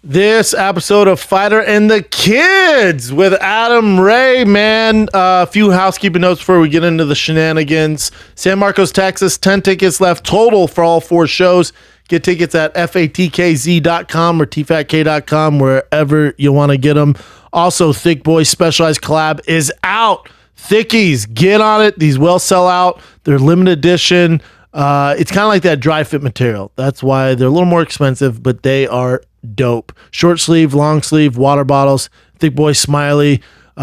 This episode of Fighter and the Kids with Howlin Ray, man. A few housekeeping notes before we get into the shenanigans. San Marcos, Texas, 10 tickets left total for all 4 shows. Get tickets at fatkz.com or tfatk.com, wherever you want to get them. Also, Thick Boy Specialized Collab is out. Thickies, get on it. These will sell out. They're limited edition. It's kind of like that dry fit material. That's why they're a little more expensive, but they are dope. Short sleeve, long sleeve, water bottles. Thick Boy Smiley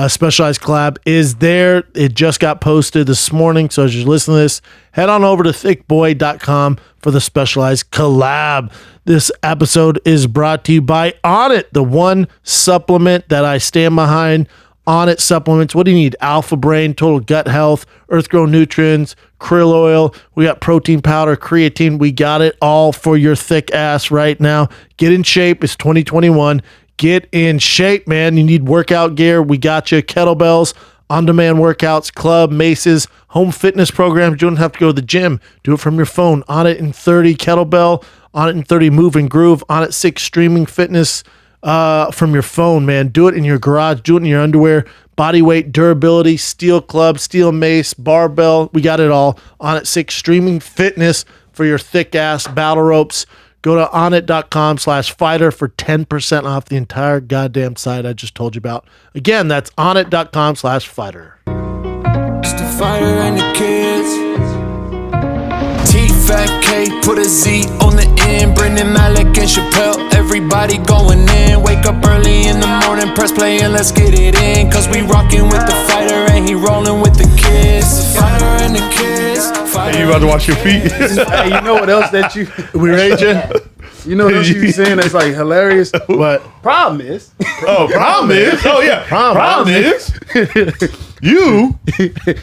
Specialized Collab is there. It just got posted this morning. So as you're listening to this, head on over to thickboy.com for the Specialized Collab. This episode is brought to you by Onnit, the one supplement that I stand behind. Onnit supplements. What do you need? Alpha Brain, Total Gut Health, Earth Grown Nutrients, krill oil. We got protein powder, creatine. We got it all for your thick ass right now. Get in shape. It's 2021. Get in shape, man. You need workout gear. We got you. Kettlebells, on-demand workouts, club, maces, home fitness programs. You don't have to go to the gym. Do it from your phone. Onnit in 30 kettlebell, Onnit in 30 move and groove, Onnit 6 streaming fitness from your phone, man. Do it in your garage. Do it in your underwear. Body weight, durability, steel club, steel mace, barbell. We got it all. Onnit 6 streaming fitness for your thick ass battle ropes. Go to onnit.com/fighter for 10% off the entire goddamn site I just told you about. Again, that's onnit.com/fighter. Just a fighter and the kids. Fat K, put a Z on the end. Brendan Malik and Chappelle, everybody going in. Wake up early in the morning, press play and let's get it in. Cause we rocking with the fighter and he rolling with the kids. The fighter and the kids. Hey, you about to wash your feet? Hey, you know what else that you We raging? you know what else you be saying that's like hilarious? What? Problem is, Problem is. Oh, yeah. Problem is. You.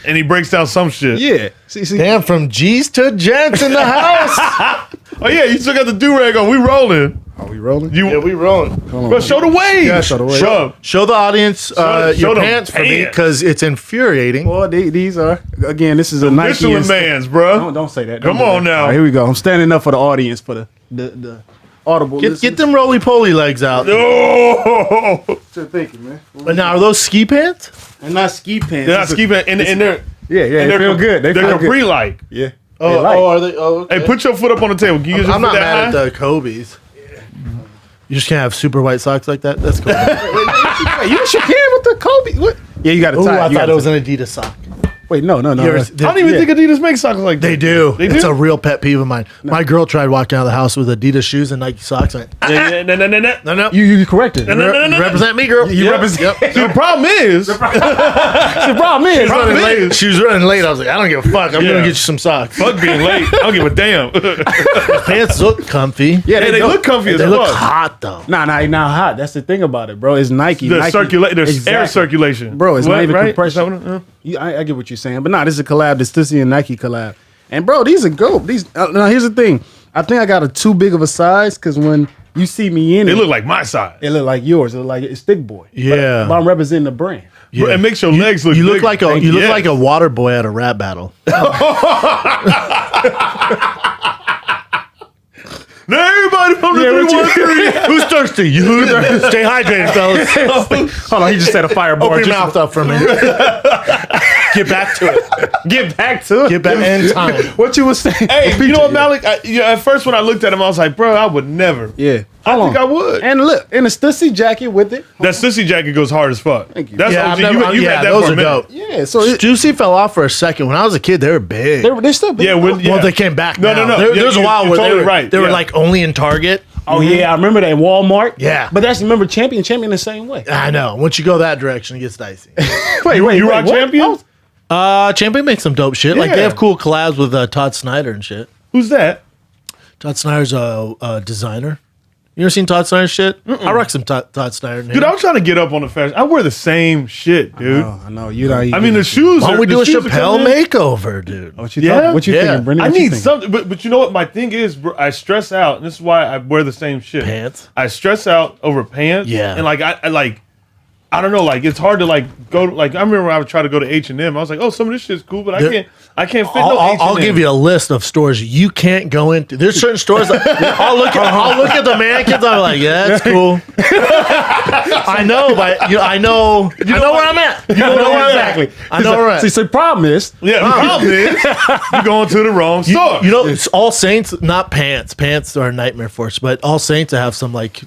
And he breaks down some shit. yeah. See, Damn, from G's to Gents in the house. Oh, yeah. You still got the do-rag on. We rolling. are we rolling? You, Yeah, we rolling. Bro, show the wave. Yeah, show the wave. Bro, Show the audience show your them pants for me pants. because it's infuriating. Well, these are again. This is a Nike. Michelin Man's, bro. Don't say that. Come Don't do on that. now. All right, here we go. I'm standing up for the audience for the audible. Get them roly-poly legs out. Oh. What you thinking, man? But now, are those ski pants? And not ski pants. They're not skipping. And they're, Yeah, and they feel good. They They're feel good. Capri-like. Yeah. Oh, light. are they? Oh, okay. Hey, put your foot up on the table. Can you use your I'm foot not that mad high? at the Kobe's. You just can't have super white socks like that? That's cool. Wait, you should care with the Kobe. What? Yeah, you got to Ooh, tie. I You thought gotta it was tie. an Adidas sock. Wait, no. I I don't even think Adidas makes socks like that. They do. They It's do? a real pet peeve of mine. My girl tried walking out of the house with Adidas shoes and Nike socks. No. No. You corrected. No, no, no, no. Represent me, girl. You represent. See, the problem is, The problem is, Problem is- She was running late. I was like, I don't give a fuck. I'm going to get you some socks. fuck being late. I don't give a damn. Pants look comfy. yeah, Hey, they don't. look comfy as They look fuck. hot, though. Nah, hot. That's the thing about it, bro. It's Nike. There's Nike. air Exactly. circulation. Bro, it's What, not even right? compression. Is that what I get what you're saying, but nah, this is a collab. This Stussy and Nike collab. And bro, these are dope. These now here's the thing. I think I got a too big of a size because when you see me in They it, look like my size. it look like yours. It look like it's Thick Boy. Yeah. But I'm representing the brand. Yeah. It makes your legs look You look big. like a Thank you look yes. like a water boy at a rap battle. Now everybody from the Yeah, what 313. Who's thirsty? You stay hydrated, fellas. Hold on, he just said a fire bar. Open your mouth up for a minute. Get back to it. Get back to it. Get back in time. What you was saying? Hey, you know what, Malik? At first when I looked at him, I was like, bro, I would never. Yeah. I think I would. And look, in a Stussy jacket with it. That sissy jacket goes hard as fuck. Thank you. That's Yeah, OG. I've never- You yeah, had that those for a are minute. dope. Yeah, so it, Juicy fell off for a second. When I was a kid, they were big. they're still big. Yeah, when, Well, they came back. No, now. no, no. There, Yeah, there's a you- while you're where totally they were, right. they were Yeah. like only in Target. Oh yeah, I remember that in Walmart. Yeah. But that's remember Champion the same way. I know. Once you go that direction, it gets dicey. Wait, You rock what? Champion? Champion makes some dope shit. Like Yeah. they have cool collabs with Todd Snyder and shit. Who's that? Todd Snyder's a designer. You ever seen Todd Snyder's shit? I rock some Todd Snyder. Dude, I'm trying to get up on the fashion. I wear the same shit, dude. I know you don't. I mean, the shoes. Why don't we do a the shoes are Chappelle coming in. makeover, dude? What you Yeah? talking? What you Yeah. thinking, Brendan? I What you need thinking? something, but you know what? My thing is, bro, I stress out, and this is why I wear the same shit. Pants? I stress out over pants. Yeah. and like I I don't know, like it's hard to like go. Like I remember I would try to go to H&M. I was like, oh, some of this shit's cool, but I can't fit no H&M. I'll give you a list of stores you can't go into. There's certain stores that I'll look at the mannequins. I'm like, yeah, that's cool. I know, but I know where I'm at. You know where exactly. I know where I'm at. See, so the problem is, Yeah, the problem is you're going to the wrong store. You know, it's All Saints, not pants. Pants are a nightmare for us, but All Saints have some like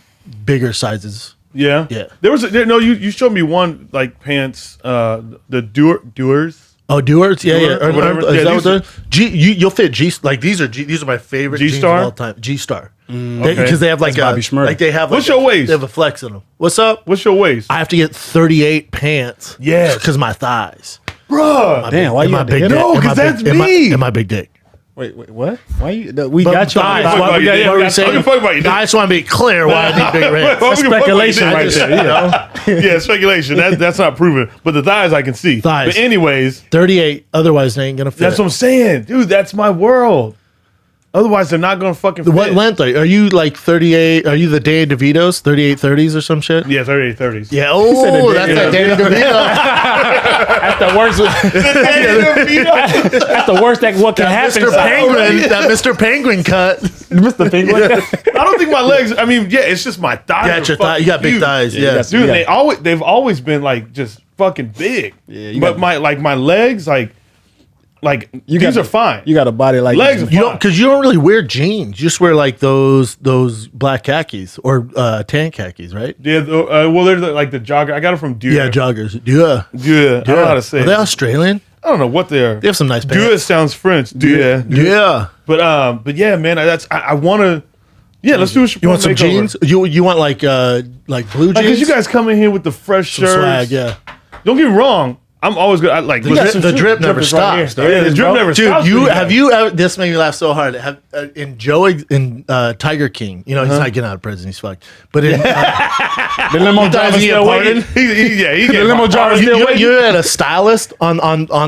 bigger sizes. Yeah. There was you showed me one like pants, the doers. Oh, doers, yeah. Or whatever. Is Yeah, that what they're? You'll fit G. Like these are my favorite jeans of G-Star? all time. G-Star, Okay. because they have like Bobby Shmurda. like they have. What's like your waist? They have a flex in them. What's up? What's your waist? I have to get 38 pants. Yes. because my thighs. Bruh. damn, why And you my had to big hit dick. No, and my 'cause big- that's and my- me. And my big dick. Wait, what? Why you? We But got you. thighs. Fuck about you, What dude. were you I saying? don't give a fuck about you, dude. I just want to be clear why I need big rants. Well, we can fuck about you, speculation dude. right there. Yeah, speculation. That's not proven. But the thighs I can see. Thighs. But anyways, 38. Otherwise, they ain't gonna fit. that's what I'm saying, dude. That's my world. Otherwise, they're not gonna fucking fit. What length are you like 38? Are you the Danny DeVito's 38 30s or some shit? Yeah, 38, 30s. Yeah. Oh, that's Yeah. that Danny DeVito. That's the worst. That's the worst that what can happen. Mr. Penguin. That Mr. Penguin cut. Mr. Penguin. I don't think my legs. I mean, yeah, it's just my thighs. Yeah, are it's your thigh. You got fucking big huge. thighs. Yeah. Dude, Yeah. they've always been like just fucking big. Yeah, you but got- my legs these are fine. You got a body like Legs this. are You don't, because you don't really wear jeans. You just wear like those black khakis or tan khakis, right? Yeah, well, they're like the jogger. I got it from Dude. Yeah, joggers. Yeah. Yeah, I don't know how to say Are they it. Australian? I don't know what they are. They have some nice pants. Dude sounds French. Yeah. Yeah. But yeah, man, I want to. Yeah, let's do a You want some jeans? You want like blue jeans? Because you guys come in here with the fresh Some shirts. swag, yeah. Don't get me wrong. I'm always good. I like The drip never stops. Yeah, the drip never Dude, stops. have you ever? This made me laugh so hard. In Tiger King, you know he's not getting out of prison. He's fucked. But in The limo driver he still get waiting. He The limo driver still waiting. you had a stylist on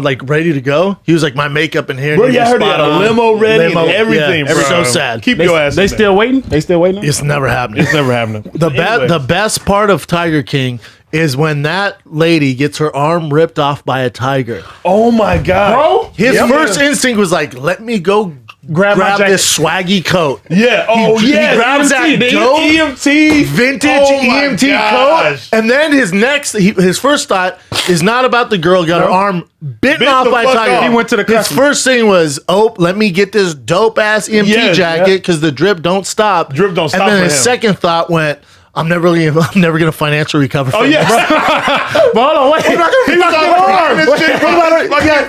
like ready to go. He was like my makeup and hair. Bro, and yeah, I was heard he spot had a on. limo ready and everything, Yeah, bro. so sad. Keep your ass. They in still waiting. They still waiting. It's never happening. It's never happening. The best part of Tiger King is when that lady gets her arm ripped off by a tiger. Oh my god, Bro, His first instinct was like, let me go grab my jacket. this swaggy coat. Yeah. Oh He yeah. grabs that dope EMT vintage Oh my EMT gosh. coat, and then his first thought is not about the girl got her arm bitten Bit off the by a fuck tiger. off. He went to the His customer. first thing was, oh, let me get this dope ass EMT Yes, jacket because the drip don't stop. Drip don't stop And then for his him. second thought went, I'm never gonna financially recover. Oh from yeah. this. But hold on, wait. He was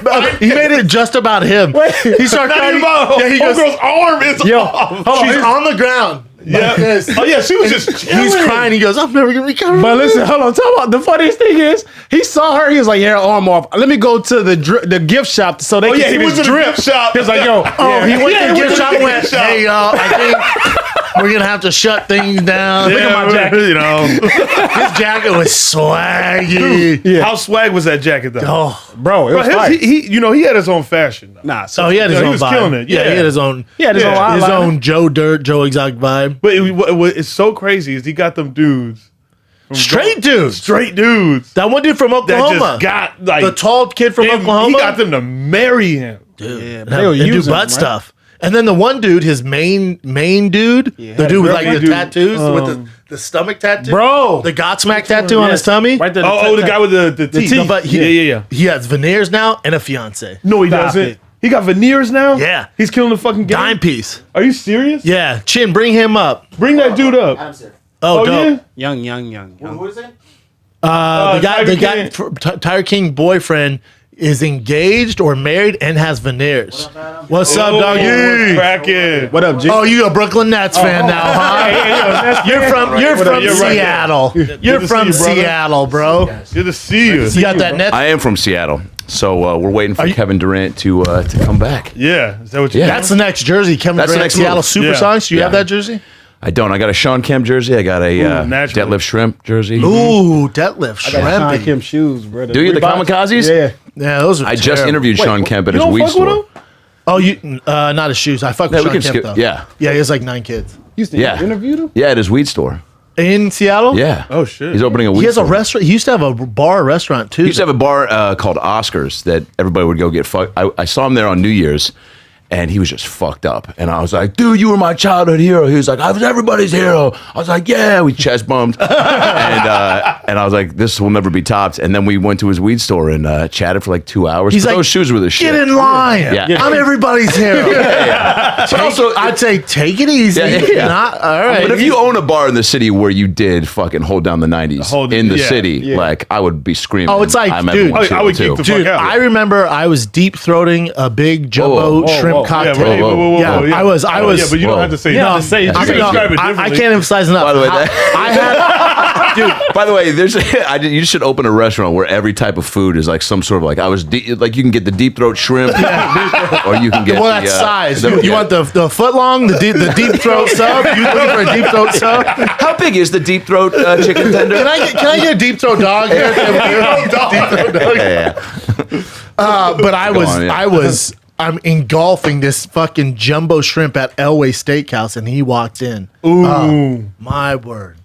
on He made it just about him. He started crying. Yeah, he goes, girl's arm is Yo, off. hold on. she's on the ground. Yeah. Like this. Oh yeah, she was just chilling. He's crying. He goes, I'm never gonna recover. But listen, hold on. Talk about the funniest thing is he saw her. He was like, "Yeah, her arm off. Let me go to the gift shop so they Oh can yeah, see he went this to the drip." gift shop. He was like, "Yo, Oh, he went Yeah, to the he gift went shop to and the went, gift shop. hey, y'all, I think we're going to have to shut things down. Yeah, Look at my jacket. you know. His jacket was swaggy. Yeah. How swag was that jacket though? Oh, bro, it Bro, was his- fire." he had his own fashion. Nah, so he had his Yeah, he own was vibe. killing it. Yeah, Yeah. he had his own. he had his own Yeah, His eyeliner. own Joe Dirt, Joe Exotic vibe. But it's so crazy is he got them dudes, Straight dudes. straight dudes That one dude from that Oklahoma. just got like the tall kid from and Oklahoma. He got them to marry him. Dude, Yeah, and they were do using butt him, right? stuff. And then the one dude, his main dude, the had dude a with girl- like the dude, tattoos, with the stomach tattoo. Bro. The Godsmack tattoo on his Yes. tummy. Right there. Oh, the guy with the teeth. No, but Yeah. he has veneers now and a fiance. No, he Stop doesn't. it. He got veneers now. Yeah. he's killing the fucking game. Dime piece. Are you serious? Yeah. Chin, bring him up. Bring that dude up. Oh, Oh dope. yeah. Young. Who is it? The Tiger guy, King. Tiger King boyfriend is engaged or married and has veneers. What's up, Oh, doggy? cracking. What up, G? Oh, you a Brooklyn Nets fan now, huh? You're from You're right there. Seattle. You're to from see you, brother. Seattle, bro. Good to see you. You got that net? I am from Seattle, so we're waiting for you- Kevin Durant to come back. Yeah, is that what you? Yeah. That's the next jersey. Kevin That's the Durant, next Seattle move. Supersonics. Do you Yeah. have that jersey? I don't. I got a Shawn Kemp jersey. I got a naturally. Deadlift Shrimp jersey. Ooh, deadlift, Shawn shrimpy. Kemp shoes, bro. Do you the Reeboks? Kamikazes? Yeah. Yeah, those are I just terrible. interviewed Shawn Kemp at You his don't weed fuck with store. him? Oh, you not his shoes. I fuck with Yeah, we Shawn can Kemp though. skip. Yeah, Yeah, he has like 9 kids. You used to Yeah. interview them? yeah, at his weed store. In Seattle? Yeah. Oh, shit. He's opening a weed He has a store. restaurant. He used to have a bar restaurant too. He used to have a bar called Oscars that everybody would go get fucked. I saw him there on New Year's, and he was just fucked up. And I was like, dude, you were my childhood hero. He was like, I was everybody's hero. I was like, yeah. We chest bumped. and I was like, this will never be topped. And then we went to his weed store and chatted for like 2 hours. He's But like, those shoes were the shit. Get in line. Yeah. I'm everybody's hero. But also, I'd say take it easy. Yeah. Not, all right. but if you own a bar in the city where you did fucking hold down the 90s in the city, like I would be screaming. Oh, it's like, I'm dude, everyone's I would hero, kick too. the Dude, fuck out. I remember I was deep throating a big jumbo shrimp cocktail. Yeah, whoa, Yeah, yeah. I was. Yeah, but you don't have to say. You don't have to say it. You I can mean, describe it I differently. can't emphasize enough. By the way, I had, dude. By the way, you should open a restaurant where every type of food is like some sort of like like you can get the deep throat shrimp, or you can get Well, that size. You want the foot long, the deep throat sub? You looking for a deep throat sub? how big is the deep throat chicken tender? Can I get a deep throat dog here? Deep throat dog. Yeah. But I was. I'm engulfing this fucking jumbo shrimp at Elway Steakhouse, and he walked in. Ooh. My word.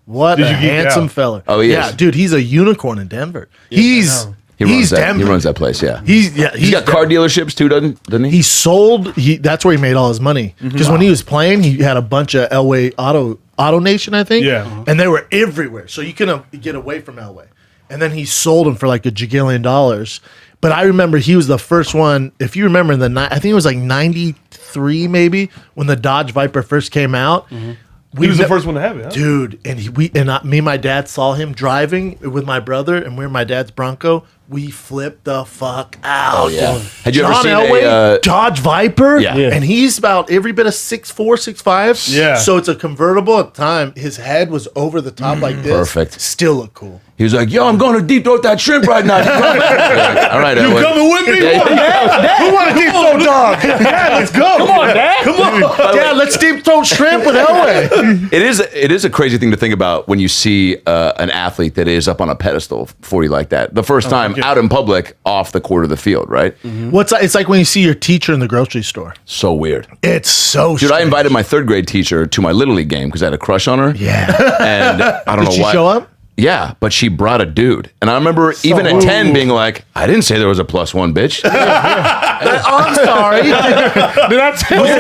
What Did a you geek handsome out? fella. Oh, he yeah, is. dude, he's a unicorn in Denver. He runs he's that. Denver. He runs that place. Yeah. He's got car dealerships too, doesn't he? He sold. That's where he made all his money. Because when he was playing, he had a bunch of Elway Auto Nation, I think. Yeah. And they were everywhere, so you couldn't get away from Elway. And then he sold them for like $1 jillion. But I remember he was the first one. If you remember I think it was like '93 maybe when the Dodge Viper first came out. He was the first one to have it, huh? Dude, and me and my dad saw him driving with my brother, and we were in my dad's Bronco. We flipped the fuck out. Oh, yeah. Had you ever John seen Elway, Dodge Viper? Yeah. Yeah. And he's about every bit of 6'4", 6'5". Yeah. So it's a convertible at the time. His head was over the top like this. Perfect. Still look cool. He was like, yo, I'm going to deep throat that shrimp right now. You coming? Like, all right, You Elway. coming with me? Yeah, Come on, Dad. Who want a deep throat dog? Dad, let's go. Come on, Dad. Come on. Dad, let's deep throat shrimp with Elway. It is a crazy thing to think about when you see an athlete that is up on a pedestal for you like that. The first time out in public, off the court of the field, right? It's like when you see your teacher in the grocery store. So weird. It's so Dude, I strange. invited my third grade teacher to my Little League game because I had a crush on her. Yeah. And I don't Did know she why. show up? Yeah, but she brought a dude. And I remember even at 10 being like, I didn't say there was a +1, bitch. I'm sorry. Did I tell you?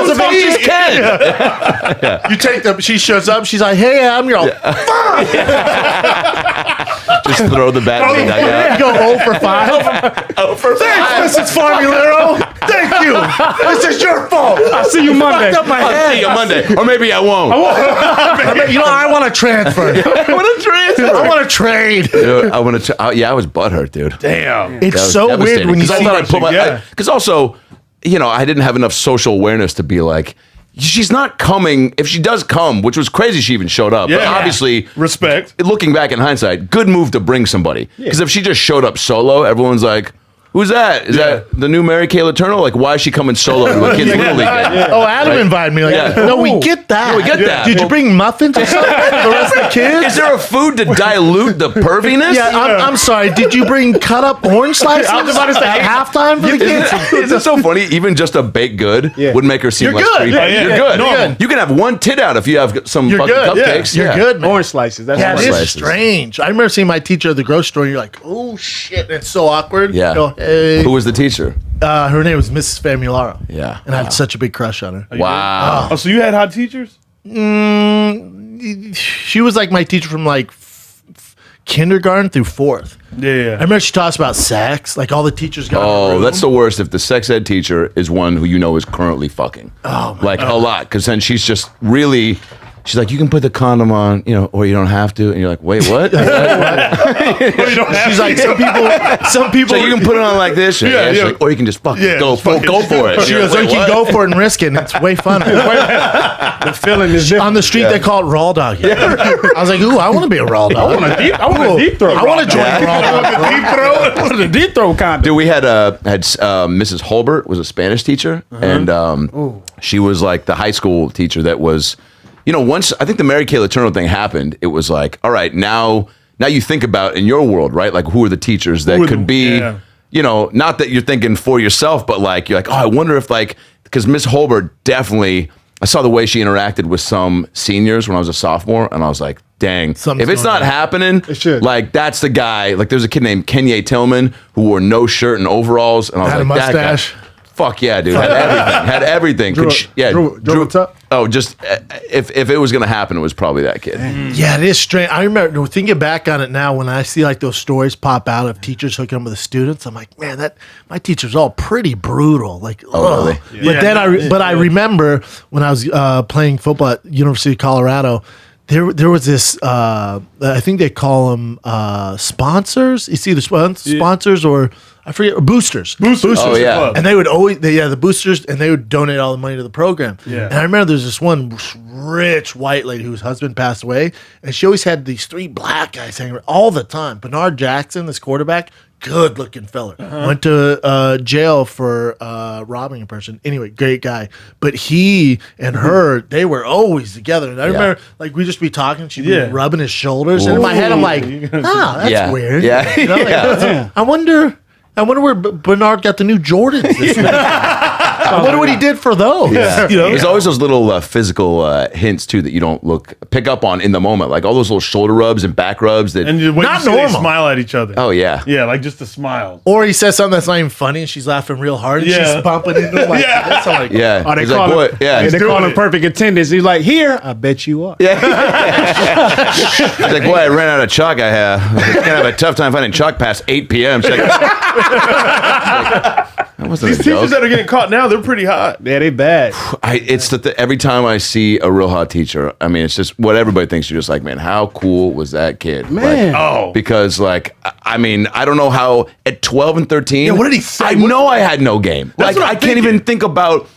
Who the fuck is Ken? You take the. She shows up. She's like, "Hey, I'm your." Just throw the bat in the You dugout. go 0 for 5. 0 for 5. Thanks, Mrs. Formulero. Thank you. This is your fault. I'll see you Monday. Fucked up my I'll see head. you Monday. Or maybe I won't. I want to transfer. I want to transfer. I want to trade. Dude, I want to. I was butthurt, dude. Damn. It's That was so weird devastating, when you 'cause I see. thought I'd put my. Yeah. Because also, I didn't have enough social awareness to be like, she's not coming. If she does come, which was crazy, she even showed up. But Yeah. obviously, Respect. looking back in hindsight, good move to bring somebody. Because if she just showed up solo, everyone's like, who's that? Is that the new Mary Kay Letourneau? Like, why is she coming solo to a kid's little league game? Oh, Adam Right. invited me. Like, Yeah. no, we get that. Yeah, we get that. Did you bring muffins or something for the rest of the kids? Is there a food to dilute the perviness? Yeah, I'm sorry. Did you bring cut up orange slices I was about to say, at halftime for the kids? Isn't it so funny? Even just a baked good would make her seem You're less good. creepy. Yeah, You're yeah. good. Normal. You can have one tit out if you have some You're fucking good. cupcakes. You're Yeah. good, man. Orange slices. That's Yeah, what it it is is. slices. strange. I remember seeing my teacher at the grocery store, and you're like, oh, shit. It's so awkward. Yeah. Go, hey. Who was the teacher? Her name was Mrs. Famularo. Yeah. And I had such a big crush on her. Wow. Oh, so you had hot teachers? She was like my teacher from like kindergarten through 4th. Yeah. I remember she taught us about sex. Like all the teachers got in a Oh, room. that's the worst if the sex ed teacher is one who you know is currently fucking. Oh, my like a lot. Because then she's just really. She's like, you can put the condom on, or you don't have to. And you're like, wait, what? She's like, some people. So you can put it on like this, Yeah, she's yeah. like, or you can just fucking Yeah, go just fucking- for it. She You're goes, like, you can "Wait, go what?" for it and risk it. And it's way funner. The feeling is different. On the street, they call it raw dog. I was like, ooh, I want to be a raw dog. I want a deep throat. I want to join raw dog. I want a deep throat condom. Dude, we had Mrs. Holbert was a Spanish teacher, and she was like the high school teacher that was, once I think the Mary Kay Letourneau thing happened, it was like, all right, now you think about in your world, right? Like, who are the teachers that could be, not that you're thinking for yourself, but like you're like, oh, I wonder if because Miss Holbert definitely. I saw the way she interacted with some seniors when I was a sophomore, and I was like, dang, Something's if it's going not on. happening, It should. like that's the guy. Like there's a kid named Kenya Tillman who wore no shirt and overalls, and I was Had a like, that guy. mustache. Fuck yeah, dude. Had everything. Had everything. Drew a tuck? Oh, just if it was gonna happen, it was probably that kid. Yeah, it is strange. I remember thinking back on it now when I see like those stories pop out of teachers hooking up with the students. I'm like, man, that my teacher's all pretty brutal. Like, Oh, ugh. really? But then I remember when I was playing football at University of Colorado. There was this. I think they call them sponsors. It's either sponsors or I forget, or boosters. Boosters. Oh, yeah. Club. And they would always, the boosters, and they would donate all the money to the program. Yeah. And I remember there's this one rich white lady whose husband passed away, and she always had these 3 black guys hanging around all the time. Bernard Jackson, this quarterback, good looking fella. Went to jail for robbing a person. Anyway, great guy. But he and her, they were always together. And I remember, like, we'd just be talking, she'd be rubbing his shoulders. And in my head, I'm like, that's Yeah. weird. Yeah. You know, like, Yeah. I wonder where Bernard got the new Jordans this week. I wonder what he did for those. Yeah. You know? There's always those little physical hints too that you don't pick up on in the moment, like all those little shoulder rubs and back rubs. That And when Not you see they normal. smile at each other. oh yeah, Yeah, like just a smile. Or he says something that's not even funny and she's laughing real hard and Yeah. she's bumping into him like Yeah. this. I'm like, yeah. Oh, they He's call like, him, what? Yeah, they call doing him it. perfect attendance. He's like, here, I bet you are. He's like, boy, I ran out of chalk. I gonna have a tough time finding chalk past 8 p.m. She's like, that wasn't These a teachers joke. that are getting caught now, they're pretty hot. Yeah, they bad. It's that every time I see a real hot teacher, I mean, it's just what everybody thinks. You're just like, man, how cool was that kid? Man. Like, Oh. because like, I mean, I don't know how at 12 and 13. Yeah, what did he say? I What- know I had no game. That's Like, what I'm I can't even think about.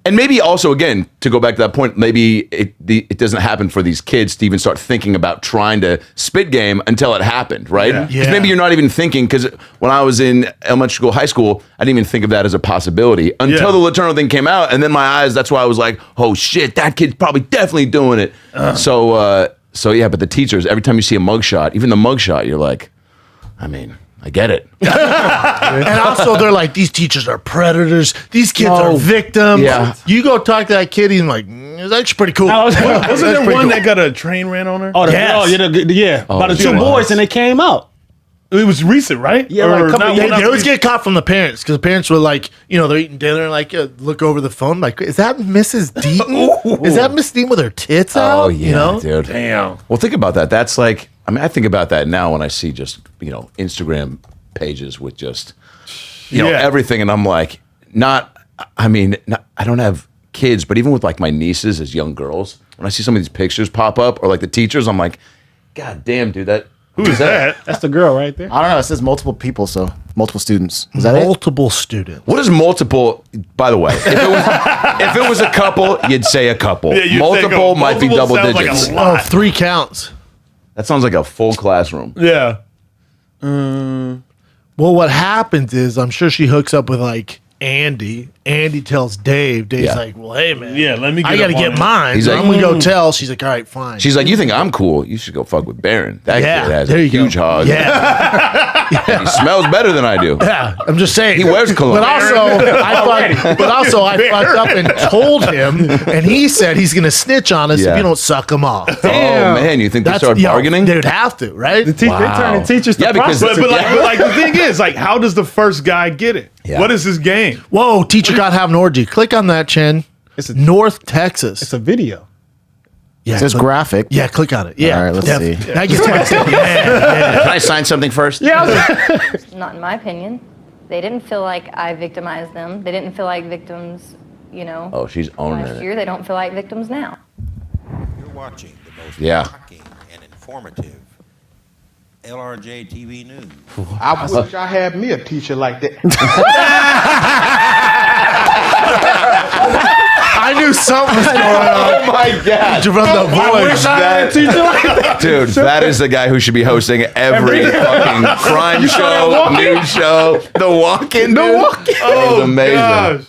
And maybe also, again, to go back to that point, maybe it doesn't happen for these kids to even start thinking about trying to spit game until it happened, right? Yeah. Because Yeah. maybe you're not even thinking, because when I was in elementary school, high school, I didn't even think of that as a possibility until Yeah. the Letourneau thing came out. And then my eyes, that's why I was like, oh shit, that kid's probably definitely doing it. So yeah, but the teachers, every time you see a mugshot, even the mugshot, you're like, I mean, I get it. and also they're like, these teachers are predators. These kids are victims. Yeah. You go talk to that kid, he's like, it's actually pretty cool. Wasn't That's there pretty one cool. that got a train ran on her? Oh, Yes. by the it two was. boys, and they came out. It was recent, right? Yeah, like a couple not- years- not They always recent. get caught from the parents because the parents were like, you know, they're eating dinner and like look over the phone, like, is that Mrs. Deaton? Is that Miss Deaton with her tits out? Oh yeah, you know? dude. Damn. Well, think about that. That's like, I mean, I think about that now when I see just, you know, Instagram pages with just, you know, Yeah. everything. And I'm like, I don't have kids, but even with like my nieces as young girls, when I see some of these pictures pop up or like the teachers, I'm like, God damn, dude, Who is that? That's the girl right there. I don't know. It says multiple people, so multiple students. Is that it? Multiple students. What is multiple? By the way, if it was a couple, you'd say a couple. Yeah, you'd say a Multiple couple. might be Multiple double sounds like a digits. lot. Oh, 3 counts. That sounds like a full classroom. Yeah. Well, what happens is I'm sure she hooks up with like Andy. Andy tells Dave. Dave's Yeah. like, well, hey, man. Yeah, let me get I got to up on get it. mine. He's So like, I'm going to go tell. She's like, all right, fine. She's like, you think I'm cool? You should go fuck with Baron. That yeah, kid has there a you huge go. hog. Yeah. He smells better than I do. Yeah, I'm just saying. He wears cologne. But also, I fucked up and told him, and he said he's going to snitch on us Yeah. if you don't suck him off. Oh man, you think they start bargaining? They would have to, right? They turn the teachers to Yeah, because- prostitutes. But like the thing is, like, how does the first guy get it? Yeah. What is his game? Whoa, teacher got to have an orgy. Click on that, Chen. It's a- North Texas. It's a video. yeah, It says click- graphic. Yeah, click on it. Yeah. All right, let's see. That gets my stuff. Yeah. Can I sign something first? Not in my opinion. They didn't feel like I victimized them. They didn't feel like victims, you know, Oh, she's owning last it. year. They don't feel like victims now. You're watching the most Yeah. shocking and informative LRJ TV news. I wish I had me a teacher like that. I knew something was going on. Oh my god, From the voice. dude, that is the guy who should be hosting every fucking crime show, news show. The walk-in, dude. Oh, amazing.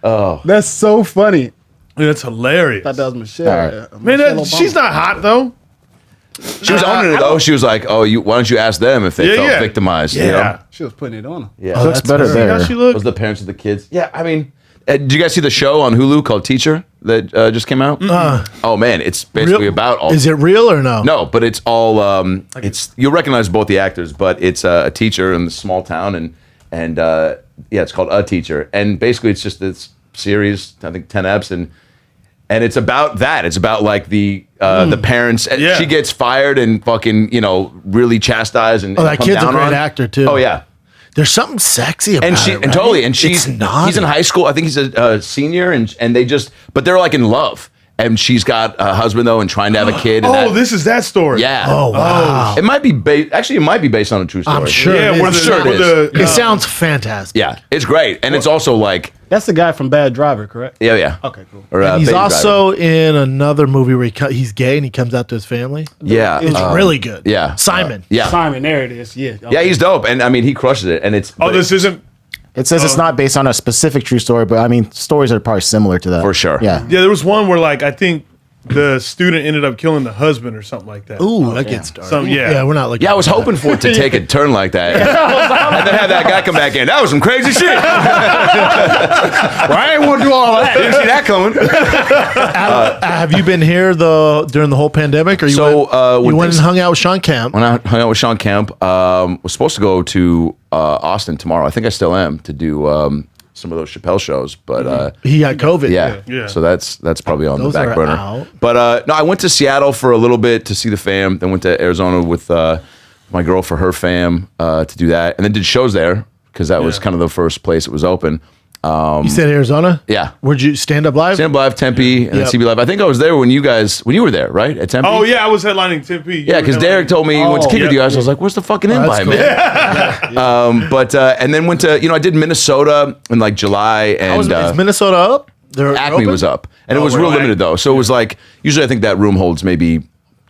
Gosh. That's so funny. That's hilarious. Thought that was Michelle. All right. Man, Michelle Obama. she's not hot though. She was owning it though. She was like, "Oh, why don't you ask them if they Yeah, felt yeah. victimized?" you know? Yeah. She was putting it on her. Yeah. Looks better See there. how she look? Was the parents of the kids? Yeah, I mean, Did you guys see the show on Hulu called Teacher that just came out? Oh man, it's basically about all. Is it real or no? No, but it's all. It's you'll recognize both the actors, but it's a teacher in this small town, and yeah, it's called A Teacher, and basically it's just this series. I think 10 eps, and it's about that. It's about like the parents. And Yeah. she gets fired and fucking really chastised and. Oh, that come kid's a down great on. actor too. Oh yeah. There's something sexy about And it. and totally, and he's he's in high school. I think he's a senior, and they just, but they're like in love. And she's got a husband though, and trying to have a kid. And This is that story. yeah. Oh wow. It might be actually, it might be based on a true story. I'm sure. Yeah, it where is. the, sure it where is. the It sounds fantastic. Yeah, it's great, and it's also like, That's the guy from Bad Driver, correct? yeah. Okay, cool. Or, And he's Baby also in another movie where he's gay and he comes out to his family. Driver. Yeah, It's really good. yeah. Simon. yeah, Simon, there it is. Yeah. yeah. He's dope, and I mean, he crushes it, and it's. Oh, but this isn't. It says it's not based on a specific true story, but I mean, stories are probably similar to that. For sure. Yeah. Yeah, there was one where like I think the student ended up killing the husband or something like that. Ooh, that gets dark. Yeah, we're not looking. Yeah, I was hoping for it to take a turn like that, and then have that guy come back in. That was some crazy shit. I ain't want to do all that. Didn't see that coming. Have you been here during the whole pandemic, or you So, went, when you went things- and hung out with Shawn Kemp? When I hung out with Shawn Kemp, was supposed to go to Austin tomorrow. I think I still am to do some of those Chappelle shows, but He got COVID. yeah. So that's probably on Those the back are burner. out. But no, I went to Seattle for a little bit to see the fam. Then went to Arizona with my girl for her fam to do that, and then did shows there because that was kind of the first place it was open. You said Arizona? Yeah. Where'd you stand up live? Stand Up Live, Tempe, and Yep. CB Live. I think I was there when you were there, right? At Tempe? Oh yeah, I was headlining Tempe. Yeah, because Derek told me he went to kick with you guys. I was like, "Where's the fucking invite, cool. man?" But and then went to I did Minnesota in like July, and is Minnesota up? They're Acme open? was up, and it was we're real like- limited though. So it was like usually I think that room holds maybe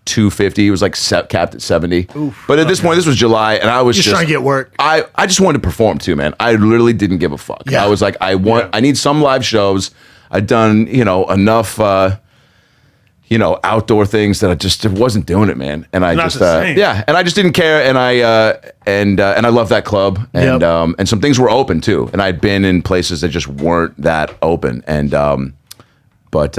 250. It was like capped at 70. But at this point, this was July, and I was Just just trying to get work. I just wanted to perform too, man. I literally didn't give a fuck. Yeah. I was like, I need some live shows. I'd done enough. Outdoor things that it wasn't doing it, man. And I Not just, the same. and I just didn't care. And I love that club, and Yep. and some things were open too. And I'd been in places that just weren't that open. And but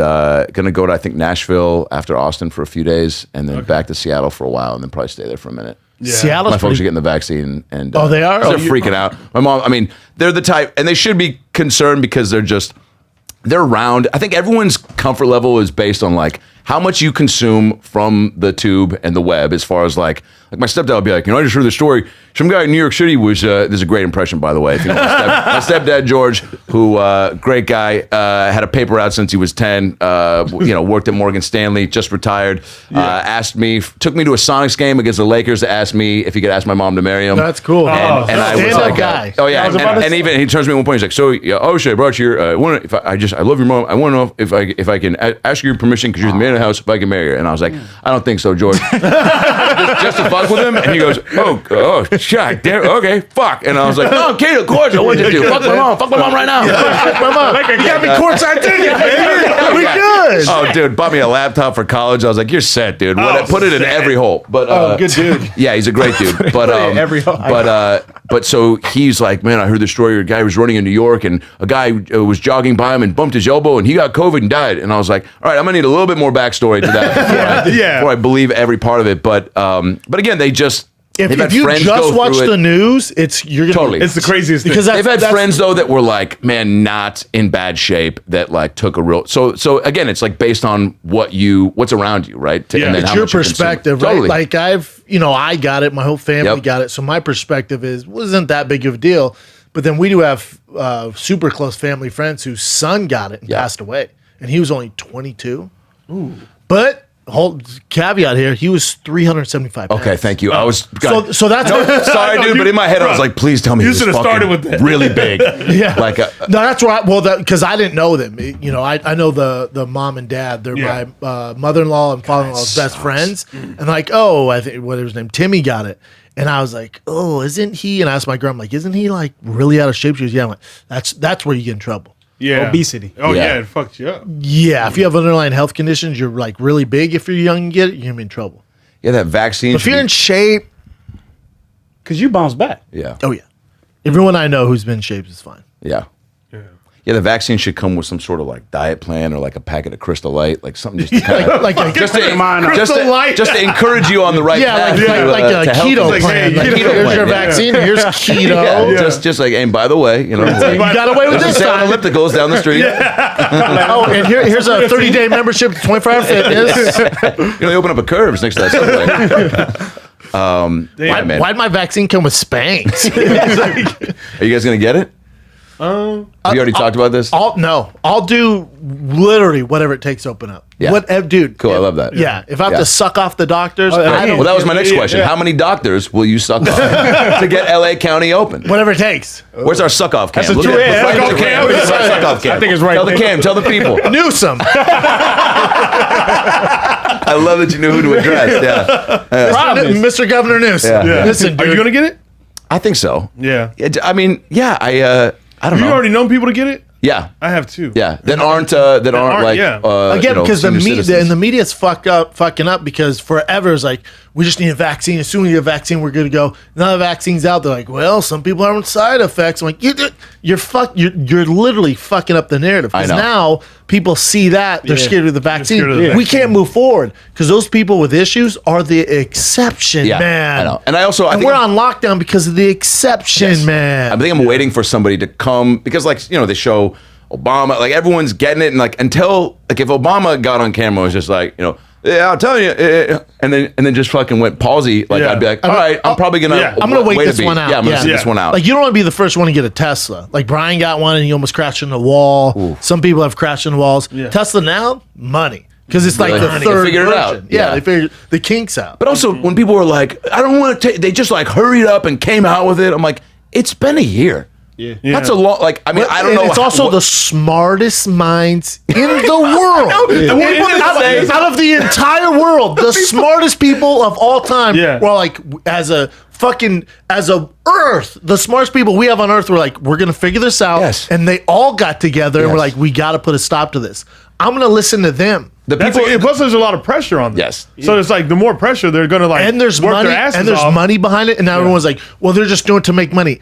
gonna go to I think Nashville after Austin for a few days, and then back to Seattle for a while, and then probably stay there for a minute. Seattle's My folks are pretty- getting the vaccine, and Oh, they are? 'cause Oh, they're freaking out. My mom, I mean, they're the type, and they should be concerned because they're around. I think everyone's comfort level is based on like how much you consume from the tube and the web. As far as like my stepdad would be like, I just heard the story. Some guy in New York City was. There's a great impression, by the way. If you know my stepdad George, who great guy, had a paper out since he was 10. Worked at Morgan Stanley, just retired. Took me to a Sonics game against the Lakers. Asked me if he could ask my mom to marry him. That's cool. And I was stand-up like, guy. oh yeah, and even he turns to me at one point. He's like, "So, shit, I brought you here. I love your mom. I want to know if I can ask your permission because you're the man of the house. If I can marry her." And I was like, "I don't think so, George." just to fuck with him, and he goes, "Oh, shit, damn, okay, fuck." And I was like, "No, Kate, of course I want you to. Fuck my mom right now. Fuck my mom. You got me courtside ticket, baby. We good. Oh, dude, bought me a laptop for college. I was like, "You're set, dude. Put it in every hole." But Good dude. yeah, he's a great dude. But every hole. but so he's like, "Man, I heard the story. A guy was running in New York, and a guy was jogging by him and bumped his elbow, and he got COVID and died." And I was like, "All right, I'm gonna need a little bit more backstory to that before I believe every part of it." But again, they've If had you friends just go watch through the it. news, you're gonna Totally. It's the craziest thing. because They've had friends though that were like, man, not in bad shape. That like took a real. So again, it's like based on what's around you, right? Yeah. And then It's how your much you consume. perspective, right? Totally. Like I got it. My whole family Yep. got it. So my perspective wasn't that big of a deal. But then we do have super close family friends whose son got it and passed away, and he was only 22. Ooh. But whole caveat here, he was 375 pounds. Okay, thank you. I was So that's sorry, dude, but in my head I was like, please tell me You he was should have fucking started with that. really big. Yeah. Like no, that's right. Well, because I didn't know them. I know the mom and dad. They're my mother-in-law and father-in-law's best friends. And like, I think what was his name? Timmy got it. And I was like, oh, isn't he? And I asked my girl, I'm like, isn't he like really out of shape? She was, yeah. I'm like, that's where you get in trouble. Yeah. Obesity. Oh Yeah. yeah, it fucked you up. Yeah, if you have underlying health conditions, you're like really big. If you're young and get it, you're gonna be in trouble. yeah, that vaccine. But if should you're be- in shape, Because you bounce back. yeah, oh yeah. Everyone I know who's been in shape is fine. yeah. Yeah, the vaccine should come with some sort of like diet plan or like a packet of Crystal Light, like something just to kind of just to encourage you on the right path. Like a keto plan. Like, here's your vaccine. Here's keto. Just like, and by the way, you got away with this time. Ellipticals down the street. Oh, and here's a 30-day membership to 24-hour fitness. They open up a Curves next to that subway. Why'd my vaccine come with Spanx? Are you guys gonna get it? Have you already talked about this? I'll do literally whatever it takes to open up. Yeah. Whatever, dude. Cool, I love that. Yeah. If I have to suck off the doctors, Well, that was my next question. How many doctors will you suck off to get LA County open? Whatever it takes. Where's our suck off cam? That's a true Let's suck-off the cam. Where's our suck off cam? I think it's right Tell the there. cam. Tell the people. Newsom. I love that you knew who to address. Yeah. Mr. Governor Newsom. Yeah. Listen, Are you dude. gonna get it? I think so. Yeah. I mean, yeah. I don't You know. already known people to get it? Yeah. I have too. Yeah. That aren't like yeah. Again, because the senior media citizens. and the media's fucking up because forever is like, we just need a vaccine. As soon as we get a vaccine, we're good to go. Now the vaccine's out. They're like, well, some people have side effects. I'm like, you're literally fucking up the narrative. Because I know. now people see that they're scared of the vaccine. scared of the We vaccine. can't move forward because those people with issues are the exception, Yeah, man. I know. And I also, I And think we're on lockdown because of the exception, man. I think I'm waiting for somebody to come because, like, they show Obama, like everyone's getting it, and like until like if Obama got on camera, it was just like yeah, I'll tell you, and then just fucking went palsy. Like I'd be like, all right, I'm probably gonna, I'm gonna wait this one out. Yeah, I'm gonna see this one out. Like you don't want to be the first one to get a Tesla. Like Brian got one and he almost crashed into the wall. Ooh. Some people have crashed into walls. Yeah. Tesla now, money. Because it's like Really? the They third figured it version. out. Yeah, Yeah. they figured the kinks out. But also, when people were like, I don't want to take, they just like hurried up and came out with it. I'm like, it's been a year. Yeah. That's a lot. Like, I mean, I don't And know. It's also the smartest minds in the world. Out of the entire world, the smartest people of all time were like, as a Earth, the smartest people we have on Earth were like, we're gonna figure this out. Yes. And they all got together and were Yes. like, we got to put a stop to this. I'm gonna listen to them. the That's people. plus there's a lot of pressure on them. Yes. So it's like the more pressure they're gonna like And there's work money, their asses and there's off. money behind it, and now everyone's like, "Well, they're just doing it to make money."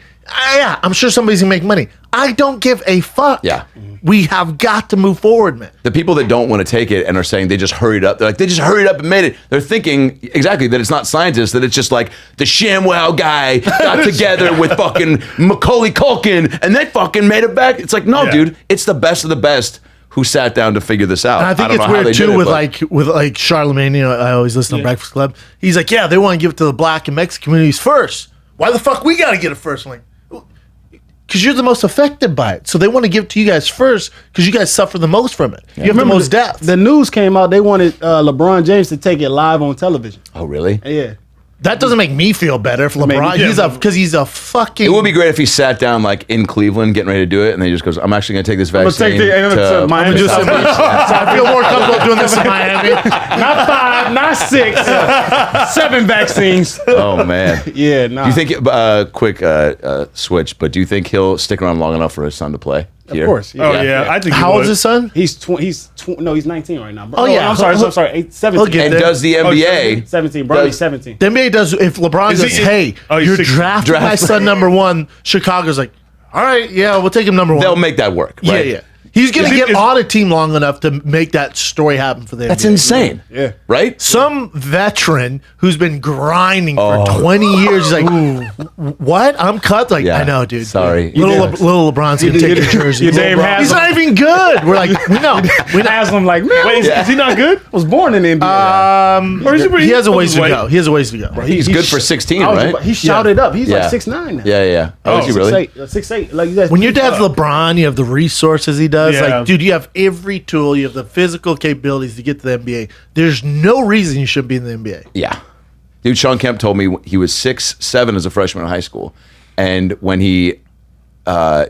Yeah, I'm sure somebody's gonna make money. I don't give a fuck. Yeah. We have got to move forward, man. The people that don't want to take it and are saying they just hurried up, they're like, they just hurried up and made it. They're thinking exactly that it's not scientists, that it's just like the ShamWow guy got together with fucking Macaulay Culkin and they fucking made it back. It's like, no, Yeah. dude, it's the best of the best who sat down to figure this out. And I think don't it's know how they weird did too it, with but- like Charlemagne. I always listen to Breakfast Club. He's like, yeah, they want to give it to the Black and Mexican communities first. Why the fuck we got to get it first? I'm like, because you're the most affected by it, so they want to give it to you guys first because you guys suffer the most from it. You have the most deaths. The news came out. They wanted LeBron James to take it live on television. Oh, really? Yeah. That doesn't make me feel better if LeBron. He's a fucking. It would be great if he sat down like in Cleveland getting ready to do it, and then he just goes, "I'm actually going to take this gonna vaccine take to Miami. So I feel more comfortable doing this in Miami. Not 5, not 6, 7 vaccines. Oh man. Yeah, nah. Do you think quick switch? But do you think he'll stick around long enough for his son to play? Here? Of course. Oh yeah, I think. How old is his son? He's 19 right now. Bro. Oh, yeah. I'm sorry. 17. He'll get And there. does the NBA? 17. Bronny's 17. The NBA does. If LeBron Is says, he- "Hey, Oh, he's you're 6 drafting my draft- son number 1," Chicago's like, "All right, yeah, we'll take him number 1." They'll make that work. Right? Yeah. He's gonna Is it- get is- on a team long enough to make that story happen for them. That's insane. Yeah. Right? Some veteran who's been grinding for 20 years is like, "What? I'm cut." Like, Yeah. I know, dude. Sorry. Little LeBron's gonna take your jersey. you damn He's Haslam. not even good. We're like, we know. Haslam like, man, Wait, is he not good? I was born in the NBA. Or is He has a ways to wait. go. He has a ways to go. He's good for 16, I was right? about- He shouted up. He's Yeah. like 6'9" now. Yeah. Oh, is he really? 6'8". Like, you guys, When your dad's LeBron, you have the resources he does. Yeah. Like, dude, you have every tool. You have the physical capabilities to get to the NBA. There's no reason you shouldn't be in the NBA. Yeah. Dude, Shawn Kemp told me he was 6'7" as a freshman in high school. And when he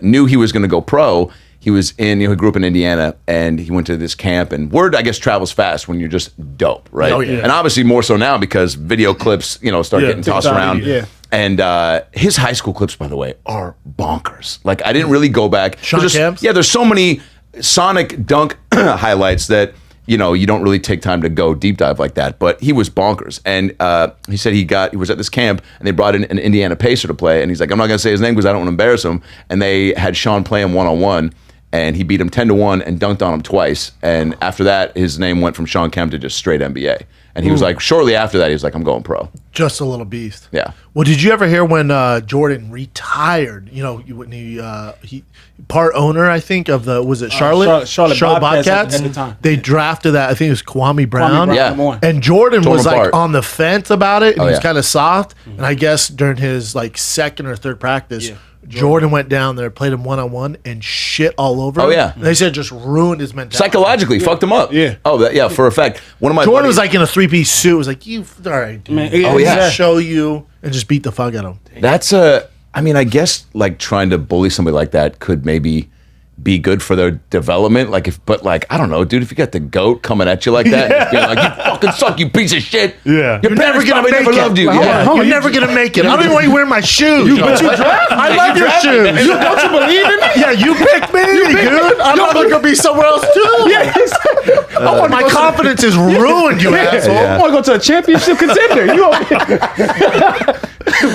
knew he was going to go pro, he was in, he grew up in Indiana, and he went to this camp. And word, I guess, travels fast when you're just dope, right? Oh, yeah. And obviously more so now because video clips, start getting tossed TikTok, around. yeah. And his high school clips, by the way, are bonkers. Like, I didn't really go back. Shawn There's just- Kemp's? Yeah, there's so many Sonic dunk highlights that you don't really take time to go deep dive like that. But he was bonkers, and he said he was at this camp, and they brought in an Indiana Pacer to play, and he's like, I'm not gonna say his name because I don't want to embarrass him. And they had Sean play him 1-on-1, and he beat him 10-1 and dunked on him twice. And after that, his name went from Shawn Kemp to just straight NBA. And he was like, shortly after that, he was like, I'm going pro. Just a little beast. Yeah. Well, did you ever hear when Jordan retired? You know, when he part owner, I think, of the Charlotte Bobcats at the time. They drafted that. I think it was Kwame Brown. Yeah. And Jordan Torn was apart. like on the fence about it, and Oh, he was yeah. kind of soft. And I guess during his like second or third practice, Jordan went down there, played him one-on-one, and shit all over him. Oh, yeah. And they said just ruined his mentality. Psychologically, fucked him up. Yeah. Oh, yeah, for a fact. One of my Jordan buddies, was like in a three-piece suit. Was like, you, all right, dude. Man, Oh, yeah. Just show you, and just beat the fuck out of him. that's I mean, I guess like trying to bully somebody like that could maybe be good for their development. But I don't know, dude, if you got the GOAT coming at you like that, and just being like, you fucking suck, you piece of shit. Yeah. Your parents gonna probably make never it. loved you. Hold Yeah. on, you're never gonna make it. I don't even want you wearing my shoes. But you draft? I love your shoes. Don't you believe in me? Yeah, you picked me, dude. I'm not gonna be somewhere else too. My confidence is ruined, you asshole. I want to go to a championship contender. You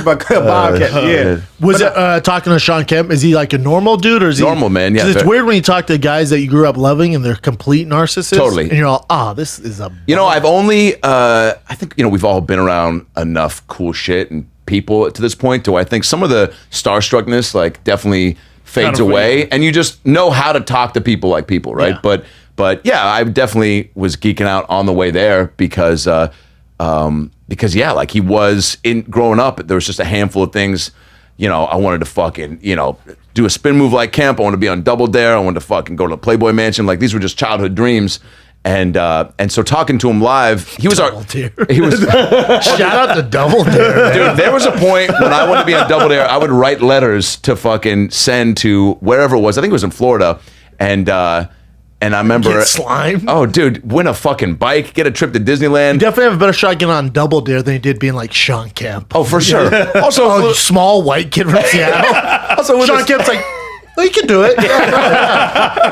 Bobcat, yeah. Was it talking to Shawn Kemp? Is he like a normal dude, or is he Normal, man, yeah. 'Cause it's weird when you talk to guys that you grew up loving and they're complete narcissists. Totally. And you're all, this is a. You know, I've only, I think, we've all been around enough cool shit and people to this point to where I think some of the starstruckness, like, definitely fades Kind of away. fade. And you just know how to talk to people like people, right? Yeah. But yeah, I definitely was geeking out on the way there because yeah, like he was growing up, there was just a handful of things, I wanted to fucking, do a spin move like Kemp. I wanted to be on Double Dare. I wanted to fucking go to the Playboy Mansion. Like, these were just childhood dreams. And so talking to him live, he was Double Dare. he was Shout out to Double Dare. dude. There was a point when I wanted to be on Double Dare. I would write letters to fucking send to wherever it was. I think it was in Florida, and I remember Get slimed. Oh, dude, win a fucking bike, get a trip to Disneyland. You definitely have a better shot getting on Double Dare than you did being like Shawn Kemp. Oh, for sure. Also, small white kid from Seattle. Also, Shawn Kemp's like, well, you can do it.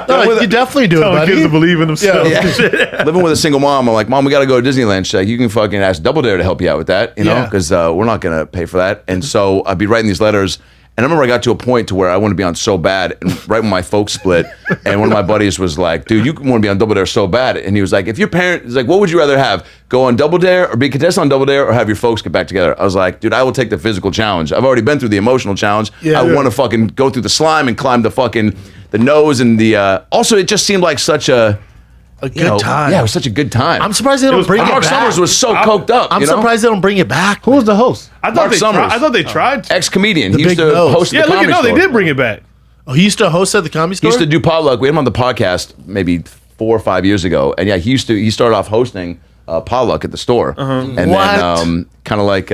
No, you definitely do it, Telling buddy. kids to believe in themselves. Yeah. Living with a single mom, I'm like, Mom, we got to go to Disneyland. She's like, you can fucking ask Double Dare to help you out with that, Yeah. because we're not going to pay for that. And so I'd be writing these letters. And I remember I got to a point to where I wanted to be on so bad, and right when my folks split, and one of my buddies was like, dude, you want to be on Double Dare so bad. And he was like, if your parent is like, what would you rather have? Go on Double Dare or be a contestant on Double Dare or have your folks get back together? I was like, dude, I will take the physical challenge. I've already been through the emotional challenge. Yeah. I want to fucking go through the slime and climb the nose and the, also it just seemed like such a good time. Yeah, it was such a good time. I'm surprised they don't bring it Mark back. Summers was so coked up. I'm you know? surprised they don't bring it back. Who was the host? I thought Mark they Summers. I thought they tried to. Ex-comedian. The He used big to nose. host Yeah, the look at Comedy no, they Store. did bring it back. Oh, he used to host at the Comedy He Store? used to do potluck. We had him on the podcast maybe 4 or 5 years ago, and yeah, he started off hosting potluck at the store, and then kind of like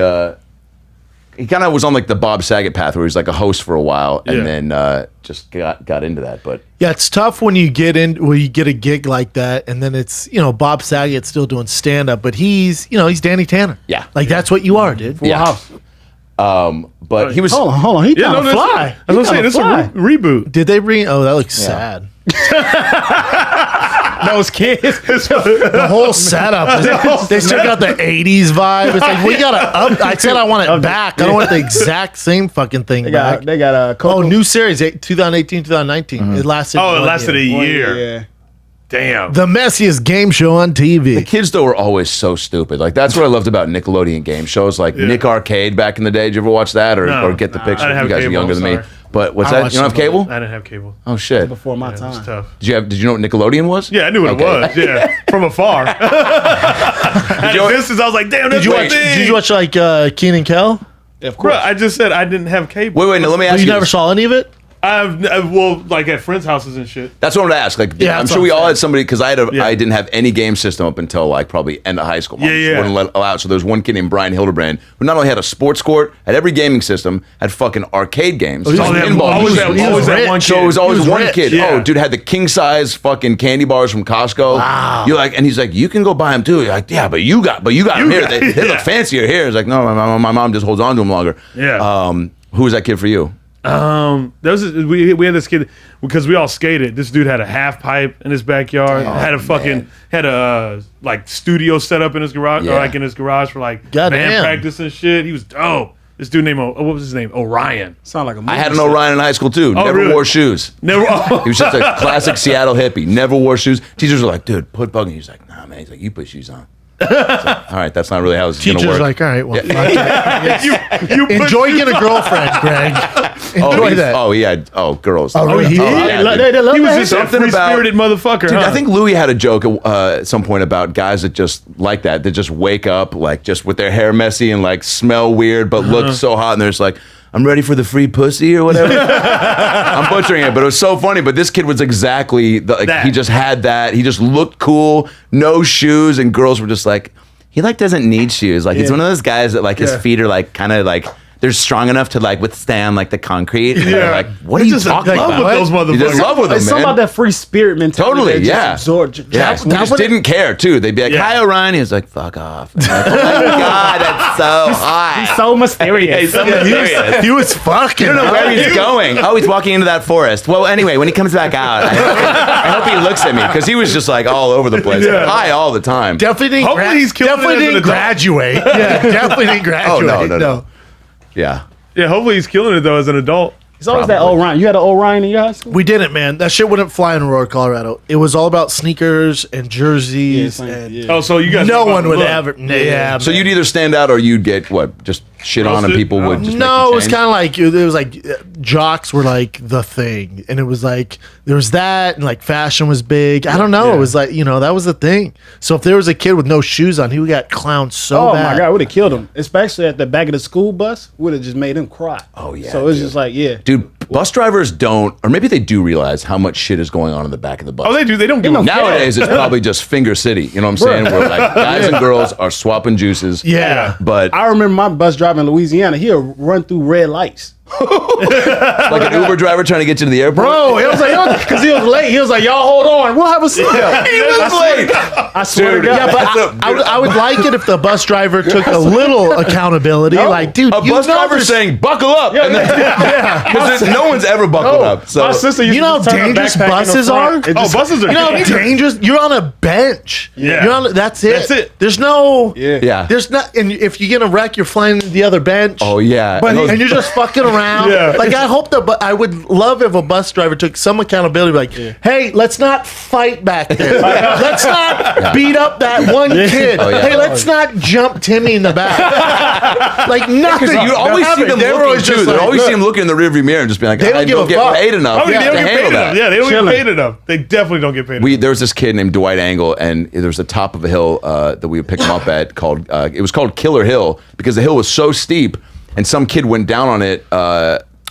he kind of was on like the Bob Saget path, where he was like a host for a while, and then just got into that. But Yeah, it's tough when you get a gig like that, and then it's Bob Saget's still doing stand up, but he's Danny Tanner. Yeah. Like that's what you are, dude. yeah, but he was. Hold on. He Yeah, kind no, of fly. I was gonna say, this is a reboot. Did they bring? Oh, that looks sad. Those kids. The whole setup. They still got the '80s vibe. It's like we gotta up. I said I want it back. I don't want the exact same fucking thing back. They got a Oh, new series, 2018, 2019. It lasted. Oh, it 1 lasted year. a year. Yeah. Damn. The messiest game show on TV. The kids though were always so stupid. Like that's what I loved about Nickelodeon game shows, like Nick Arcade back in the day. Did you ever watch that or get the picture? I didn't have You guys are cable, younger than me. sorry. But what's I that? watched You don't have some of cable? I didn't have cable. Oh shit! Before my It was time. tough. Did you know what Nickelodeon was? Yeah, I knew what Okay. it was. Yeah, from afar. At a distance, I was like, "Damn, that's my thing." Did you watch like Keenan Kel? Of course. Bro, I just said I didn't have cable. Wait. Now let me ask You you. never this. saw any of it? I've well, like at friends' houses and shit. That's what I'm gonna ask. Like, Yeah, I'm that's sure what we I'm all saying. had somebody because I Yeah. didn't have any game system up until like probably end of high school. Mom Yeah, just yeah. wouldn't allow it. So there was one kid named Brian Hildebrand who not only had a sports court, had every gaming system, had fucking arcade games, he's- Oh, pinball always machines. that one kid. So it was always He was one rich. kid. Yeah. Oh, dude had the king size fucking candy bars from Costco. Wow. You're like, and he's like, you can go buy them too. You're like, yeah, but you got them here. got- They look yeah. fancier here. It's like, no, my mom just holds on to them longer. Yeah. Who was that kid for you? There was we had this kid because we all skated. This dude had a half pipe in his backyard. Had a like studio set up in his garage, Yeah. or like in his garage for like Goddamn. band practice and shit. He was dope. This dude named what was his name? Orion. Sound like a movie. I had an Orion in high school too. Never really? wore shoes. Never. He was just a classic Seattle hippie. Never wore shoes. Teachers were like, dude, put bug in. He's like, nah, man. He's like, you put shoes on. Like, all right, that's not really how it's going to Teacher's work. like, all right, well, fuck it. you Enjoy getting a girlfriend, Greg. Enjoy that. Oh, he had girls. Oh, really? He was just a Something about- free-spirited motherfucker. Dude, huh? I think Louis had a joke at some point about guys that just like that just wake up like just with their hair messy and like smell weird but look so hot and they're just like, I'm ready for the free pussy or whatever. I'm butchering it, but it was so funny. But this kid was exactly That. he just had that. He just looked cool, no shoes, and girls were just like, he like doesn't need shoes. Like he's one of those guys that like his feet are like kind of like they're strong enough to like withstand like the concrete. And they're like, what are you talking in love about? with those You just motherfuckers. love with them, It's man. something about that free spirit mentality. Totally, that just yeah. absorbed- Yeah, we just didn't care too. They'd be like, Yeah. "Hi, Orion." He was like, "Fuck off." I'm like, oh my god, that's so hot. He's so mysterious. He's so mysterious. He was fucking. I don't know where he's going. Oh, he's walking into that forest. Well, anyway, when he comes back out, I hope he looks at me because he was just like all over the place, high all the time. Definitely didn't, Hopefully he's killing definitely it as an didn't adult. graduate. Yeah, definitely didn't graduate. no. Yeah. Yeah, hopefully he's killing it though as an adult. It's always that Orion. You had an Orion in your high school? We didn't, man. That shit wouldn't fly in Aurora, Colorado. It was all about sneakers and jerseys, and Oh, so you guys no know about one the would look. ever. Yeah. So you'd either stand out or you'd get what? Just shit on, and Roasted? people would just No, make it you was change? kind of like it was like jocks were like the thing, and it was like there was that, and like fashion was big. I don't know. It was like that was the thing. So if there was a kid with no shoes on, he got clowned so Oh bad. my god, would have killed him. Especially at the back of the school bus, would have just made him cry. Oh, yeah, So it's dude. just like, yeah. Dude, bus drivers don't, or maybe they do realize how much shit is going on in the back of the bus. Oh, they do. They don't give a fuck. Nowadays, it's probably just finger city. You know what I'm saying? Where like guys and girls are swapping juices. Yeah. But I remember my bus driver in Louisiana. He'll run through red lights. like an Uber driver trying to get you to the airport. Bro, it was like, because he was late. He was like, y'all hold on. We'll have a seat. He was late. I swear to God. Yeah, but I would like it if the bus driver took a little accountability. Like, dude, A bus driver saying, buckle up. And then, because no one's ever buckled up. So My sister used you know to how turn her dangerous backpack in the buses are? front. It Oh, just- buses are You know how dangerous. dangerous? You're on a bench. Yeah. You're on. That's it. That's it. There's no. Yeah. There's not. And if you get in a wreck, you're flying to the other bench. Oh, yeah. But, And those- and you're just fucking around. Yeah. Like I hope but I would love if a bus driver took some accountability. Like, hey, let's not fight back there. Let's not beat up that one kid. Oh, yeah. Hey, let's not jump Timmy in the back. Like nothing. you always see them They were looking always too. just They like, always look, see them looking in the rearview mirror and just be like, They don't I give don't a get fuck. paid enough Oh, they to don't get handle paid that. enough. Yeah, they don't Chilling. get paid enough. They definitely don't get paid enough. There was this kid named Dwight Angle, and there was a top of a hill that we would pick him up at called. It was called Killer Hill because the hill was so steep, and some kid went down on it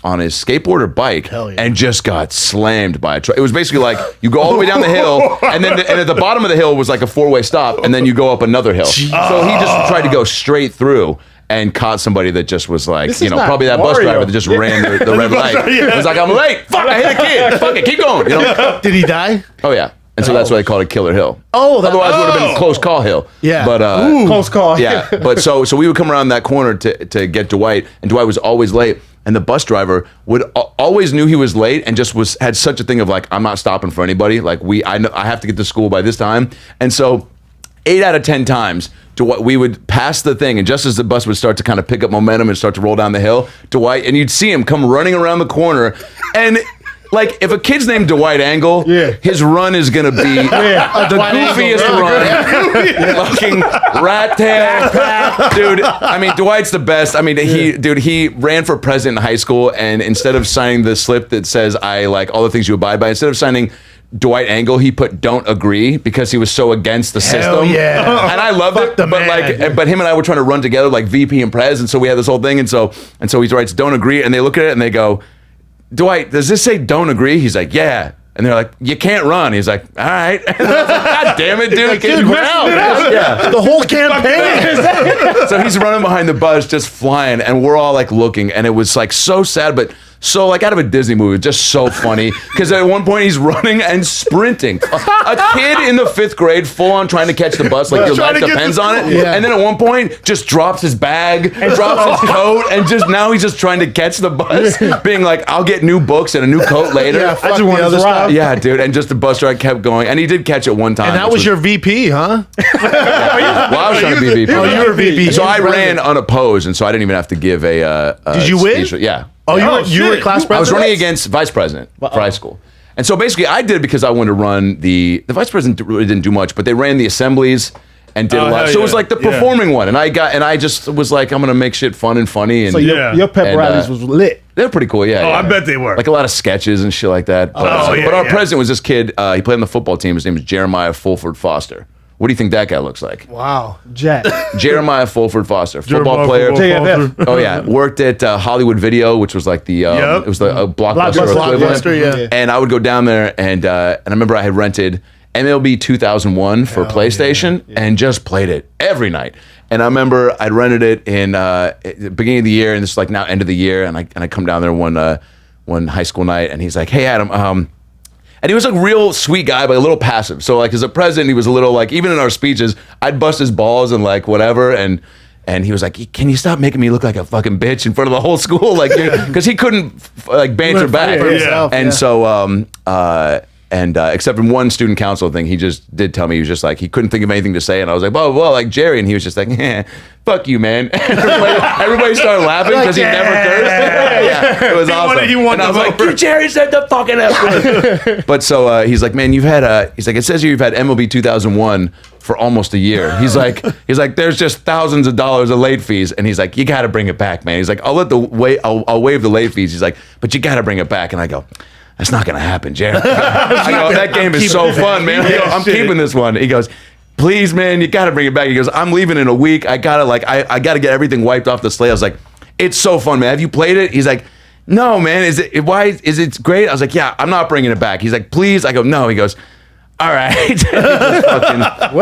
on his skateboard or bike, Hell yeah. and just got slammed by a truck. It was basically like you go all the way down the hill, and then and at the bottom of the hill was like a 4-way stop, and then you go up another hill. So he just tried to go straight through. And caught somebody that just was like, This is not probably that bus Mario. driver that just ran the red light. Yeah. It was like, I'm late. Fuck, I hit a kid. Fuck it, keep going. You know? Did he die? Oh yeah, and so that's why they called it Killer Hill. Oh, that- otherwise it would have been oh. Close Call Hill. Yeah. but Close call. yeah, but so we would come around that corner to get Dwight, and Dwight was always late, and the bus driver would always knew he was late, and just had such a thing of like, I'm not stopping for anybody. Like I know I have to get to school by this time, and so 8 out of 10 times. We would pass the thing, and just as the bus would start to kind of pick up momentum and start to roll down the hill, Dwight, and you'd see him come running around the corner, and like if a kid's named Dwight Angle, his run is gonna be the goofiest run, fucking rat tail, dude. I mean, Dwight's the best. I mean, he ran for president in high school, and instead of signing the slip that says I like all the things you abide by, instead of signing Dwight Angle, he put "don't agree" because he was so against the system. yeah. And I loved it. the But man. but him and I were trying to run together like VP and Prez, and so we had this whole thing, and so he writes "don't agree," and they look at it and they go, "Dwight, does this say don't agree?" He's like, "Yeah." And they're like, "You can't run." He's like, "All right." And I was like, God damn it, dude. Dude, we're out. Yeah. The whole campaign. So he's running behind the bus, just flying, and we're all like looking, and it was like so sad, but so like out of a Disney movie, just so funny. Because at one point he's running and sprinting. A kid in the 5th grade, full on trying to catch the bus, like your life depends on it. Yeah. And then at one point, just drops his bag, drops his coat, and just now he's just trying to catch the bus, being like, "I'll get new books and a new coat later." Yeah, I just wanted to ride. Yeah, dude, and just the bus ride kept going, and he did catch it one time. And that which was your VP, huh? well, I was trying to be VP. Oh, you were VP. So I ran unopposed, and so I didn't even have to give a. Did you win? speech. Yeah. Oh, you were class president? I was running against vice president for high school. And so basically I did it because I wanted to run the vice president really didn't do much, but they ran the assemblies and did a lot. So it was like the performing one. And I just was like, I'm going to make shit fun and funny. And So your pep rallies was lit. they're pretty cool, yeah. I bet they were. Like a lot of sketches and shit like that. But, but our president was this kid, he played on the football team. His name was Jeremiah Fulford Foster. What do you think that guy looks like? Wow, Jack. Jeremiah Fulford Foster, football player. JFF. Oh yeah, worked at Hollywood Video, which was like the it was the Blockbuster equivalent. yeah. And I would go down there, and I remember I had rented MLB 2001 for PlayStation and just played it every night. And I remember I'd rented it in the beginning of the year, and this is like now end of the year, and I come down there one high school night, and he's like, "Hey Adam," and he was like a real sweet guy, but a little passive. So like as a president, he was a little like, even in our speeches, I'd bust his balls and like whatever. And he was like, "Can you stop making me look like a fucking bitch in front of the whole school?" Like, because he couldn't like banter back. And so, except in one student council thing, he just did tell me, he was just like, he couldn't think of anything to say. And I was like, well, like Jerry. And he was just like, fuck you, man. Everybody started laughing because he never cursed. It was awesome. And I was like, Jerry said the fucking F word. But so he's like, man, he's like, it says here you've had MLB 2001 for almost a year. He's like, there's just thousands of dollars of late fees. And he's like, you got to bring it back, man. He's like, I'll waive the late fees. He's like, but you got to bring it back. And I go, that's not going to happen, Jerry. I go, that game is so fun, man. I go, I'm keeping this one. He goes, please, man, you got to bring it back. He goes, I'm leaving in a week. I got to get everything wiped off the slate. I was like, it's so fun, man. Have you played it? He's like, no, man. Is it great? I was like, yeah, I'm not bringing it back. He's like, please. I go, no. He goes, all right.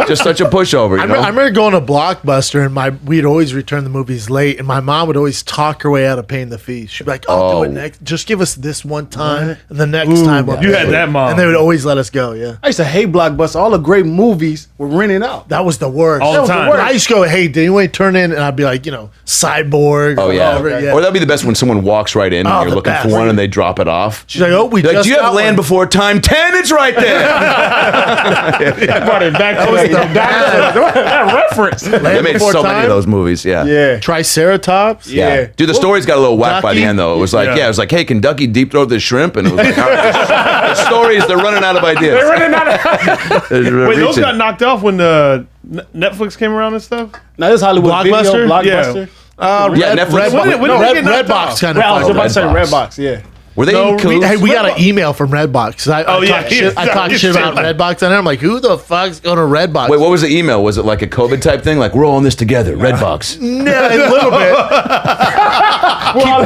Just such a pushover. You know? I remember going to Blockbuster, and we'd always return the movies late, and my mom would always talk her way out of paying the fees. She'd be like, "Oh, do it next. Just give us this one time, and the next time we'll You pay had it." that mom. And they would always let us go. Yeah, I used to hate Blockbuster. All the great movies were rented out. that was the worst. All the That was time. worst. I used to go, "Hey, did anyone turn in?" And I'd be like, Cyborg. Oh or yeah. whatever. Yeah. Or that'd be the best when someone walks right in and Oh, you're the looking best. for one and they drop it off. She's like, "Oh, we They're like, just do you have got Land one." Before Time 10? It's right there. Brought it back to that reference. They made Before so many Time? of those movies. Yeah. Yeah. Triceratops. Yeah. Dude, the stories got a little whack by the Ducky? end, though. It was like, it was like, hey, can Ducky deep throat this shrimp? And it was like, all right, the stories, they're running out of ideas. They're running out of. They're Wait, those reaching. got knocked off when Netflix came around and stuff? Now this Hollywood Blockbuster? Video, Blockbuster. Yeah, Netflix. When did it get knocked Redbox off? kind I of. was about to say Redbox. Redbox. Yeah. Were they in cahoots? Hey, we got an email from Redbox. I yeah, talked shit about Redbox, and I'm like, who the fuck's going to Redbox? Wait, what was the email? Was it like a COVID type thing? Like, we're all in this together, Redbox. Yeah, a little bit.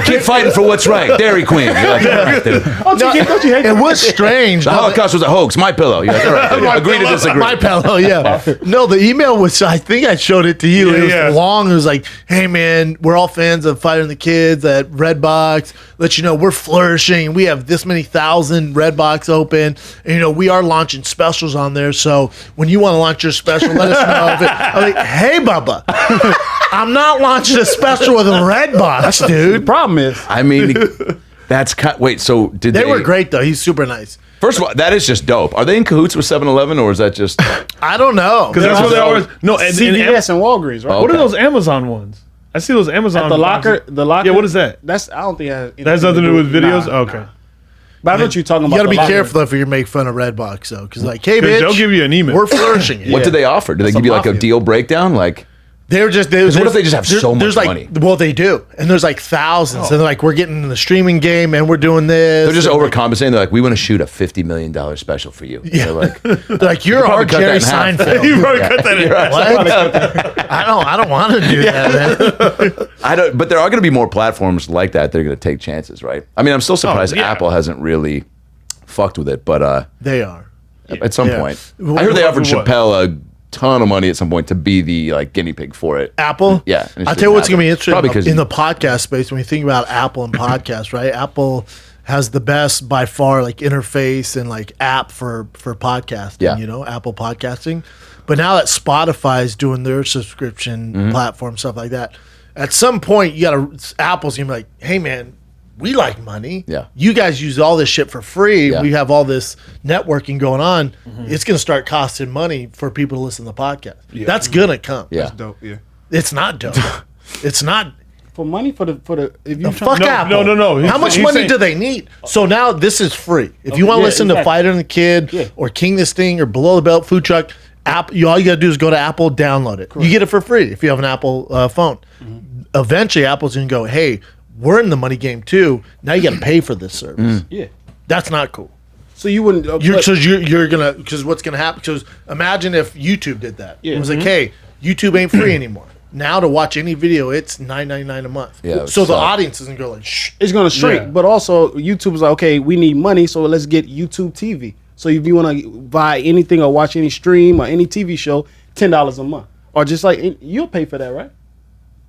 Keep fighting for what's right. Dairy Queen. You're like, all right, dude. Don't you hate It was strange. The Holocaust was a hoax. My pillow. You're like, all right, dude. Agree to disagree. My pillow, yeah. No, the email was, I think I showed it to you. It was Yeah. long. It was like, hey, man, we're all fans of Fighting the Kids at Redbox. Let you know, we're flourishing. We have this many thousand Redbox open. And, we are launching specials on there. So when you want to launch your special, let us know. I'm like, hey, Bubba, I'm not launching a special with a Redbox, dude. The problem is, I mean, that's wait. So did They were great, though. He's super nice. First of all, that is just dope. Are they in cahoots with 7-Eleven, or is that just? I don't know. Because that's what they always. No, and CVS and Walgreens, right? Oh, what are okay. those Amazon ones? I see those Amazon. At the locker, Yeah, what is that? That's I don't think it That has nothing to do with videos. Nah. Okay. But I know what you're talking about. You got to be the locker. careful if you make fun of Redbox, though. Because, like, hey, 'Cause bitch, they'll give you an email. we're flourishing. What did they offer? Did they give you like a mafia. deal breakdown? Like, They're just. what if they just have so much there's like, money? Well, they do, and there's like thousands, and they're like, we're getting in the streaming game, and we're doing this. they're just and overcompensating. They're like, we want to shoot a $50 million special for you. Yeah. They're like, you're our probably cut Jerry that in half. Seinfeld. You probably cut that in. What? I don't want to do that, man. I don't. But there are going to be more platforms like that. They're going to take chances, right? I mean, I'm still surprised yeah. Apple hasn't really fucked with it, but They are. at some Yeah. point, I heard they offered What? Chappelle a ton of money at some point to be the like guinea pig for it. Apple? Yeah. and it I'll just tell you what's didn't going to be happen. interesting Probably 'cause in the podcast space when you think about Apple and podcasts, right? Apple has the best by far like interface and like app for podcasting, Yeah. you know, Apple podcasting. But now that Spotify's doing their subscription platform, stuff like that, at some point Apple's going to be like, hey man, we like money. Yeah. You guys use all this shit for free. Yeah. We have all this networking going on. It's going to start costing money for people to listen to the podcast. That's going to come. Yeah. Dope. Yeah. It's not dope. It's not. For money for the if you Fuck No, Apple. no. How much He's money saying- do they need? So now this is free. If you want to yeah, listen to exactly. Fighter and the Kid Yeah. or King This Thing or Below the Belt Food Truck, all you got to do is go to Apple, download it. You get it for free if you have an Apple phone. Eventually, Apple's going to go, hey, we're in the money game too. Now you got to pay for this service. yeah. That's not cool. So you wouldn't. You're gonna because what's gonna happen? Because imagine if YouTube did that. Yeah. It was like, hey, YouTube ain't free anymore. Now to watch any video, it's $9.99 a month. Yeah, it would so the suck. audience isn't going like, shh. it's gonna shrink. Yeah. But also YouTube was like, okay, we need money, so let's get YouTube TV. So if you want to buy anything or watch any stream or any TV show, $10 a month, or just like you'll pay for that, right?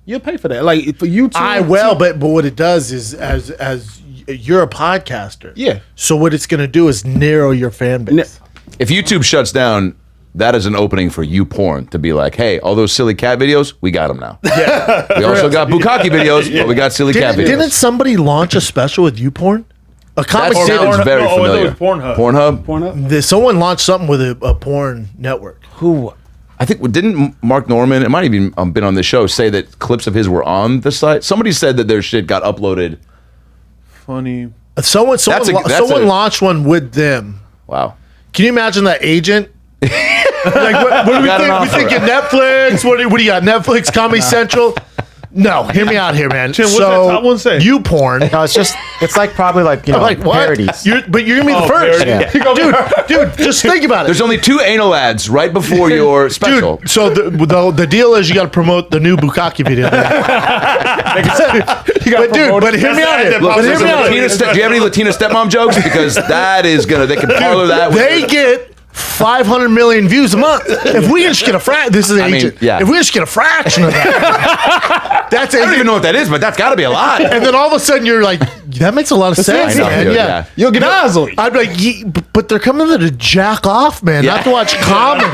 You'll pay for that, like for YouTube. I will, but what it does is as you're a podcaster. Yeah. So what it's gonna do is narrow your fan base. If YouTube shuts down, that is an opening for YouPorn to be like, hey, all those silly cat videos, we got them now. Yeah. We also got bukkake videos, but we got silly cat videos. Didn't somebody launch a special with YouPorn? A comic That did. sounds very No, I thought it familiar. was Pornhub. Pornhub? Pornhub. Someone launched something with a porn network. Who? I think didn't Mark Norman, it might have even been on the show, say that clips of his were on the site. Somebody said that their shit got uploaded. Funny. Someone That's a- launched one with them. Wow. Can you imagine that agent? Like what do we Got an think? We offer. thinking Netflix? What do you got? Netflix, Comedy Central? No, hear me out here, man. Tim, what's that top one say? You porn. No, it's like probably like, you know, Like what? parodies. You're gonna be the first, parody. dude. Just think about it. There's only 2 anal ads right before your special. Dude, so the deal is you got to promote the new bukkake video. But hear me out here. Look, But hear there's me a out Latina here. do you have any Latina stepmom jokes? Because that is gonna, they can parlor that. with They get 500 million views a month. If we just get a fraction, this is an I mean, agent. yeah. If we just get a fraction of that, that's I don't even know what that is, but that's got to be a lot. And then all of a sudden you're like, that makes a lot of sense, I know, man. dude, Yeah. yeah. You'll get nozzly. I'd be like, but they're coming there to jack off, man, not to watch comedy.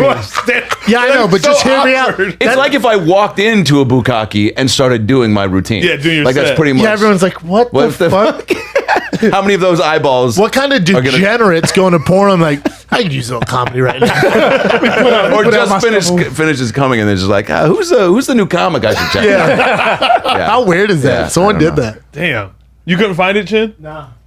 Yeah, I know, but just hear me out. It's like if I walked into a bukkake and started doing my routine. Yeah, doing your like that's set. pretty much. Yeah, everyone's like, what the fuck? How many of those eyeballs? What kind of gonna- degenerates going to porn? I'm like, I could use a little comedy right now. or just finishes coming and they're just like, who's the new comic I should check out? How weird is that? Yeah, Someone I did don't know. that. Damn. You couldn't find it, Chin?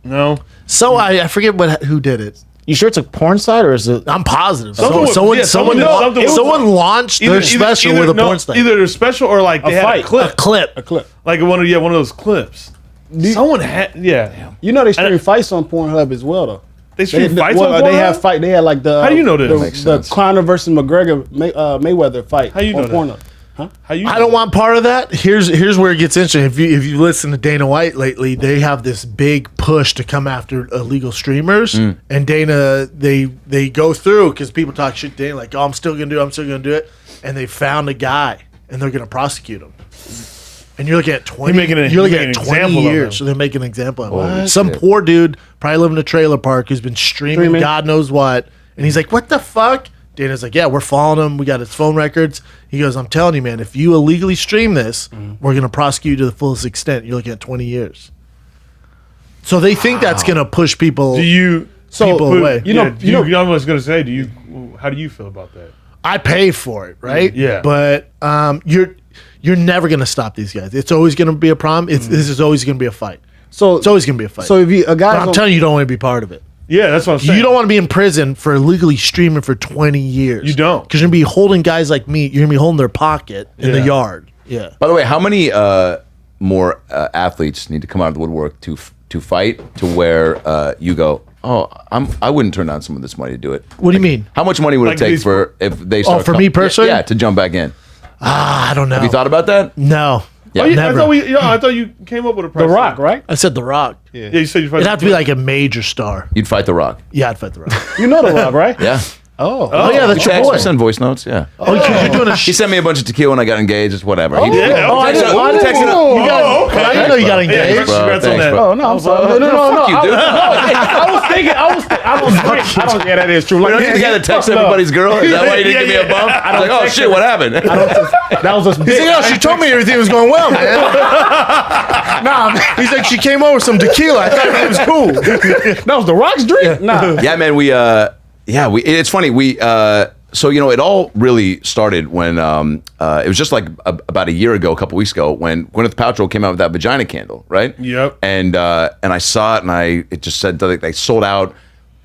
No. So I forget who did it. You sure it's a porn site or is it? I'm positive. Someone- Someone yeah, someone did something with- launched their special with a porn site. Either their special or like they had fight. a clip. A clip. Like one of those clips. Someone had You know they stream fights on Pornhub as well, though. they stream fights on They Pornhub? have fight. They had like the. How do you know this? Makes The sense. Conor versus McGregor Mayweather fight. How you know on that? Pornhub? Huh? How you I don't want part of that. Here's where it gets interesting. If you listen to Dana White lately, they have this big push to come after illegal streamers. And Dana, they go through because people talk shit to Dana like, oh, I'm still gonna do it. And they found a guy and they're gonna prosecute him. And you're looking at 20. You're looking at 20 years. So they're making an example of him. Some poor dude probably living in a trailer park who's been streaming God knows what. And he's like, what the fuck? Dana's like, yeah, we're following him. We got his phone records. He goes, I'm telling you, man, if you illegally stream this, we're going to prosecute you to the fullest extent. You're looking at 20 years. So they think that's going to push people, people away. I was going to say, how do you feel about that? I pay for it, right? Yeah. But you're never going to stop these guys. It's always going to be a problem. This is always going to be a fight. So it's always going to be a fight. So if you But I'm telling you, you don't want to be part of it. Yeah, that's what I'm saying. You don't want to be in prison for illegally streaming for 20 years. You don't. Because you're going to be holding guys like me, you're going to be holding their pocket in the yard. Yeah. By the way, how many more athletes need to come out of the woodwork to fight to where you go, oh, I wouldn't turn down some of this money to do it. What do you mean? How much money would Like it take these- for if they start for me personally? Yeah, to jump back in. I don't know. Have you thought about that? No. Yeah. Oh, yeah, Never. I thought you came up with a price. The Rock, right? I said The Rock. Yeah, you said you It'd have to be like a major star. You'd fight The Rock. Yeah, I'd fight The Rock. You know The Rock, right? Yeah. Oh. yeah, that's your boy. We send voice notes. Yeah. Oh, because you're doing a He sent me a bunch of tequila when I got engaged. It's whatever. Yeah. I didn't know you got engaged. Congrats on that. Oh no, I'm sorry. No. Fuck you, dude. I was thinking. I don't. Yeah, that is true. You're not the guy that texts everybody's girl. Is that why you didn't give me a bump? I was like, oh shit, what happened? That was just He's like, oh, she told me everything was going well, man. nah. He's like, she came over with some tequila. I thought it was cool. That was the Rock's drink. Nah. Yeah, man. It's funny. So it all really started when it was just like about a year ago, a couple weeks ago, when Gwyneth Paltrow came out with that vagina candle, right? Yep. And I saw it, and it just said that they sold out.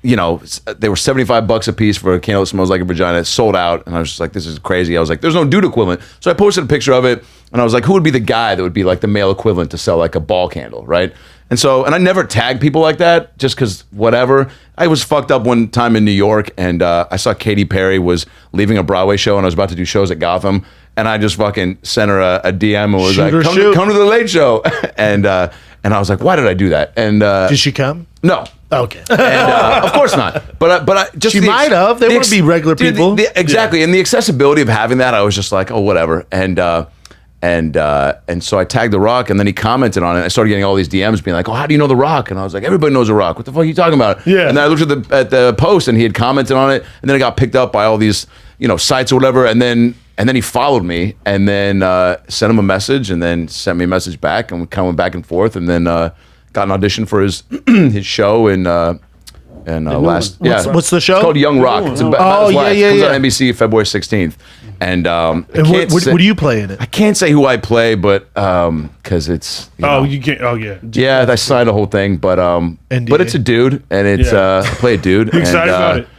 They were $75 a piece for a candle that smells like a vagina. It sold out, and I was just like, this is crazy. I was like, there's no dude equivalent. So I posted a picture of it, and I was like, who would be the guy that would be like the male equivalent to sell like a ball candle, right? And I never tag people like that just because whatever. I was fucked up one time in New York, and I saw Katy Perry was leaving a Broadway show, and I was about to do shows at Gotham, and I just fucking sent her a DM and was like, come to the Late Show. And I was like, why did I do that? And Did she come? No. Okay. And of course not. But I just She might have. They want to be regular people. Exactly. And the accessibility of having that, I was just like, oh, whatever. And so I tagged The Rock, and then he commented on it. I started getting all these DMs being like, oh, how do you know The Rock? And I was like, everybody knows The Rock. What the fuck are you talking about? Yeah. And then I looked at the post, and he had commented on it, and then it got picked up by all these sites or whatever, and then he followed me, and then sent him a message, and then sent me a message back, and we kind of went back and forth, and then got an audition for his his show in last. What's the show? It's called Young Rock. It's about his life. It comes on NBC February 16th. And what do you play in it? I can't say who I play, but because it's You can't. Oh yeah. yeah, I signed the whole thing, but it's a dude, and it's I play a dude. You excited about it?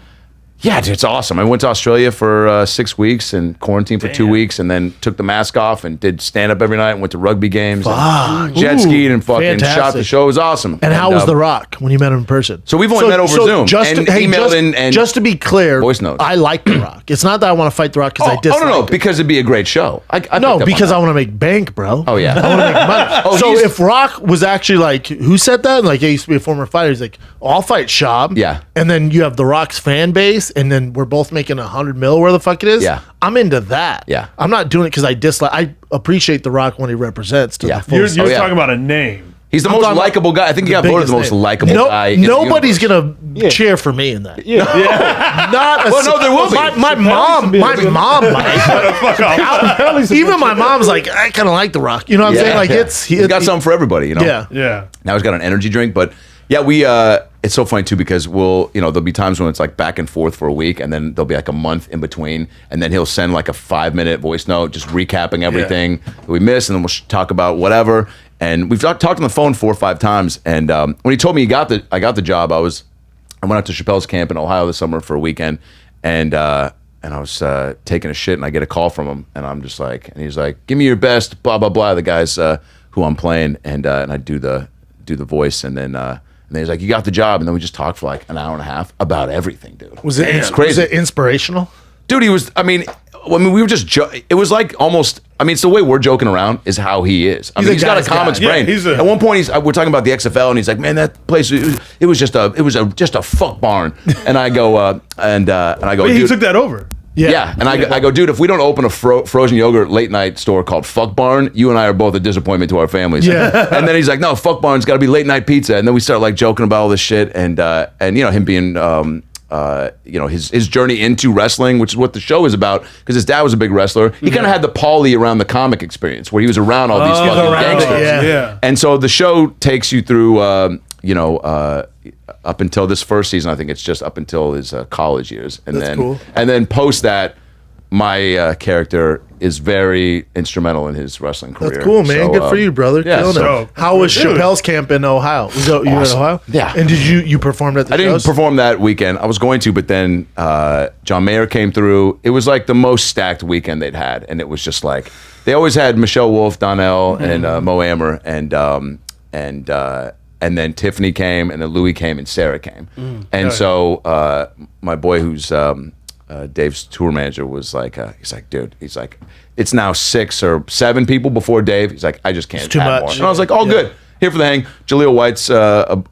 Yeah, dude, it's awesome. I went to Australia for 6 weeks and quarantined for 2 weeks, and then took the mask off and did stand up every night and went to rugby games, and jet skied and fucking shot the show. It was awesome. And how was The Rock when you met him in person? So we've only met over Zoom and emailed and just to be clear, voice notes. I like The Rock. It's not that I want to fight The Rock because I dislike no, him. because it'd be a great show. No, because I want to make bank, bro. Oh yeah, I want to make money. So if Rock was actually like, who said that? Like, he used to be a former fighter. He's like, I'll fight Shab. Yeah. And then you have The Rock's fan base, and then we're both making $100 million, where the fuck it is. Yeah. I'm into that. Yeah. I'm not doing it because I dislike. I appreciate The Rock when he represents to the full. You're talking about a name. He's the most likable guy. I think he got voted the most likable guy. In Nobody's gonna cheer for me in that. Yeah. Not a no, there will be. My mom might. Even my mom's like, I kind of like The Rock. You know what I'm saying? Like he's got something for everybody. Yeah. Yeah. Now he's got an energy drink, but yeah, we. It's so funny too because there'll be times when it's like back and forth for a week, and then there'll be like a month in between, and then he'll send like a 5-minute voice note just recapping everything that we missed, and then we'll talk about whatever. And we've talked on the phone 4 or 5 times. And when he told me I got the job, I went out to Chappelle's camp in Ohio this summer for a weekend, and I was taking a shit, and I get a call from him, and I'm just like, and he's like, give me your best, blah blah blah. The guy's who I'm playing, and I do the voice, and then he's like, you got the job, and then we just talked for like an hour and a half about everything, dude. It's crazy. Was it inspirational? Dude, he was. I mean, we were just. It was like almost. I mean, it's the way we're joking around is how he is. I mean, he's got a comics brain. Yeah, at one point, we're talking about the XFL, and he's like, "Man, that place, it was just a fuck barn." And I go, and I go, Wait, dude, he took that over. Yeah, and I go, dude, if we don't open a frozen yogurt late night store called Fuck Barn, you and I are both a disappointment to our families. Yeah. And then he's like, no, Fuck Barn's got to be late night pizza. And then we start like joking about all this shit, and him being his journey into wrestling, which is what the show is about, because his dad was a big wrestler. He kind of had the Paulie around the comic experience, where he was around all these fucking gangsters. Yeah. And so the show takes you through, up until this first season. I think it's just up until his college years, and That's then cool. And then post that, my character is very instrumental in his wrestling career. That's cool, man. So, Good for you, brother. yeah, Killing so- it. How was Chappelle's camp in Ohio? Was that, you were in Ohio? Yeah. And did you performed at the I didn't shows? perform that weekend. I was going to, but then John Mayer came through. It was like the most stacked weekend they'd had, and it was just like they always had Michelle Wolf, Donnell, and Mo Amer, and then Tiffany came, and then Louis came, and Sarah came. And so my boy, who's Dave's tour manager, was like, he's like, dude, he's like, it's now 6 or 7 people before Dave. He's like, I just can't It's too add much. more. And I was like, good. Here for the hang. Jaleel White's a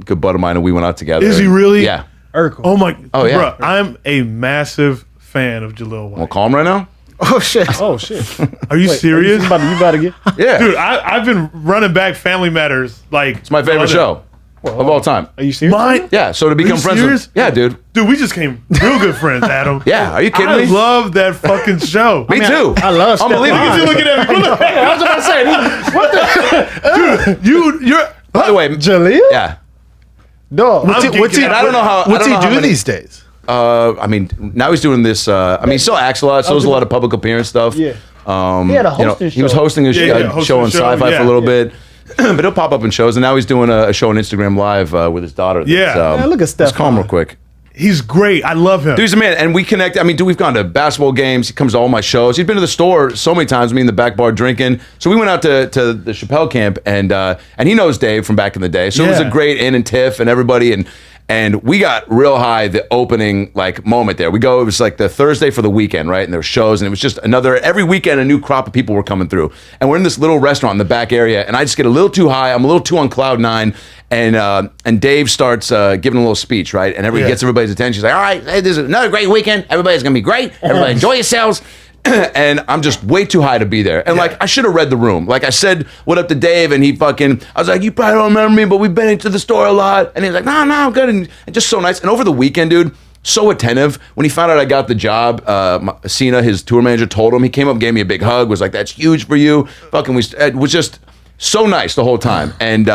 good buddy of mine, and we went out together. Is he really? Yeah. Urkel. Oh my. Oh, yeah. Bruh, I'm a massive fan of Jaleel White. Well, call him right now. Oh shit. Oh shit. Are you serious? You about to get? Yeah, Dude, I've been running back Family Matters like it's my favorite show of all time. Are you serious? Mine, Yeah, so to become you friends serious? with, yeah, dude. dude, we just came real good friends, Adam. Yeah, are you kidding I me? love that fucking show. Me too. I love Step Unbelievable. Line. You looking at me? Look, I was about to say, what the? you're. By the way, Jaleel? yeah. Dog. I'm What's he, geeking And I don't know how. what's I he don't know how do many- these days? I mean, now he's doing this. I mean, he still acts a lot. So does a lot of public appearance stuff. Yeah. He had a hosting He was show. hosting a Yeah, hosting show a on show, Sci-Fi yeah. for a little bit, but he'll pop up in shows. And now he's doing a show on Instagram Live with his daughter. Yeah. Man, look at Steph. Let's call him real quick. He's great. I love him. Dude, he's a man, and we connect. I mean, dude, we've gone to basketball games. He comes to all my shows. He's been to the store so many times. Me in the back bar drinking. So we went out to the Chappelle camp, and he knows Dave from back in the day. So it was Yeah. a great in and Tiff and everybody, and we got real high the opening like moment there. It was like the Thursday for the weekend, right? And there were shows, and it was just every weekend a new crop of people were coming through. And we're in this little restaurant in the back area, and I just get a little too high. I'm a little too on cloud nine. And Dave starts giving a little speech, right? And gets everybody's attention. He's like, all right, hey, this is another great weekend. Everybody's going to be great. Everybody enjoy yourselves. And I'm just way too high to be there. And like, I should have read the room. Like I said, what up to Dave? And I was like, you probably don't remember me, but we've been into the store a lot. And he was like, no, I'm good. And just so nice. And over the weekend, dude, so attentive. When he found out I got the job, Cena, his tour manager, told him. He came up and gave me a big hug, was like, that's huge for you. It was just so nice the whole time. And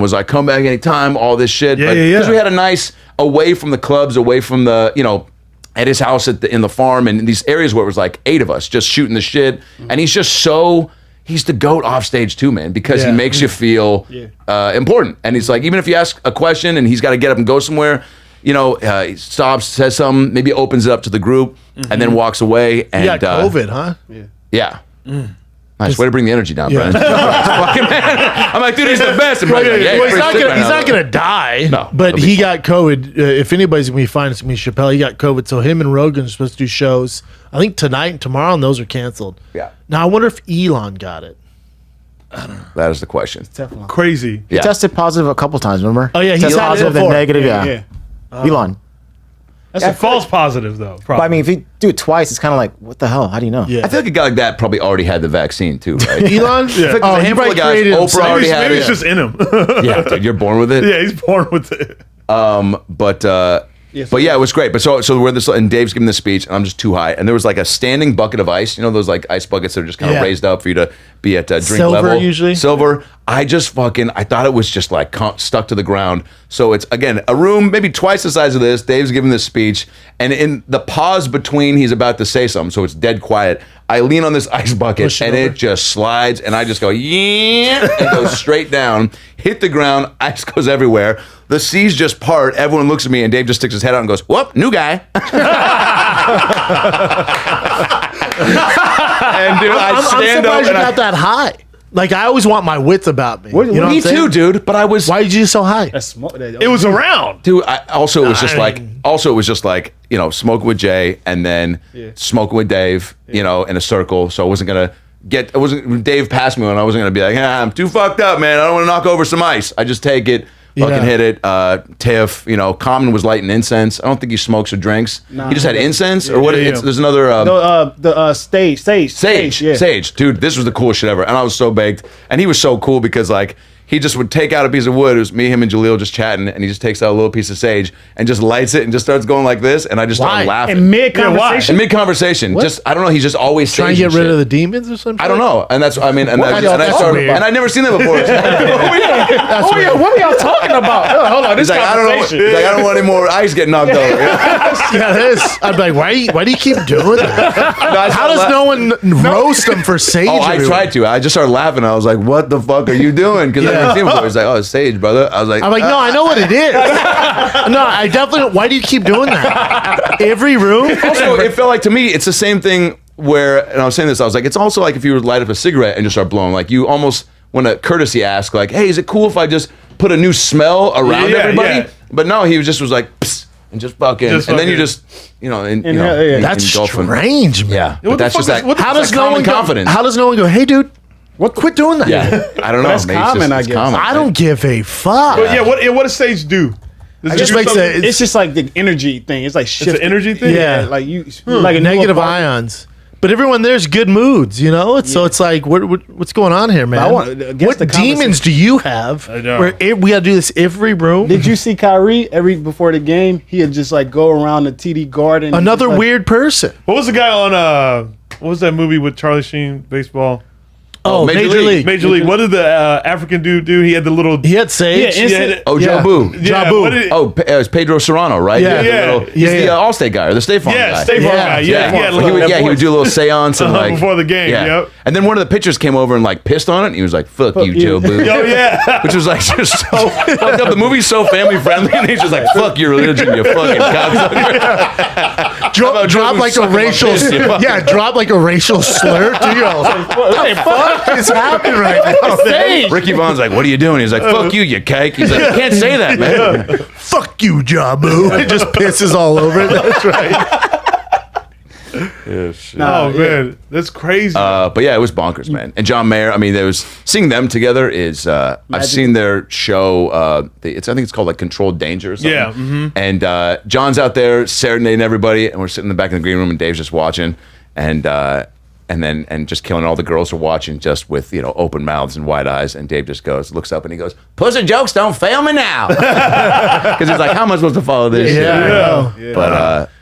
was like, come back anytime, all this shit. Yeah, Because we had a nice, away from the clubs, away from the, at his house in the farm and in these areas where it was like 8 of us just shooting the shit. And he's just he's the GOAT off stage too, man, because he makes you feel important. And he's like, even if you ask a question and he's got to get up and go somewhere, he stops, says something, maybe opens it up to the group and then walks away. And You got COVID, huh? Yeah. Nice way to bring the energy down, Brian. Fucking man. I'm like, dude, he's the best. And Brian's like, yeah, Well, pretty he's sick right not now. gonna die. No, but he'll be he got COVID. If anybody's gonna be fine, it's gonna be Chappelle. He got COVID, so him and Rogan are supposed to do shows. I think tonight and tomorrow, and those are canceled. Yeah. Now I wonder if Elon got it. That is the question. Crazy. Yeah. Tested positive a couple times. Remember? Oh, yeah, he's tested had it positive then before. negative. Yeah. Elon. That's a false positive, though. But I mean, if you do it twice, it's kind of like, what the hell? How do you know? Yeah. I feel like a guy like that probably already had the vaccine too, right? Elon? I feel like Oh, there's a he handful probably of guys. created Oprah himself. already had Maybe it. it's just in him. Yeah, dude, you're born with it. Yeah, he's born with it. But yeah, it was great. But so we're this, and Dave's giving the speech, and I'm just too high. And there was like a standing bucket of ice. You know those like ice buckets that are just kind of Yeah. raised up for you to be at drink Silver, level. usually. Silver. I thought it was just like stuck to the ground. So it's again a room maybe twice the size of this. Dave's giving this speech, and in the pause between he's about to say something, so it's dead quiet. I lean on this ice bucket, Push it and over. it just slides, and I just go yeah, and goes straight down, hit the ground. Ice goes everywhere. The seas just part. Everyone looks at me, and Dave just sticks his head out and goes, "Whoop, new guy." And dude, I I'm stand up surprised you and got that high. Like I always want my wits about me. What- You know me what I'm saying? too, dude. But I was, Why did you get so high? That's smart. It was around. dude. It was just I like, smoking with Jay and then smoking with Dave, in a circle. So I wasn't gonna when Dave passed me when I wasn't gonna be like, I'm too fucked up, man. I don't want to knock over some ice. I just take it. Fucking Yeah. hit it. Tiff, Common was lighting incense. I don't think he smokes or drinks. He just had incense or what? yeah. There's another. The sage. Sage, Yeah. Sage, dude, this was the coolest shit ever, and I was so baked. And he was so cool because like he just would take out a piece of wood. It was me, him, and Jaleel just chatting, and he just takes out a little piece of sage and just lights it and just starts going like this, and I just started Why? laughing. In mid In conversation. mid conversation, just I don't know. He's just always Trying to sage get and rid shit. of the demons or something? I don't know, and that's and That's weird. I'd never seen that before. What are y'all talking about? Hold on, this He's like, I don't know. He's like, I don't want any more ice getting knocked over. Yeah, it is. I'd be like, why do you keep doing that? How does no one roast them for sage? Oh, I everywhere? tried to. I just started laughing. I was like, "What the fuck are you doing?" Because I never seen him before. He's like, "Oh, it's sage, brother." I was like, I'm like, no, I know what it is. No, I definitely. Why do you keep doing that? Every room. Also, it felt like to me, it's the same thing where, and I was saying this, I was like, it's also like if you were to light up a cigarette and just start blowing, like you almost want to courtesy ask, like, hey, is it cool if I just put a new smell around Yeah, everybody? yeah. But no, he was like, psst, and just fucking, and then you just, That's engulfing. strange, man. Yeah, but that's just that. How does no one confidence? How does no one go? Hey, dude, quit doing that? Yeah, I don't know. That's Maybe it's common, just- I it's guess. common. I don't give a fuck. But yeah, what does sage do? Does It just makes it. It's just like the energy thing. It's like shit. It's an energy thing. Yeah. Like you, like a negative new apartment. ions. But everyone there's good moods, you know. So it's like, what's going on here, man? I want- guess What the demons do you have? I know. Where we got to do this every room. Did you see Kyrie before the game? He'd just like go around the TD Garden. and Another just, like, weird person. What was the guy on? What was that movie with Charlie Sheen? Baseball. Oh, Major League. Major League. What did the African dude do? He had the little. He had Sage. Yeah, Oh, Yeah. Jabu. Yeah, Jabu. what did- It's Pedro Serrano, right? Yeah. The Yeah. little- He's the Allstate guy or the State Farm guy. Yeah, State Farm guy. Yeah, he had a He little. would do a little seance and like Before the game, yep. And then one of the pitchers came over and like pissed on it. And he was like, "Fuck you, Joe Boo." Oh yeah. Which was like just so fucked up. The movie's so family friendly, and he's just like, "Fuck your religion, you fucking cocksucker." Drop like a racial. Yeah, drop like a racial slur. Dude, what the fuck is happening right now? man? Ricky Vaughn's like, "What are you doing?" He's like, "Fuck you, you cake." He's like, "You can't say that, man." Fuck you, Jabu. It just pisses all over it. That's right. Oh man, that's crazy. But yeah, it was bonkers, man. And John Mayer, I mean, there was seeing them together is I've seen their show. I think it's called like Controlled Danger or something. Yeah, mhm. And John's out there serenading everybody, and we're sitting in the back of the green room, and Dave's just watching, and just killing. All the girls are watching, just with open mouths and wide eyes. And Dave just looks up, and he goes, "Pussy jokes don't fail me now," because he's like, "How am I supposed to follow this?" shit?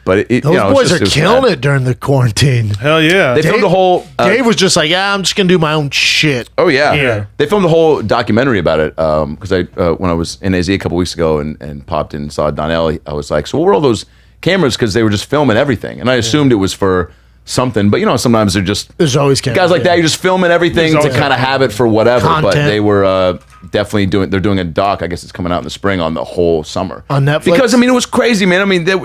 But it, Those boys it are was killing bad. it during the quarantine. Hell yeah. They filmed the whole. Dave was just like, "Yeah, I'm just gonna do my own shit." Oh yeah. Yeah. They filmed a whole documentary about it. Because when I was in AZ a couple weeks ago and popped in and saw Donnell, I was like, "So what were all those cameras?" Because they were just filming everything, and I assumed it was for something. But sometimes they're just There's always cameras. guys like that. You're just filming everything There's to always kind of have it for whatever. But Content. they were definitely doing. They're doing a doc. I guess it's coming out in the spring on the whole summer On Netflix? Because I mean, it was crazy, man. I mean, they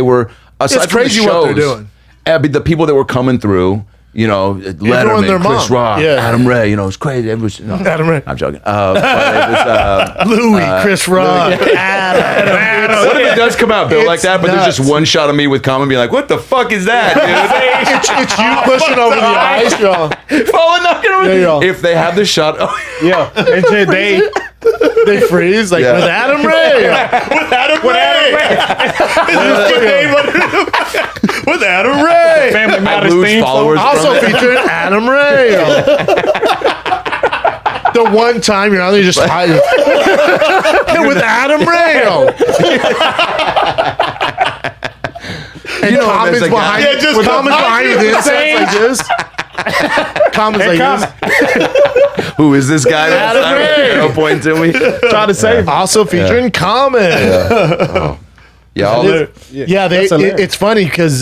were. Aside It's from the crazy what they're shows, doing. The people that were coming through. Letterman, their Chris mom. Rock, Yeah. Adam Ray. It's crazy. It was, Adam Ray. I'm joking. But it was, Louis, Chris Rock, Adam. what if it does come out, Bill, like It's that? But there's nuts. just one shot of me with Common being like, "What the fuck is that, dude?" It's you pushing over the ice. You're all- Falling knocking over. There you go. If they have the shot, Yeah, They freeze like Yeah. with Adam Ray. With Adam Ray. Family I Matters lose theme song. followers. Also from it. featuring Adam Ray. The one time you're on, they just hide with Adam Ray. And comments there's a guy- behind, Yeah, just comments behind you, the incense like this. Comments like this. Who is this guy? Adam Ray. No point to me. Try to save. Also featuring comment. Yeah, all Yeah, That's hilarious. it's funny because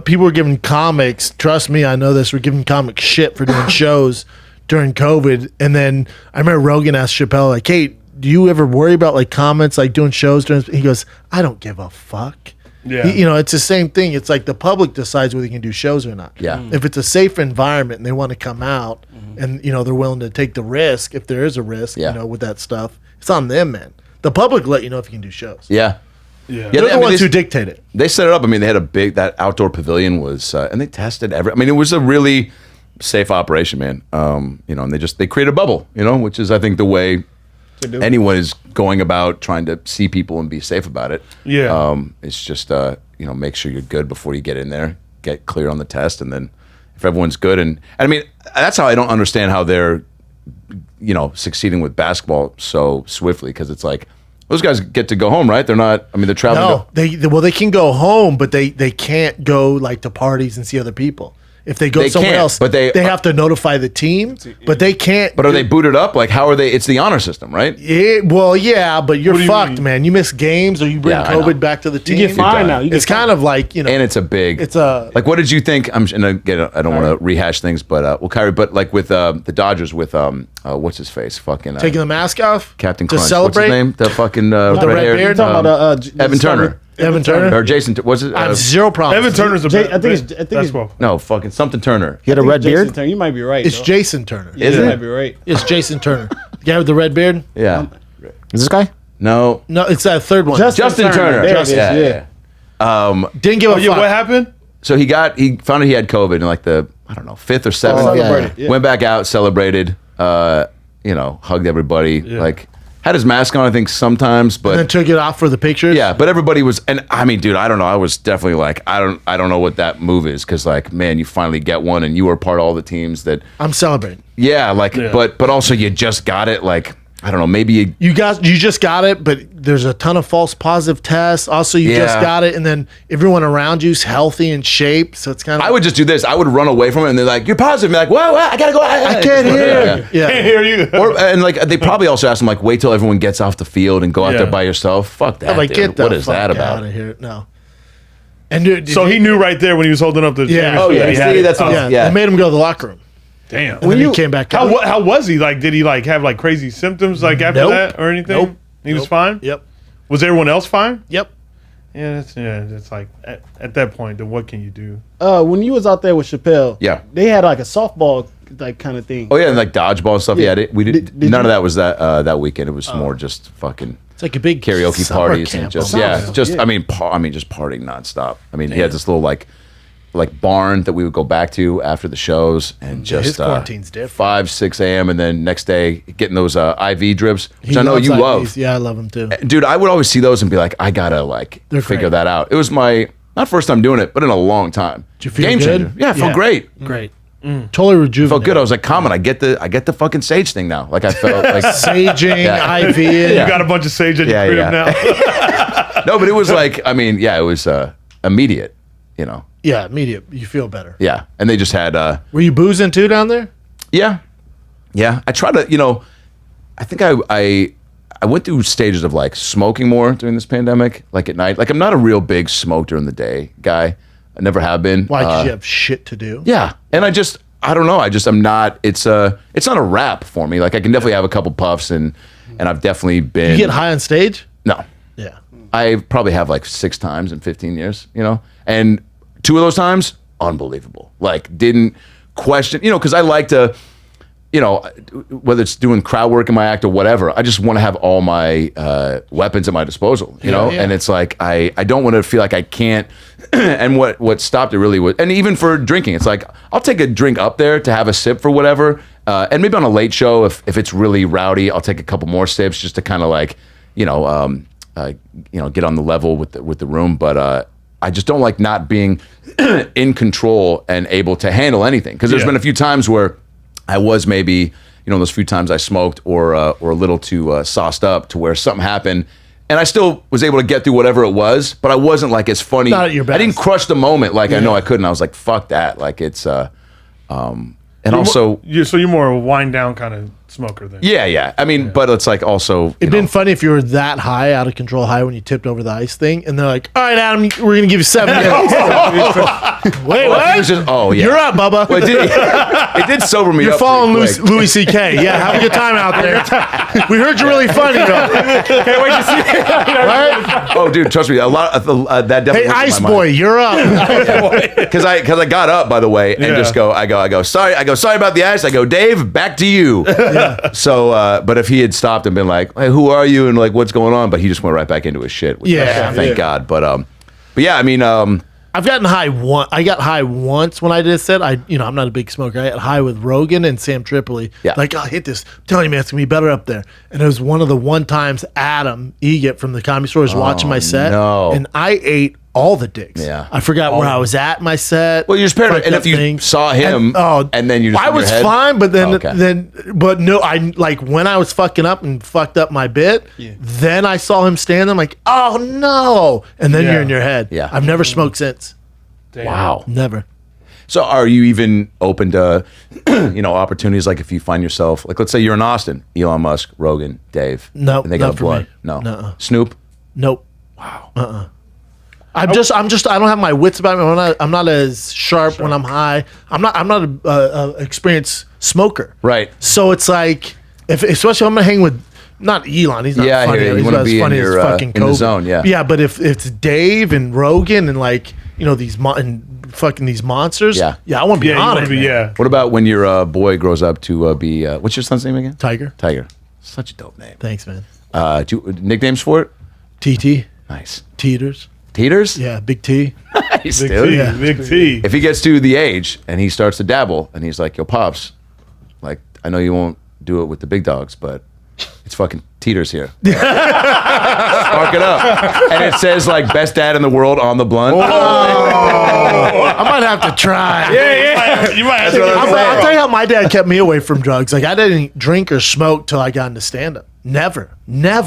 people were giving comics. Trust me, I know this. We're giving comics shit for doing shows during COVID, and then I remember Rogan asked Chappelle, like, "Hey, do you ever worry about like comments, like doing shows during?" He goes, "I don't give a fuck." Yeah. It's the same thing. It's like the public decides whether you can do shows or not. Yeah. If it's a safe environment and they want to come out, and they're willing to take the risk, if there is a risk, Yeah. with that stuff, it's on them, man. The public let you know if you can do shows. Yeah. Yeah. They're the ones they, who dictate it. they set it up. I mean, they had that outdoor pavilion was, and they tested I mean, it was a really safe operation, man. And they create a bubble, which is, I think, the way anyone is going about trying to see people and be safe about it. Yeah. It's just, make sure you're good before you get in there, get clear on the test. And then if everyone's good. And I mean, that's how I don't understand how they're, succeeding with basketball so swiftly. Because it's like, those guys get to go home, right? They're not, I mean, they're traveling. No, they can go home, but they can't go like to parties and see other people. If they go They somewhere can't, else, but they have to notify the team, but they can't. But are they booted up? Like, how are they? It's the honor system, right? Well, yeah, but you're What do you fucked, mean? man. You miss games or you bring Yeah, I know. COVID back to the team. You get fined now. You It's get kind of like And it's a big. It's a- like. What did you think? I don't want to rehash things, but Kyrie. But like with the Dodgers, with what's his face? Fucking taking the mask off Captain to Crunch. celebrate. What's his name? The fucking the red red-haired, beard? Talking about Evan Turner. Evan Turner. Or Jason. Was it? I have zero problem. Evan Turner's a Jay- bit. I think it's- basketball. No, fucking something Turner. He had a red Jason beard. Turner, you might be right. It's though. Jason Turner. Yeah, Is you it? might be right. It's Jason Turner. The guy with the red beard. Yeah. Is this guy? No. No, it's that third one. Justin Turner. There it is, Yeah, yeah. yeah. Didn't give a Oh, yeah, fuck. what happened? So he found out he had COVID in like the, I don't know, 5th or 7th. Oh, yeah. Celebrated, yeah. Went back out, celebrated, hugged everybody. Yeah. Like, Had his mask on, I think, sometimes, but And then took it off for the pictures. yeah, but everybody was, and I mean, dude, I don't know. I was definitely like, I don't know what that move is, because like, man, you finally get one, and you were part of all the teams that, I'm celebrating. yeah, like, but also you just got it, like, I don't know, maybe You just got it, but there's a ton of false positive tests. Also, you just Yeah. got it, and then everyone around you's healthy and shape, so it's kind of. I would just do this. I would run away from it, and they're like, "You're positive." And be like, "Whoa, I gotta go." I can't hear. Can't hear you. And like, they probably also asked him like, "Wait till everyone gets off the field and go out Yeah. there by yourself." Fuck that. I'm like, dude. get the What is fuck that about? out of here? No. And dude, So he knew right there when he was holding up the Yeah. championship Oh, yeah. that he had See, it. that's what- yeah, yeah. they made him go to the locker room. Damn. And then he came back out. How was he? Like, did he like have like crazy symptoms like after Nope. that or anything? Nope. He was Nope. fine. Yep. Was everyone else fine? Yep. Yeah, that's like at that point, then what can you do? When you was out there with Chappelle, Yeah. they had like a softball like kind of thing. Oh yeah, and like dodgeball and stuff. Yeah. Yeah, we did. Did None you- of that was that weekend. It was more just fucking It's like a big karaoke summer parties and camp just almost. just I mean just partying nonstop. I mean, he had this little like barn that we would go back to after the shows and just his quarantine's different. 5-6 a.m. and then next day getting those IV drips, which He I know loves you IVs. love. Yeah, I love him too. Dude, I would always see those and be like, I gotta like They're figure great. that out. It was my not first time doing it, but in a long time. Did you feel Game good? changer. Yeah, I felt great. Great. Totally rejuvenated. Felt good. I was like, Common, I get the fucking sage thing now. Like I felt like saging, Yeah. IV. You got a bunch of sage at your crib now. No, but it was like, I mean, yeah, it was immediate, you know. Yeah, immediate. You feel better. Yeah. And they just had Were you boozing too down there? yeah. I try to, I think I went through stages of like smoking more during this pandemic, like at night. Like I'm not a real big smoke during the day guy. I never have been. Why? Because you have shit to do. Yeah. And I don't know. I'm not, it's not a wrap for me. Like I can definitely have a couple puffs and I've definitely been. You get high on stage? No. Yeah. I probably have like 6 times in 15 years, and 2 of those times, unbelievable. Like didn't question, because I like to, whether it's doing crowd work in my act or whatever, I just want to have all my weapons at my disposal, Yeah. and it's like, I don't want to feel like I can't, and what stopped it really was, and even for drinking, it's like, I'll take a drink up there to have a sip for whatever, and maybe on a late show, if it's really rowdy, I'll take a couple more sips just to kind of like, get on the level with the room, but I just don't like not being in control and able to handle anything. Because there's been a few times where I was maybe, those few times I smoked or a little too sauced up to where something happened, and I still was able to get through whatever it was, but I wasn't like as funny. Not at your best. I didn't crush the moment like I know I couldn't. I was like, fuck that. Like it's and also You're more of a wind down kind of smoker then. yeah. I mean, but it's like also It'd been funny if you were that high, out of control high when you tipped over the ice thing, and they're like, "All right, Adam, we're gonna give you 7 minutes." Wait, what? oh yeah. You're up, Bubba. Well, it did sober me You're up. following pretty quick. Louis C.K. Yeah, have a good time out there. We heard you're really funny, though. Can't wait to see. Right? Oh, dude, trust me, a lot of that definitely. Hey, went Ice through my Boy, mind. you're up. Because I got up, by the way, and just I go sorry about the ice. I go, Dave, back to you. So but if he had stopped and been like, hey, who are you, and like what's going on, but he just went right back into his shit. Which thank God. But yeah, I mean, I've gotten high once. I got high once when I did a set. I'm not a big smoker. I got high with Rogan and Sam Tripoli. Yeah. Like, I'll hit this. I'm telling you, man, it's gonna be better up there. And it was one of the one times Adam Egett from the Comedy Store was watching my set, no. and I ate all the dicks. Yeah. I forgot where I was at in my set. well, you're just paranoid. And if you things. saw him, and then you just I in your was head- fine, but then Oh, okay. but no, I like when I was fucking up and fucked up my bit. Then I saw him stand there. I'm like, oh no! And then you're in your head. Yeah. I've never smoked since. Wow. Never. So are you even open to, opportunities like if you find yourself, like let's say you're in Austin, Elon Musk, Rogan, Dave. No, and they got not a for blunt. me. No. Nuh-uh. Snoop. Nope. Wow. I'm just. I don't have my wits about me. I'm not as sharp when I'm high. I'm not a experienced smoker. Right. So it's like, especially if I'm gonna hang with. Not Elon. He's not Yeah, I funny. hear you. You He's wanna not as be in funny your, as fucking in the Kobe. zone, yeah. Yeah, but if it's Dave and Rogan and like these fucking these monsters. Yeah. I want to be on it. Man. What about when your boy grows up to be what's your son's name again? Tiger. Tiger. Such a dope name. Thanks, man. Nicknames for it? TT. Nice. Teeters. Teeters? Yeah, Big T. Nice, Big dude. T. Yeah. Big T. If he gets to the age and he starts to dabble and he's like, yo, Pops, like, I know you won't do it with the big dogs, but it's fucking teeters here. Spark it up. And it says like best dad in the world on the blunt. I might have to try. You might have to. I'll tell you how my dad kept me away from drugs. Like I didn't drink or smoke till I got into stand-up. Never,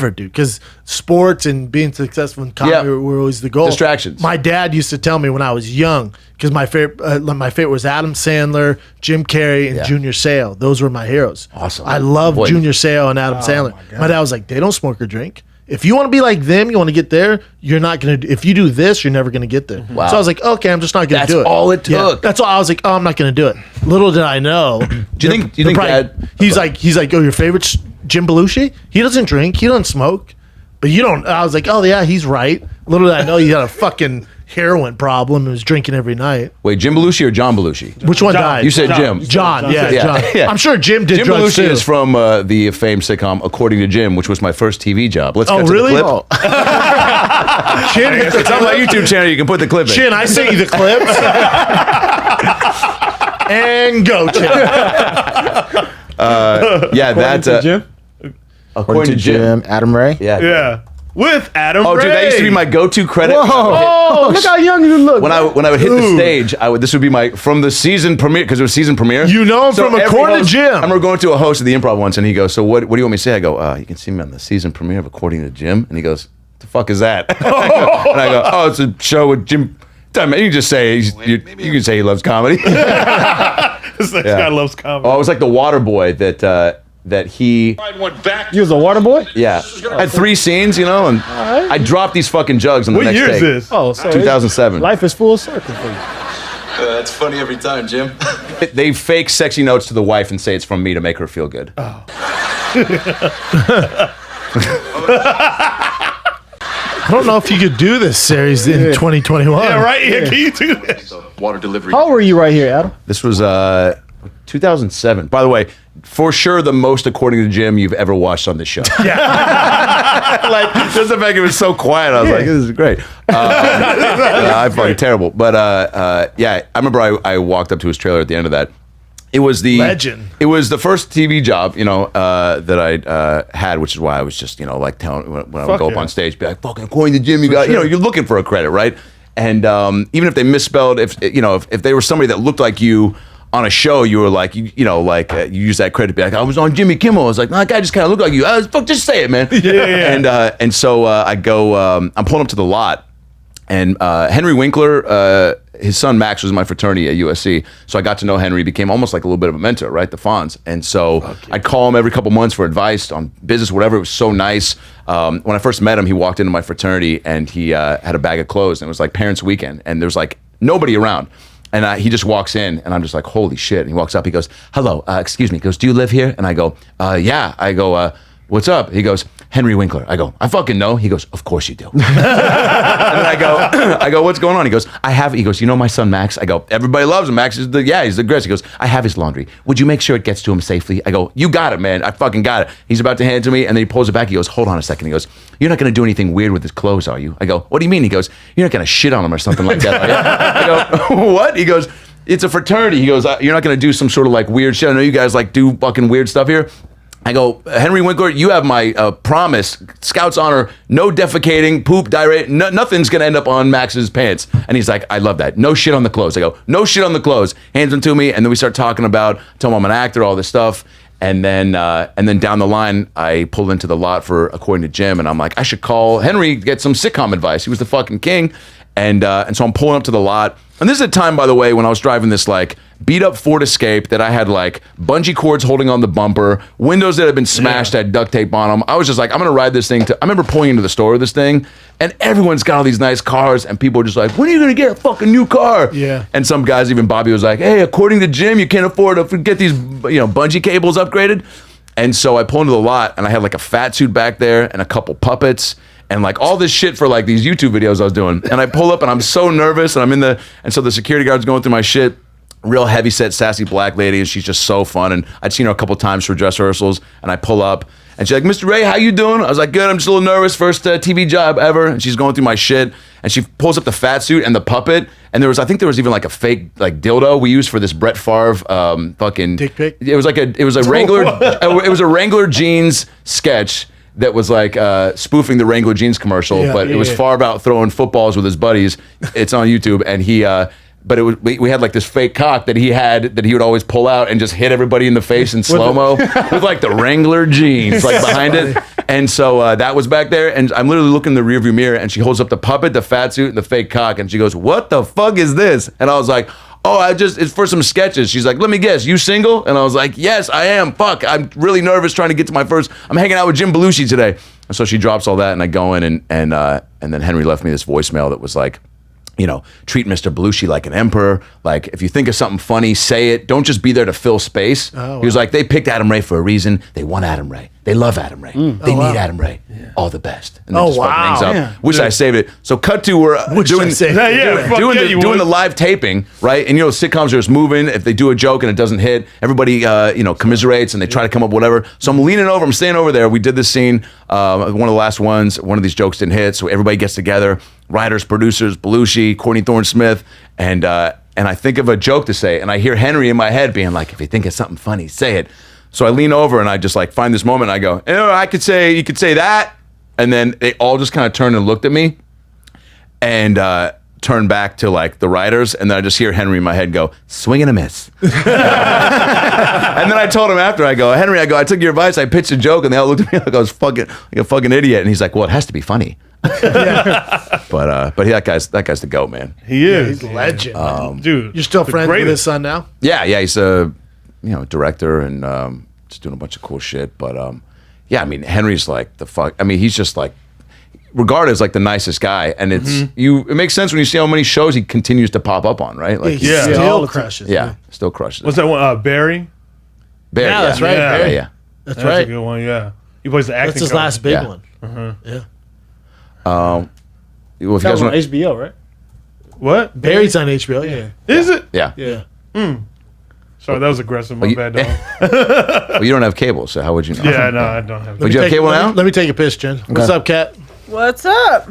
dude. Because sports and being successful in comedy were always the goal. Distractions. My dad used to tell me when I was young, because my favorite was Adam Sandler, Jim Carrey, and Junior Seau. Those were my heroes. Awesome. I love Junior Seau and Adam Sandler. My dad was like, they don't smoke or drink. If you want to be like them, you want to get there, you're not going to, if you do this, you're never going to get there. Wow. So I was like, okay, I'm just not going to do it. That's all it took. That's all. I was like, oh, I'm not going to do it. Little did I know. Do you think Dad? He's like, oh, your favorite's Jim Belushi? He doesn't drink. He doesn't smoke. But you don't. I was like, oh, yeah, he's right. Little did I know he had a fucking heroin problem and was drinking every night. Wait, Jim Belushi or John Belushi? Which one died? You said Jim. John, yeah. Yeah. I'm sure Jim did Jim drugs Belushi too. is from the famed sitcom According to Jim, which was my first TV job. Let's Oh, get to really? the clip. Chin, It's on my YouTube channel. You can put the clip in. Chin, I sent you the clips. And go, Chin. That's Jim? According to Jim. Adam Ray. Yeah. With Adam Oh, Ray. dude, that used to be my go-to credit. Oh, look how young you look. When I would hit the stage, this would be my from the season premiere because it was season premiere. You know him from every According to host- Jim. I remember going to a host of the Improv once, and he goes, "So what do you want me to say?" I go, "You can see me on the season premiere of According to Jim." And he goes, "What the fuck is that?" And I go, "Oh, it's a show with Jim." You can just say you can say he loves comedy. This guy loves comedy. Oh, I was like the water boy that he. You was a water boy? Yeah, I had 3 scenes, and I dropped these fucking jugs on the What next year day. is this? Oh, so 2007. life is full circle for you. That's funny every time, Jim. They fake sexy notes to the wife and say it's from me to make her feel good. I don't know if you could do this series in 2021. Yeah, right? Yeah, can you do this? Water delivery. How old were you right here, Adam? This was 2007. By the way, for sure the most According to Jim you've ever watched on this show. Like, just the fact it was so quiet, I was like, this is great. I'm fucking terrible. But I remember I walked up to his trailer at the end of that. It was the Legend. It was the first TV job, that I had, which is why I was just, like telling when I would go up on stage, be like, "Fucking According to Jim, you got," you're looking for a credit, right? And even if they misspelled, if they were somebody that looked like you on a show, you were like, you use that credit to be like, "I was on Jimmy Kimmel." I was like, "No, that guy just kind of looked like you." Fuck, just say it, man. Yeah. And so I go, I'm pulling up to the lot, and Henry Winkler, his son Max was in my fraternity at USC, so I got to know Henry. Became almost like a little bit of a mentor, right? The Fonz. And so I'd call him every couple months for advice on business, whatever. It was so nice. When I first met him, he walked into my fraternity and he had a bag of clothes, and it was like parents' weekend, and there's like nobody around. And he just walks in, and I'm just like, holy shit. And he walks up, he goes, "Hello, excuse me." He goes, "Do you live here?" And I go, "Yeah." I go, "What's up?" He goes, "Henry Winkler." I go, "I fucking know." He goes, "Of course you do." And then I go, "What's going on?" He goes, he goes, "You know my son Max?" I go, "Everybody loves him. Max is he's the greatest." He goes, "I have his laundry. Would you make sure it gets to him safely?" I go, "You got it, man. I fucking got it." He's about to hand it to me, and then he pulls it back. He goes, "Hold on a second." He goes, "You're not going to do anything weird with his clothes, are you?" I go, "What do you mean?" He goes, "You're not going to shit on him or something like that, are you?" I go, "What?" He goes, "It's a fraternity." He goes, "You're not going to do some sort of like weird shit. I know you guys like do fucking weird stuff here." I go, "Henry Winkler, you have my promise, Scout's honor, no defecating, poop, diarrhea, nothing's gonna end up on Max's pants." And he's like, "I love that. No shit on the clothes." I go, "No shit on the clothes." Hands them to me, and then we start talking about, tell him I'm an actor, all this stuff. And then down the line, I pulled into the lot for According to Jim, and I'm like, I should call Henry to get some sitcom advice. He was the fucking king. And so I'm pulling up to the lot. And this is a time, by the way, when I was driving this like beat up Ford Escape that I had like bungee cords holding on the bumper, windows that had been smashed, had duct tape on them. I was just like, I'm gonna ride this thing I remember pulling into the store with this thing, and everyone's got all these nice cars, and people were just like, "When are you gonna get a fucking new car?" Yeah. And some guys, even Bobby, was like, "Hey, According to Jim, you can't afford to get these bungee cables upgraded." And so I pull into the lot, and I had like a fat suit back there and a couple puppets and like all this shit for like these YouTube videos I was doing. And I pull up, and I'm so nervous, and and so the security guard's going through my shit. Real heavy set, sassy black lady, and she's just so fun. And I'd seen her a couple times for dress rehearsals, and I pull up, and she's like, "Mr. Ray, how you doing?" I was like, "Good, I'm just a little nervous, first TV job ever." And she's going through my shit, and she pulls up the fat suit and the puppet, and I think there was even like a fake like dildo we used for this Brett Favre fucking dick pic. It was a Wrangler, it was a Wrangler jeans sketch. that was like spoofing the Wrangler jeans commercial, but it was far about throwing footballs with his buddies. It's on YouTube, and he. But it was we had like this fake cock that he would always pull out and just hit everybody in the face in slow mo with like the Wrangler jeans like behind it. And so that was back there, and I'm literally looking in the rearview mirror, and she holds up the puppet, the fat suit, and the fake cock, and she goes, "What the fuck is this?" And I was like, "Oh, it's for some sketches." She's like, "Let me guess, you single?" And I was like, "Yes, I am. Fuck, I'm really nervous trying to get to my first. I'm hanging out with Jim Belushi today." And so she drops all that, and I go in, and then Henry left me this voicemail that was like, you know, treat Mr. Belushi like an emperor. Like, if you think of something funny, say it. Don't just be there to fill space. Oh, he was like, they picked Adam Ray for a reason. They want Adam Ray. They love Adam Ray. They need Adam Ray. Yeah. All the best. And then just fucking hangs up. Yeah. Wish I saved it. So cut to we're doing the live taping, right? And you know, sitcoms are just moving. If they do a joke and it doesn't hit, everybody commiserates and they try to come up with whatever. So I'm leaning over. I'm staying over there. We did this scene. One of the last ones. One of these jokes didn't hit. So everybody gets together. Writers, producers, Belushi, Courtney Thorne-Smith, and I think of a joke to say, and I hear Henry in my head being like, if you think of something funny, say it. So I lean over and I just like find this moment and I go, you could say that. And then they all just kind of turned and looked at me and turned back to like the writers. And then I just hear Henry in my head go, swing and a miss. And then I told him after, I go, Henry, I took your advice. I pitched a joke and they all looked at me like I was like a fucking idiot. And he's like, well, it has to be funny. But that guy's the GOAT, man. He is. He's a legend. Dude. You're still friends with his son now? Yeah, he's a director and just doing a bunch of cool shit. But I mean, Henry's like the fuck. I mean, he's just like regarded as like the nicest guy, and it makes sense when you see how many shows he continues to pop up on, right? Like he still crushes. Yeah, still crushes. What's that one? Barry? Barry, yeah, that's right. Yeah. Barry. Yeah. That's a right. good one. Yeah, he plays the acting. That's his coach. last big Yeah. one. Well, if That you was guys on want, HBO, right? What? Barry's on HBO. Yeah. Is it? yeah. Sorry, that was aggressive. My bad, dog. Well, you don't have cable, so how would you know? Yeah, no, I don't have. Would you have cable now? Let me take a piss, Jen. What's up, Kat? What's up?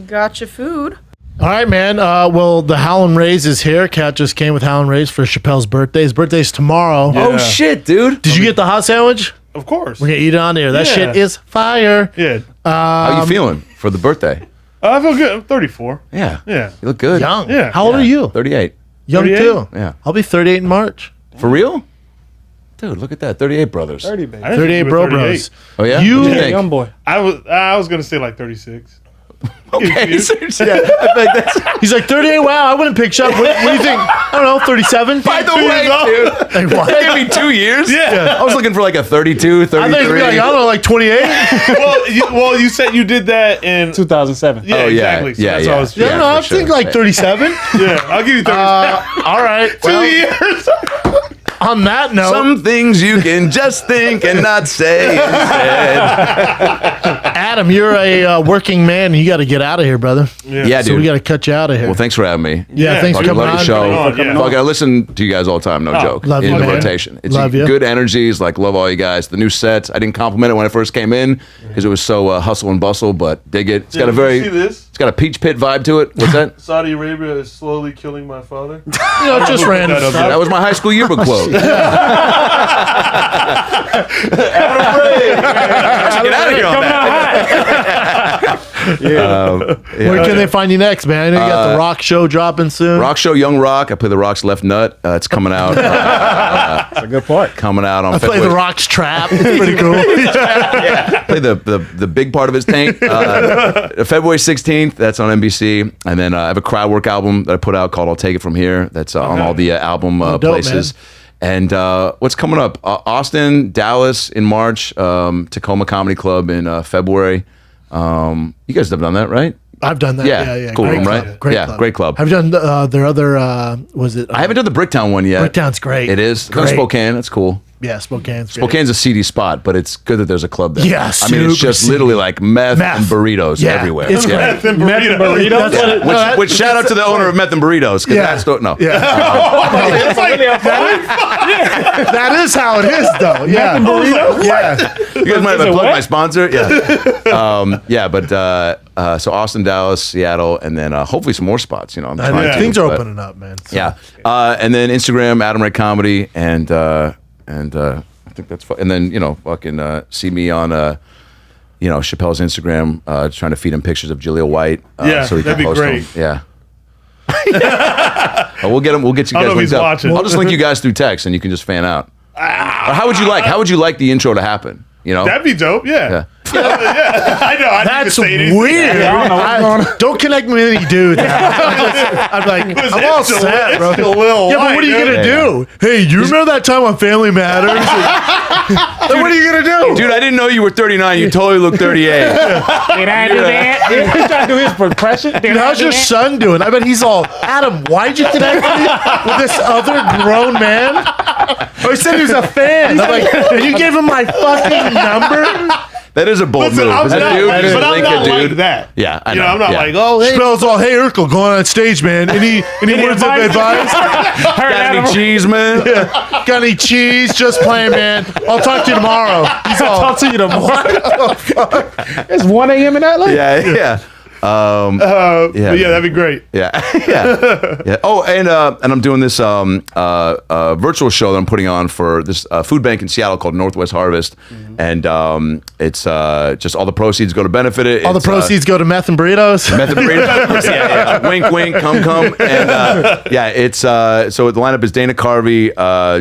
Got your food. All right, man. Well, the Howlin Rays is here. Kat just came with Howlin Rays for Chappelle's birthday. His birthday's tomorrow. Yeah. Oh shit, dude! Did you get the hot sandwich? Of course. We're gonna eat it on there. That shit is fire. Yeah. How you feeling for the birthday? I feel good. I'm 34. Yeah. Yeah. You look good. Young. Yeah. How old are you? 38. Young 38? too. Yeah. I'll be 38 in March. For real? Dude, look at that. 38 brothers. 30, baby. I didn't 38 think you bro were 38. bros. Oh yeah? You- What'd Yeah, think? young boy. I was gonna say like 36. Okay. You- so- yeah, I feel like that's, He's like 38. Wow, I wouldn't pick up. What do you think? I don't know. 37. by the way, dude. Like, what? They gave me 2 years? Yeah. I was looking for like a 32, 33. I think it'd be like, I don't know, like 28. well, you said you did that in 2007. Yeah, Oh, yeah. exactly. So Yeah, that's yeah. what I was Yeah, Yeah, no, I for sure. think like 37. Yeah, I'll give you 30. All right. 2 Well, years. on that note, Some things you can just think and not say instead. Adam, you're a working man. You got to get out of here, brother. Yeah, So we dude. got to cut you out of here. Well, thanks for having me. yeah, thanks for Fucking coming love on. the show. Yeah. Fuck, I listen to you guys all the time. No joke. love in you, the man. rotation. It's Love you. good energies. Like, love all you guys. The new sets. I didn't compliment it when I first came in because it was so hustle and bustle, but dig it. It's got a Did you see this? It's got a Peach Pit vibe to it. What's that? Saudi Arabia is slowly killing my father. You know, just random that up. stuff. That was my high school yearbook quote. Get out of here on that. Where can they find you next, man? I know you got the Rock show dropping soon. Rock show, Young Rock. I play the Rock's left nut. It's coming out. That's a good part. Coming out on I play the Rock's trap. It's pretty cool. Play the big part of his tank. February 16th. That's on NBC. And then I have a crowd work album that I put out called "I'll Take It From Here." That's on all the album dope, places. And what's coming up? Austin, Dallas in March. Tacoma Comedy Club in February. You guys have done that, right? I've done that. Yeah. Cool Great room, club. right? Great Yeah, club. great club. Have you done their other? Was it? I haven't done the Bricktown one yet. Bricktown's great. It is. Go to Great. Spokane. That's cool. Yeah, Spokane's great. Spokane's a seedy spot, but it's good that there's a club there. Yeah, I mean, it's super just seedy. literally like meth and burritos Yeah, everywhere. it's yeah. great. Meth and burritos. That's what it- no, that- Which shout out to the owner of Meth and Burritos. 'Cause Yeah. that's no. Yeah. It's like That is how it is, though. Yeah. Yeah. You guys might have plugged my sponsor. Yeah. But so Austin, Dallas, Seattle, and then hopefully some more spots. You know, I'm trying to, Things are but- opening up, man. So- Yeah. And then Instagram, Adam Ray Comedy, and I think that's fun. And then, fucking see me on Chappelle's Instagram, trying to feed him pictures of Jaleel White. Yeah, so he that'd can be post great. them. Yeah. We'll get him. We'll get you I guys don't know if he's linked up. watching. I'll just link you guys through text, and you can just fan out. Or how would you like the intro to happen? That'd be dope. Yeah. Yeah. I know. I That's didn't even say anything. weird. I don't know what's going on. Don't connect me with any dude. I'm like, I'm all set, bro. It's Jaleel Yeah, but White, what are you dude. gonna do? Hey, you remember that time on Family Matters? Like, what are you gonna do? Dude, I didn't know you were 39. You totally look 38. Did I do that? He's trying to do his impression. Dude, how's your son doing? I bet he's all, Adam, why'd you connect me with this other grown man? Oh, he said he was a fan. I'm like, and you gave him my fucking number? That is a bold Listen, move. I'm Is that not, dude? but Just I'm link not a dude. like that. Yeah, I know. I'm not Yeah. like, oh, hey. Spells all, hey, Urkel, going on stage, man. Any words of advice? Got any cheese, man? Got any cheese? Just playing, man. I'll talk to you tomorrow. He's all, Talk to you tomorrow. It's 1 a.m. in LA. Yeah. But yeah, that'd be great. Yeah. Oh, and I'm doing this virtual show that I'm putting on for this food bank in Seattle called Northwest Harvest, and it's just all the proceeds go to benefit it. all the proceeds go to meth and burritos. Method burritos. Yeah. Wink, wink, come. And it's so the lineup is Dana Carvey,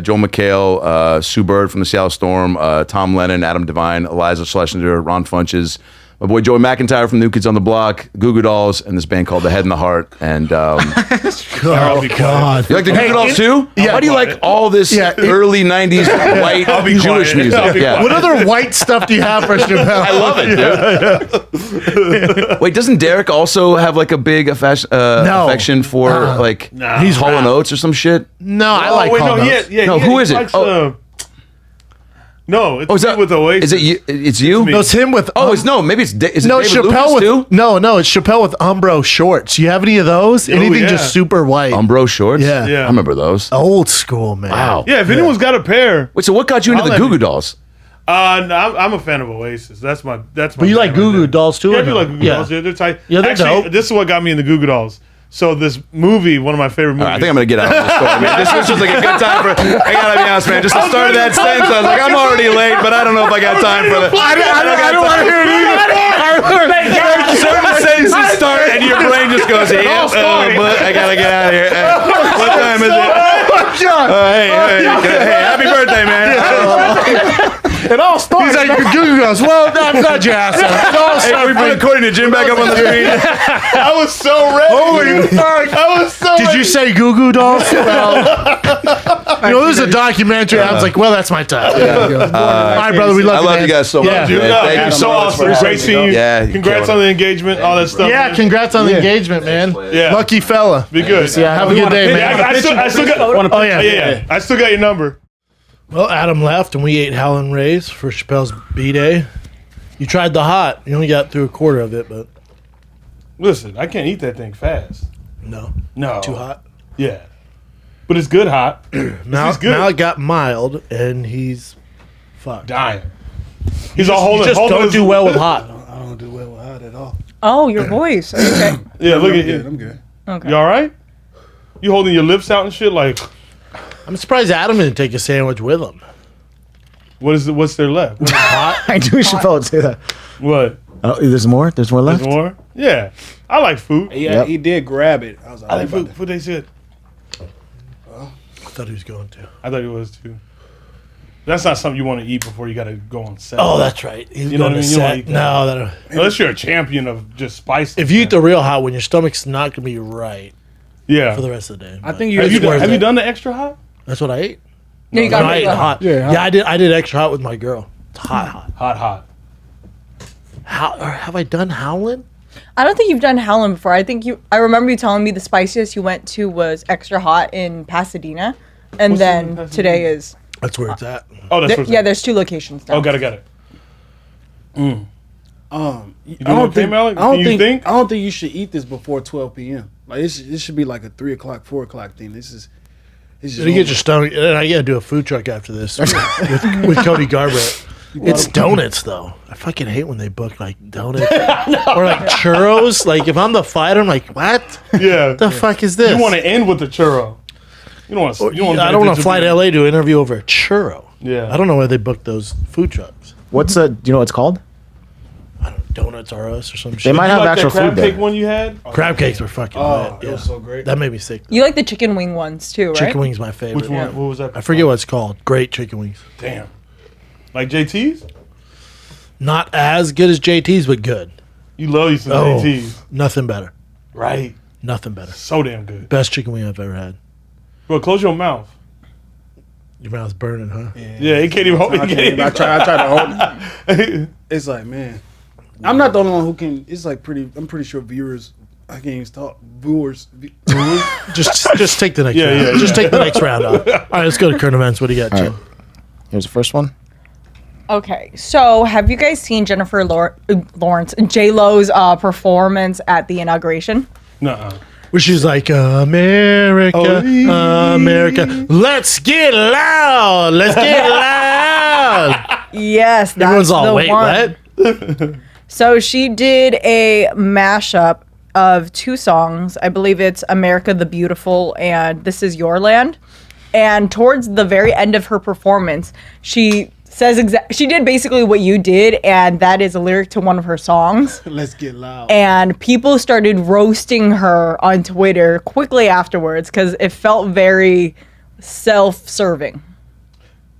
Joel McHale, Sue Bird from the Seattle Storm, Tom Lennon, Adam Devine, Eliza Schlesinger, Ron Funches, my boy Joey McIntyre from New Kids on the Block, Goo Goo Dolls, and this band called The Head and the Heart. And Oh, God. you like the Goo Goo Dolls too? Yeah. Why do you like all this early '90s white Jewish music? Yeah. What other white stuff do you have for Chappelle? I love it, dude. Wait, doesn't Derek also have like a big affection for like He's Hall and rap. Oates or some shit? No, I like wait, Hall no, Notes. No, who is it? Likes, Oh. No, it's Oh, is that with Oasis. Is it you? It's you? me. No, it's him with. Oh, it's no. Maybe it's is it no David Chappelle Lucas with too? no, it's Chappelle with Umbro shorts. You have any of those? Anything yeah. just super white? Umbro shorts. Yeah. Yeah. I remember those. Old school, man. Wow. Yeah, if anyone's got a pair, Wait, so what got you into I'll the let Goo you- Goo Dolls? no, I'm a fan of Oasis. That's my. But you like band Goo Goo there. Dolls too? Yeah, I or do no? like Goo Goo Dolls. Yeah, they're tight. Yeah, they're Actually, dope. this is what got me into Goo Goo Dolls. So this movie, one of my favorite movies. I think I'm gonna get out of this story, man. This was just like a good time for. I gotta be honest, man. Just the start of that sentence, I was like, I'm already late, but I don't know if I got time for the. I don't want to hear it either. Certain sentences start, and your brain just goes, but I gotta get out of here. What time is it? Hey, happy birthday, man. It all starts. He's like, Goo Goo Dolls. Well, I'm glad you asked. Hey, we put according to Jim back up on the screen. I was so ready. Holy fuck! I was so Did ready. you say Goo Goo Dolls? Well, there's a documentary. I was like, well, that's my time. All right, brother, we love I you, love man. you guys so Yeah. much. Dude, man. no, Thank you're you so much awesome. for Great seeing you. Yeah, you Congrats killed on the engagement, all that stuff. Yeah, man. congrats on the engagement, man. Yeah. Lucky fella. Be good. Have a good day, Yeah, man. I still got. Oh, yeah. Yeah. I still got your number. Well, Adam left, and we ate Howlin Ray's for Chappelle's B-Day. You tried the hot. You only got through a quarter of it, but Listen, I can't eat that thing fast. no. No. Too hot. Yeah. But it's good hot. Now, He's good. now it got mild, and he's fucked. Dying. He's all holding. You just holding don't his- do well with hot. I don't do well with hot at all. Oh, your voice. Okay. Yeah, look at good. you. I'm good. Okay. You all right? You holding your lips out and shit? Like, I'm surprised Adam didn't take a sandwich with him. what's there left? I knew Chappelle would say that. What? Oh, there's more? There's more left? There's more? Yeah. I like food. Yeah, Yep. he did grab it. I was like, I like food. Food tastes good. I thought he was going to. I thought it was too. That's not something you want to eat before you got to go on set. Oh, that's right. He's You know going what I to mean? You don't set. eat that. No, that. Unless you're a champion of just spice. If you eat the real hot one, your stomach's not going to be right yeah. for the rest of the day. I but think you. Have you, worth done, have it. you done the extra hot? That's what I ate. No, you got I ate it. hot. Yeah, Yeah, I did extra hot with my girl. It's hot. Hot. Have I done Howlin? I don't think you've done Howlin before. I think you. I remember you telling me the spiciest you went to was extra hot in Pasadena, and What's then in Pasadena? today is. That's where it's at. Oh, that's what Yeah, there's 2 locations now. Oh, got it. I doing okay, Malik? I don't Do you think. think? I don't think you should eat this before 12 p.m. Like this should be like a 3 o'clock, 4 o'clock thing. This is. It's just You get your stomach, and I got to do a food truck after this with Cody Garbrandt. It's donuts though. I fucking hate when they book like donuts or like churros. Like if I'm the fighter, I'm like, what? Yeah. The fuck is this? You want to end with the churro. You don't want to. I don't want to fly to LA to interview over a churro. Yeah. I don't know where they book those food trucks. What's do you know what it's called? Donuts R Us or some shit. They might You have like actual that crab food cake there. one you had? Crab cakes were fucking lit. it was so great. That made me sick. You like the chicken wing ones too, right? Chicken wings my favorite. Which one? What was that? I forget what it's called. Great chicken wings. Damn. Like JT's? Not as good as JT's, but good. You love you some Oh, JT's. nothing better. Right. Nothing better. So damn good. Best chicken wing I've ever had. Bro, close your mouth. Your mouth's burning, huh? Yeah, he can't even hold it. I try to hold it. It's like, man, I'm not the only one who can. It's like I'm pretty sure viewers. I can't even talk. Viewers. Just take the next round. yeah, Just take the next round off. All right, let's go to current events. What do you got, All Jim? right. Here's the first one. Okay, so have you guys seen Jennifer Lawrence, J-Lo's performance at the inauguration? Nuh-uh. Where she's like, America, America, let's get loud, let's get loud. Yes, that's Everyone's all, the wait, one. what? So she did a mashup of two songs. I believe it's America the Beautiful and This Is Your Land. And towards the very end of her performance, she says she did basically what you did, and that is a lyric to one of her songs. Let's get loud. And people started roasting her on Twitter quickly afterwards because it felt very self-serving.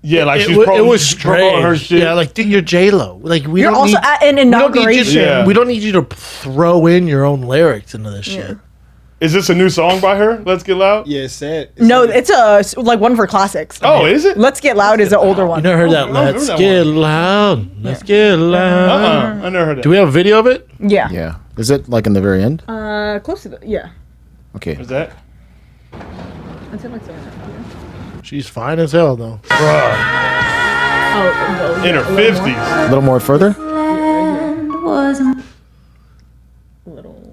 Yeah, like It was promoting her strange. shit. Yeah, like, dude, you're J-Lo. Like, You're also at an inauguration. We don't need you to throw in your own lyrics into this shit. Is this a new song by her? Let's Get Loud? Yeah, it's sad. No, it's like one of her classics. Oh, is it? Let's Get Loud is an older one. You never heard that? I don't remember Let's that get loud. Let's get loud. I never heard that. Do we have a video of it? Yeah. Yeah. Is it like in the very end? Close to the, yeah. Okay. Is that? It's in like 7. She's fine as hell, though. Oh, In her 50s. A little more further.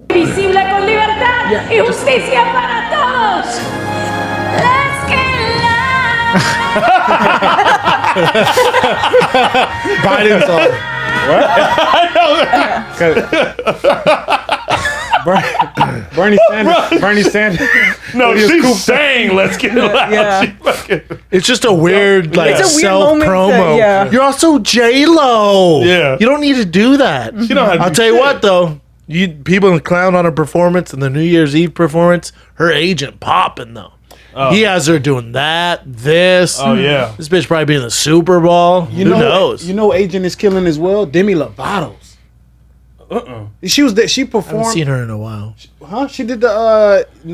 Visible con libertad y justicia para todos. Let's get loud. Biden's song. Bernie Sanders. No, she's saying Let's Get Loud. Yeah. She fucking- It's just a weird, like, It's a weird self moment promo. to- yeah. You're also J-Lo. Yeah. You don't need to do that. She don't have to I'll do tell you shit. what, though. People clown on her performance and the New Year's Eve performance. Her agent popping, though. He has her doing that, this. Oh, yeah. This bitch probably be in the Super Bowl. Who knows? You know, agent is killing as well. Demi Lovato's. She was there. She I haven't performed. seen her in a while. Huh? She did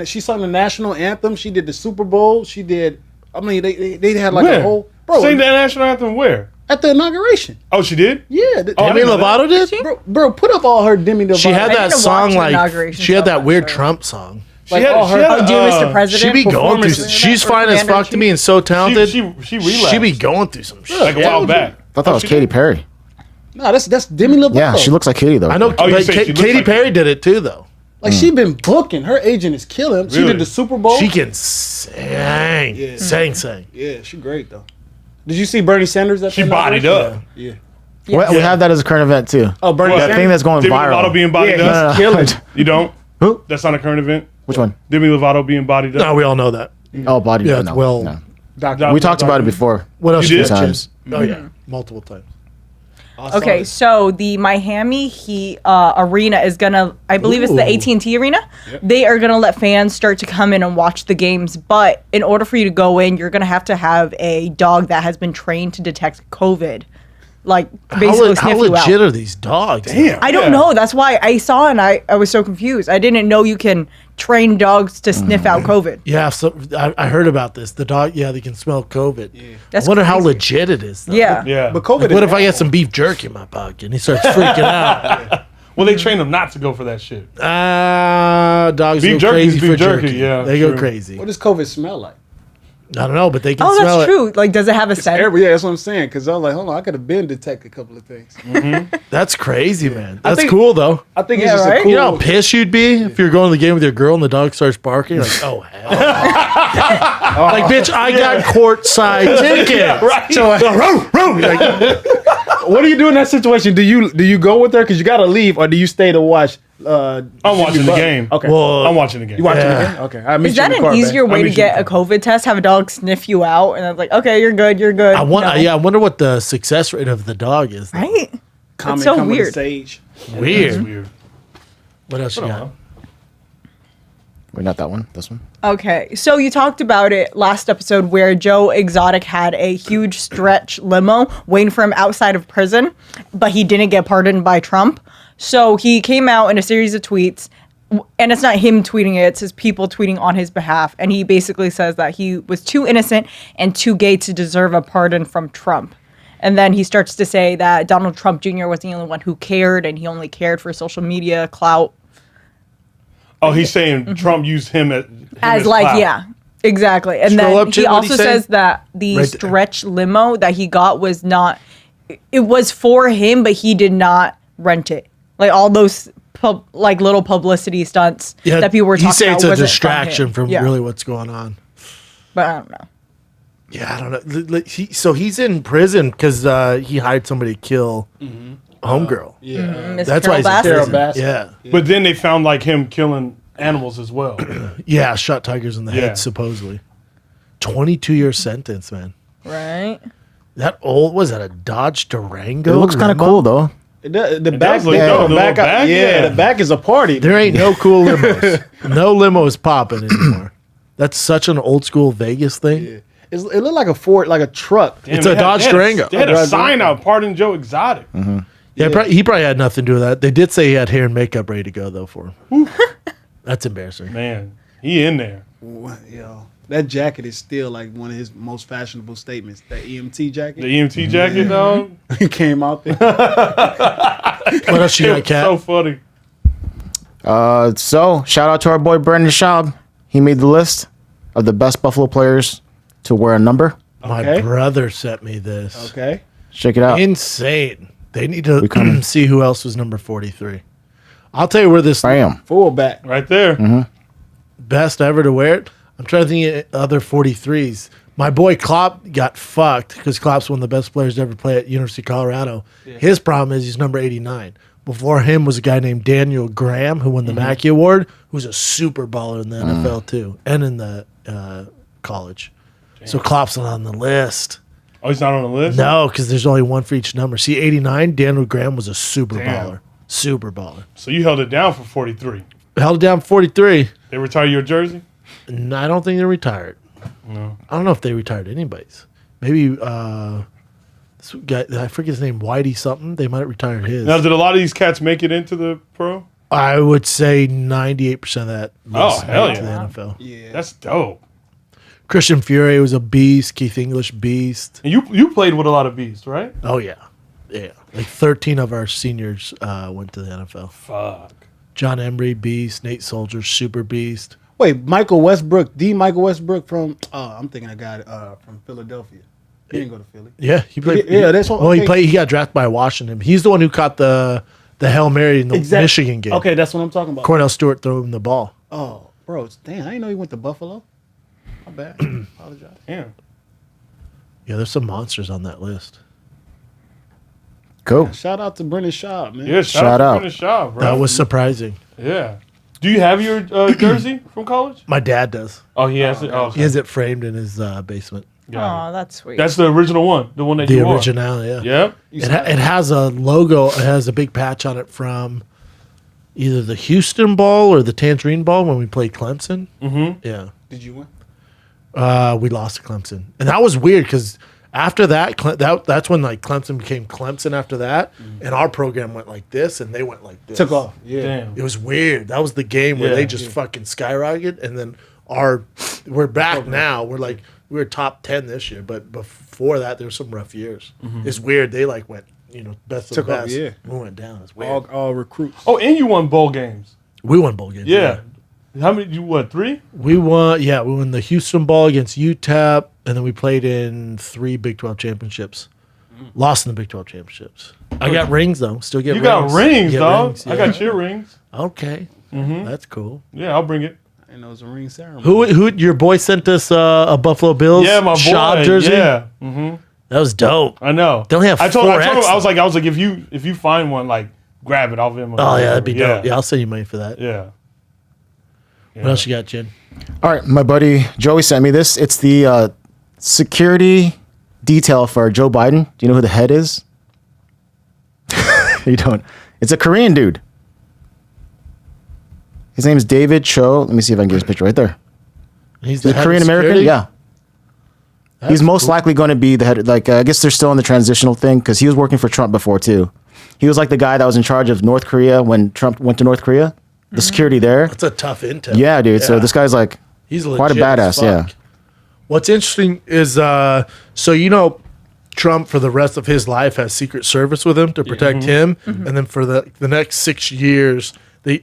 she sung the national anthem. She did the Super Bowl. She did. I mean, they had like Where? a whole Sing that national anthem where? at the inauguration. Oh, she did? Yeah. Demi Lovato did? Bro, put up all her Demi Lovato. She had I that need to song watch the like inauguration she had that stuff, weird actually. Trump song. Like all her. Oh, Dear Mr. President. She be going through. performances. She's Or fine as Commander fuck to Chief. me and so talented. She relapsed. She be going through some shit. Like a while back. I thought it was Katy Perry. No, that's Demi Lovato. Yeah, she looks like Katy though. I know. Oh, you Like, say she looks Katy like- Perry did it too, though. Like she been booking. Her agent is killing. She Really? did the Super Bowl. She can sing, Yeah. sing. Yeah, she great though. Did you see Bernie Sanders? At She the bodied inauguration? up. Yeah. We have that as a current event too. Oh, Bernie What? That Sanders. thing that's going Demi viral. Lovato being bodied Yeah, up? he's killing. You don't? Who? That's not a current event? Which one? Demi Lovato being bodied up? No, we all know that. Oh, body. Yeah, no, it's well- no. Doctor. We talked about it before. What else? You you did? got, Jim? Times. Oh yeah, multiple times. Okay, so the Miami Heat arena is gonna, I believe it's the Ooh. AT&T arena. They are gonna let fans start to come in and watch the games, but in order for you to go in, you're gonna have to have a dog that has been trained to detect COVID, like basically How sniff you out. legit are these dogs? Damn. I don't know. That's why I saw and I was so confused. I didn't know you can train dogs to sniff out COVID. Yeah, so I heard about this. The dog, yeah, they can smell COVID. That's I wonder how crazy. legit it is. Though. Yeah. Yeah. But COVID. Like, what is if I get some beef jerky in my pocket and he starts freaking out? Well, they train them not to go for that shit. Dogs Beef go jerky is crazy beef for jerky, jerky. yeah, they go true. crazy. What does COVID smell like? I don't know, but they can Oh, smell that's true. Like, does it have a scent? Yeah, that's what I'm saying. Because I was like, hold on, I could have been detect a couple of things. it. That's crazy, man. That's think- cool though. I think Yeah, it's just right? a cool. You know how pissed you'd be if you're going to the game with your girl and the dog starts barking? You're like, oh hell. Like, bitch, I got courtside tickets. Right. So, like, What do you do in that situation? Do you go with her because you gotta leave, or do you stay to watch? I'm watching the game. Okay, well, I'm watching the game. you watching Yeah. the game? Okay, I'll meet Is you in that the an car, easier babe. way I'll to meet you in get the a COVID test? Have a dog sniff you out, and I'm like, okay, you're good, you're good. I No. wonder what the success rate of the dog is. Though. Right? Comment so come with a weird. sage. Weird. Weird. What else you got? Wait, not that one. This one. Okay, so you talked about it last episode where Joe Exotic had a huge stretch limo waiting for him outside of prison, but he didn't get pardoned by Trump. So he came out in a series of tweets, and it's not him tweeting it, it's his people tweeting on his behalf. And he basically says that he was too innocent and too gay to deserve a pardon from Trump. And then he starts to say that Donald Trump Jr. was the only one who cared, and he only cared for social media clout. Oh, he's saying Trump used him as like, clout. yeah, exactly. And Scroll then up, he Jim, what'd also he say? says that the Right there. stretch limo that he got was not, it was for him, but he did not rent it. Like all those little publicity stunts that people were talking He's saying about it's a wasn't distraction him. from Yeah. really what's going on. But I don't know. Yeah, I don't know. So he's in prison because he hired somebody to kill homegirl. Miss That's why he's in Carol prison. Bassett. Yeah. But then they found like him killing animals as well. Yeah, shot tigers in the Yeah. head, supposedly. 22-year sentence, man. Right? That old, was that a Dodge Durango? It looks kind of limo? cool though. The back, does look dope. The little back, yeah. the back is a party. There ain't no cool limos. No limos popping anymore. That's such an old school Vegas thing. Yeah. It looked like a Ford, like a truck. Damn, It's a they had- Dodge they had Durango. They had a Dodge sign Durango. out, "Pardon Joe Exotic." Yeah, he probably had nothing to do with that. They did say he had hair and makeup ready to go though for him. That's embarrassing. Man, he in there. Yo, that jacket is still like one of his most fashionable statements. That EMT jacket. The EMT jacket, dog. He came out there. What else you It got, was Kat? so funny. So shout out to our boy Brandon Schaub. He made the list of the best Buffalo players to wear a number. My Okay. brother sent me this. Okay. Check it out. Insane. They need to coming. see who else was number 43. I'll tell you where this Bam. Fullback. Right there. best ever to wear it. I'm trying to think of other 43s. My boy Klopp got fucked because Klopp's one of the best players to ever play at University of Colorado. Yeah. His problem is he's number 89. Before him was a guy named Daniel Graham who won the Mackey Award, who's a super baller in the NFL too, and in the college. So Klopp's not on the list. Oh, he's not on the list? No, because there's only one for each number. See, 89, Daniel Graham was a super Damn. baller. Super baller. So you held it down for 43. Held it down 43. They retire your jersey? No, I don't think they're retired. No. I don't know if they retired anybody's. Maybe this guy, I forget his name, Whitey something. They might have retired his. Now, did a lot of these cats make it into the pro? I would say 98% of that. Oh, hell made it to yeah. the NFL. Yeah. That's dope. Christian Fury was a beast. Keith English, beast. And you played with a lot of beasts, right? Oh, yeah. Yeah. Like 13 of our seniors went to the NFL. Fuck. John Embry, beast. Nate Soldier, super beast. Wait, Michael Westbrook, Michael Westbrook from, I'm thinking I got it from Philadelphia. He didn't go to Philly. Yeah, he played. Yeah, that's what. Well, he okay. played. He got drafted by Washington. He's the one who caught the Hail Mary in the Michigan game. Okay, that's what I'm talking about. Cornell Stewart threw him the ball. Oh, bro, damn, I didn't know he went to Buffalo. My bad. Apologize. Yeah. Yeah, there's some monsters on that list. Cool. Shout out to Brendan Schaub, man. Yeah, shout out to Brendan Schaub, bro. That was surprising. Yeah. Do you have your jersey from college? My dad does. Oh, he has it? Oh, okay. He has it framed in his basement. Got Oh, that's sweet. That's the original one, the one that The you wore. original, yeah. Yep. It has a logo. It has a big patch on it from either the Houston Bowl or the Tangerine Bowl when we played Clemson. Mm-hmm. Yeah. Did you win? We lost to Clemson, and that was weird because after that, that's when like Clemson became Clemson. After that, and our program went like this, and they went like this. Took off. Yeah. Damn. It was weird. That was the game where Yeah. they just fucking skyrocketed, and then we're back now. We were top 10 this year, but before that, there were some rough years. It's weird. They like went, best of Took the off, best. yeah. We went down. It's weird. All recruits. Oh, and you won bowl games. We won bowl games. Yeah. How many? You what? 3? We won. Yeah, we won the Houston Bowl against UTEP, and then we played in 3 Big 12 championships. Lost in the Big 12 championships. I got rings though. Still get You rings. got rings, Get dog. rings, I yeah. got your rings. Okay, that's cool. Yeah, I'll bring it. I didn't know it was a ring ceremony. Who? Your boy sent us a Buffalo Bills. Yeah, my boy. Schaub jersey. Yeah. Mm-hmm. That was dope. I know. They only have I told him. 4X I was like, if you find one, like, grab it. I'll give him. Oh yeah, that'd be dope. Yeah, I'll send you money for that. Yeah. What else you got, Jen? All right, my buddy Joey sent me this. It's the security detail for Joe Biden. Do you know who the head is? You don't. It's a Korean dude. His name is David Cho. Let me see if I can get his picture right there. He's a Korean American. Yeah. He's most likely going to be the head. Like, I guess they're still in the transitional thing because he was working for Trump before too. He was like the guy that was in charge of North Korea when Trump went to North Korea. The security there. That's a tough intel. Yeah, dude. Yeah. So this guy's like, he's quite a legit badass. Yeah. What's interesting is, so Trump for the rest of his life has Secret Service with him to protect him, and then for the next 6 years,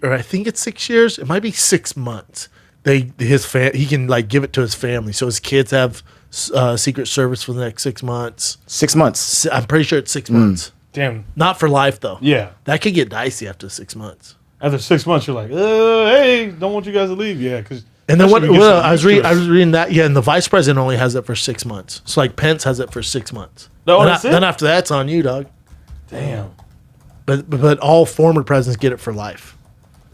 or I think it's 6 years, it might be 6 months. He can like give it to his family, so his kids have Secret Service for the next 6 months. 6 months. I'm pretty sure it's 6 months. Damn. Not for life though. Yeah. That could get dicey after 6 months. After 6 months, you're like, hey, don't want you guys to leave. Yeah, because. And then I was reading that. Yeah, and the vice president only has it for 6 months. So like Pence has it for 6 months. No, that's it? Then after that, it's on you, dog. Damn. But all former presidents get it for life.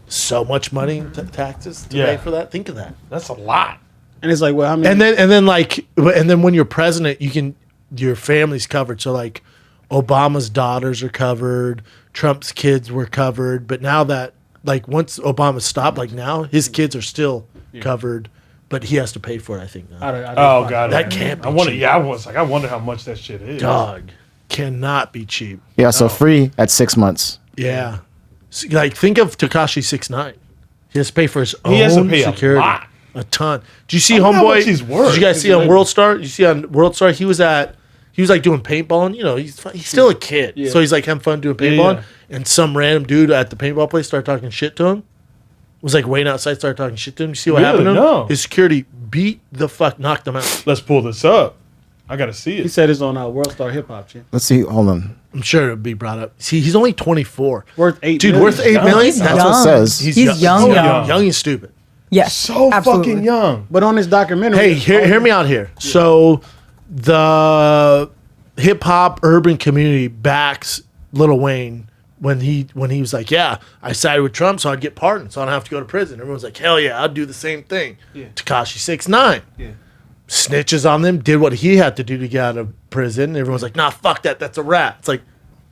So much money taxes to pay for that. Think of that. That's a lot. And it's like, well, how many? And then when you're president, your family's covered. So like Obama's daughters are covered, Trump's kids were covered, but now that like once Obama stopped, like now his kids are still covered, but he has to pay for it. I think. Oh god, that can't be. I wonder. Cheap. Yeah, I wonder how much that shit is. Dog cannot be cheap. Yeah, so free at 6 months. Yeah, so, like think of Tekashi 6ix9ine. He has to pay for his own has to pay security. a ton. Do you see I wonder how Homeboy? much he's worth. Did you guys see on World Star? You see on World Star? He was like doing paintballing. You know, he's still a kid, so he's like having fun doing paintballing. And some random dude at the paintball place started talking shit to him. Was like waiting outside, started talking shit to him. You see what happened to him? No. His security knocked him out. Let's pull this up. I gotta see it. He said it's on World Star Hip Hop. Let's see. Hold on. I'm sure it'll be brought up. See, he's only 24. Worth $8 Dude, million. worth $8 million? He's That's young. what it says. He's young. Young and stupid. Yes. So absolutely. fucking young. But on this documentary, Hey, hear me out here. So the hip hop urban community backs Lil Wayne when he was like, yeah, I sided with Trump, so I'd get pardoned, so I don't have to go to prison. Everyone's like, hell yeah, I'd do the same thing. Yeah. Tekashi 6ix9ine. Yeah. Snitches on them, did what he had to do to get out of prison. Everyone's like, nah, fuck that, that's a rat. It's like,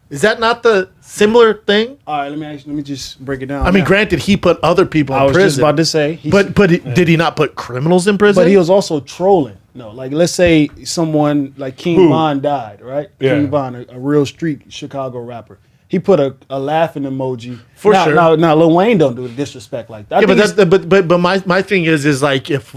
is that not the similar thing? All right, let me just break it down. I mean, granted, he put other people in I was prison. just about to say. But did he not put criminals in prison? But he was also trolling. No, like let's say someone like King Von died, right? Yeah. King Von, a real street Chicago rapper. He put a laughing emoji. For sure. Now Lil Wayne don't do disrespect like that. Yeah, but my thing is like if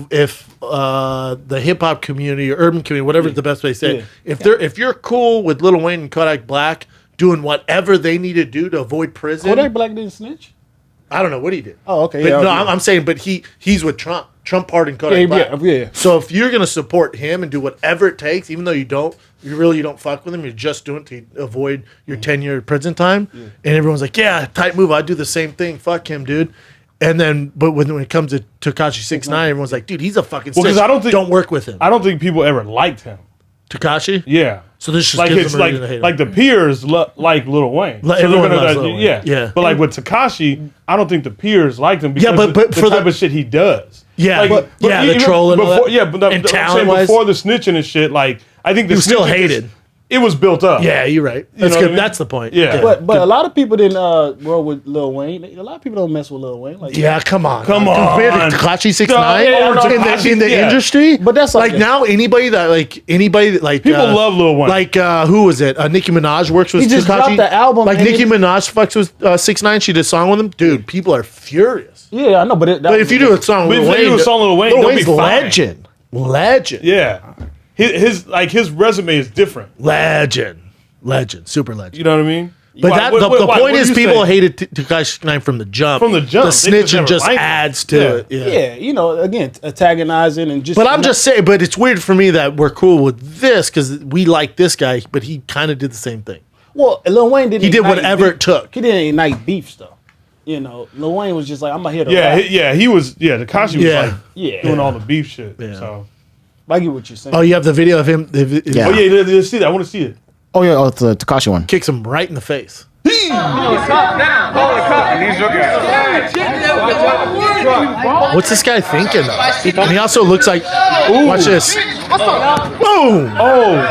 the hip hop community or urban community, whatever the best way to say it, if you're cool with Lil Wayne and Kodak Black doing whatever they need to do to avoid prison. Kodak Black didn't snitch? I don't know what he did. Oh, okay. But yeah, no, I'm saying, but he's with Trump. Trump pardoned Kodak Black. Yeah. So if you're gonna support him and do whatever it takes, even though you don't fuck with him, you're just doing it to avoid your 10-year prison time. Yeah. And everyone's like, yeah, tight move. I'd do the same thing. Fuck him, dude. And then, but when it comes to Tekashi 6ix9ine, everyone's like, dude, he's a fucking snitch. Don't work with him. I don't think people ever liked him. Tekashi? Yeah. So this just like gives it's them a like reason to hate him. like the peers like Lil Wayne. Like, everyone loves Lil Wayne. Yeah. Yeah. But like with Tekashi, I don't think the peers liked him because but the type of shit he does. Yeah, like, the even trolling. Before, yeah, but and talent-wise, before the snitching and shit, like I think the he was still snitching hated. It was built up. Yeah, you're right. That's know good. what I mean? That's the point. Yeah. Good. But a lot of people didn't roll with Lil Wayne. A lot of people don't mess with Lil Wayne. Like, yeah, come on. Compared to Tekashi 6ix9ine in the industry. But that's like now anybody that people love Lil Wayne. Like who was it? Nicki Minaj works with He just Tekashi. dropped the album. Like Nicki Minaj fucks with 6ix9ine. She did a song with him. Dude, people are furious. Yeah, I know. But if you do a song with Lil Wayne, Lil Wayne's legend. Yeah. His resume is different. Legend. Super legend. You know what I mean? But the point is, people hated Tekashi 6ix9ine from the jump. From the jump, the snitching just adds to it. Yeah, you know, again, antagonizing and just. But I'm just saying. But it's weird for me that we're cool with this because we like this guy, but he kind of did the same thing. Well, Lil Wayne didn't. He did whatever it took. He didn't ignite beefs though. You know, Lil Wayne was just like, I'm gonna hit. He was. Yeah, Tekashi was doing all the beef shit. Yeah. So I get what you're saying. Oh, you have the video of him. Oh yeah, let's see that. I want to see it. Oh yeah, it's the Tekashi one. Kicks him right in the face. What's this guy thinking though? And he also looks like. Ooh. Watch this. Boom! Oh!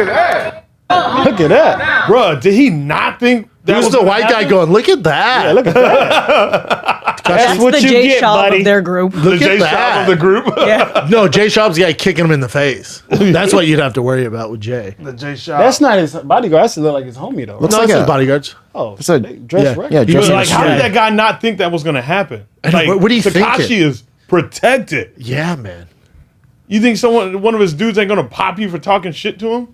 Look at that. Bruh, did he not think that Who's was the gonna white guy happen? going, look at that. Yeah, look at that. That's what the you Jay get, Shaw buddy. of their group. The Look J at Shop that. of the group. Yeah. No, Jay Schaub's the guy kicking him in the face. That's what you'd have to worry about with Jay. The J Shop. That's not his bodyguard. That's look like his homie though. Looks No, like it's a- his bodyguards. Oh, It's a- they dress yeah. right. Yeah, He was dressing like, how Yeah. did that guy not think that was gonna happen? I know, what are you Tekashi thinking? is protected. Yeah, man. You think one of his dudes ain't gonna pop you for talking shit to him?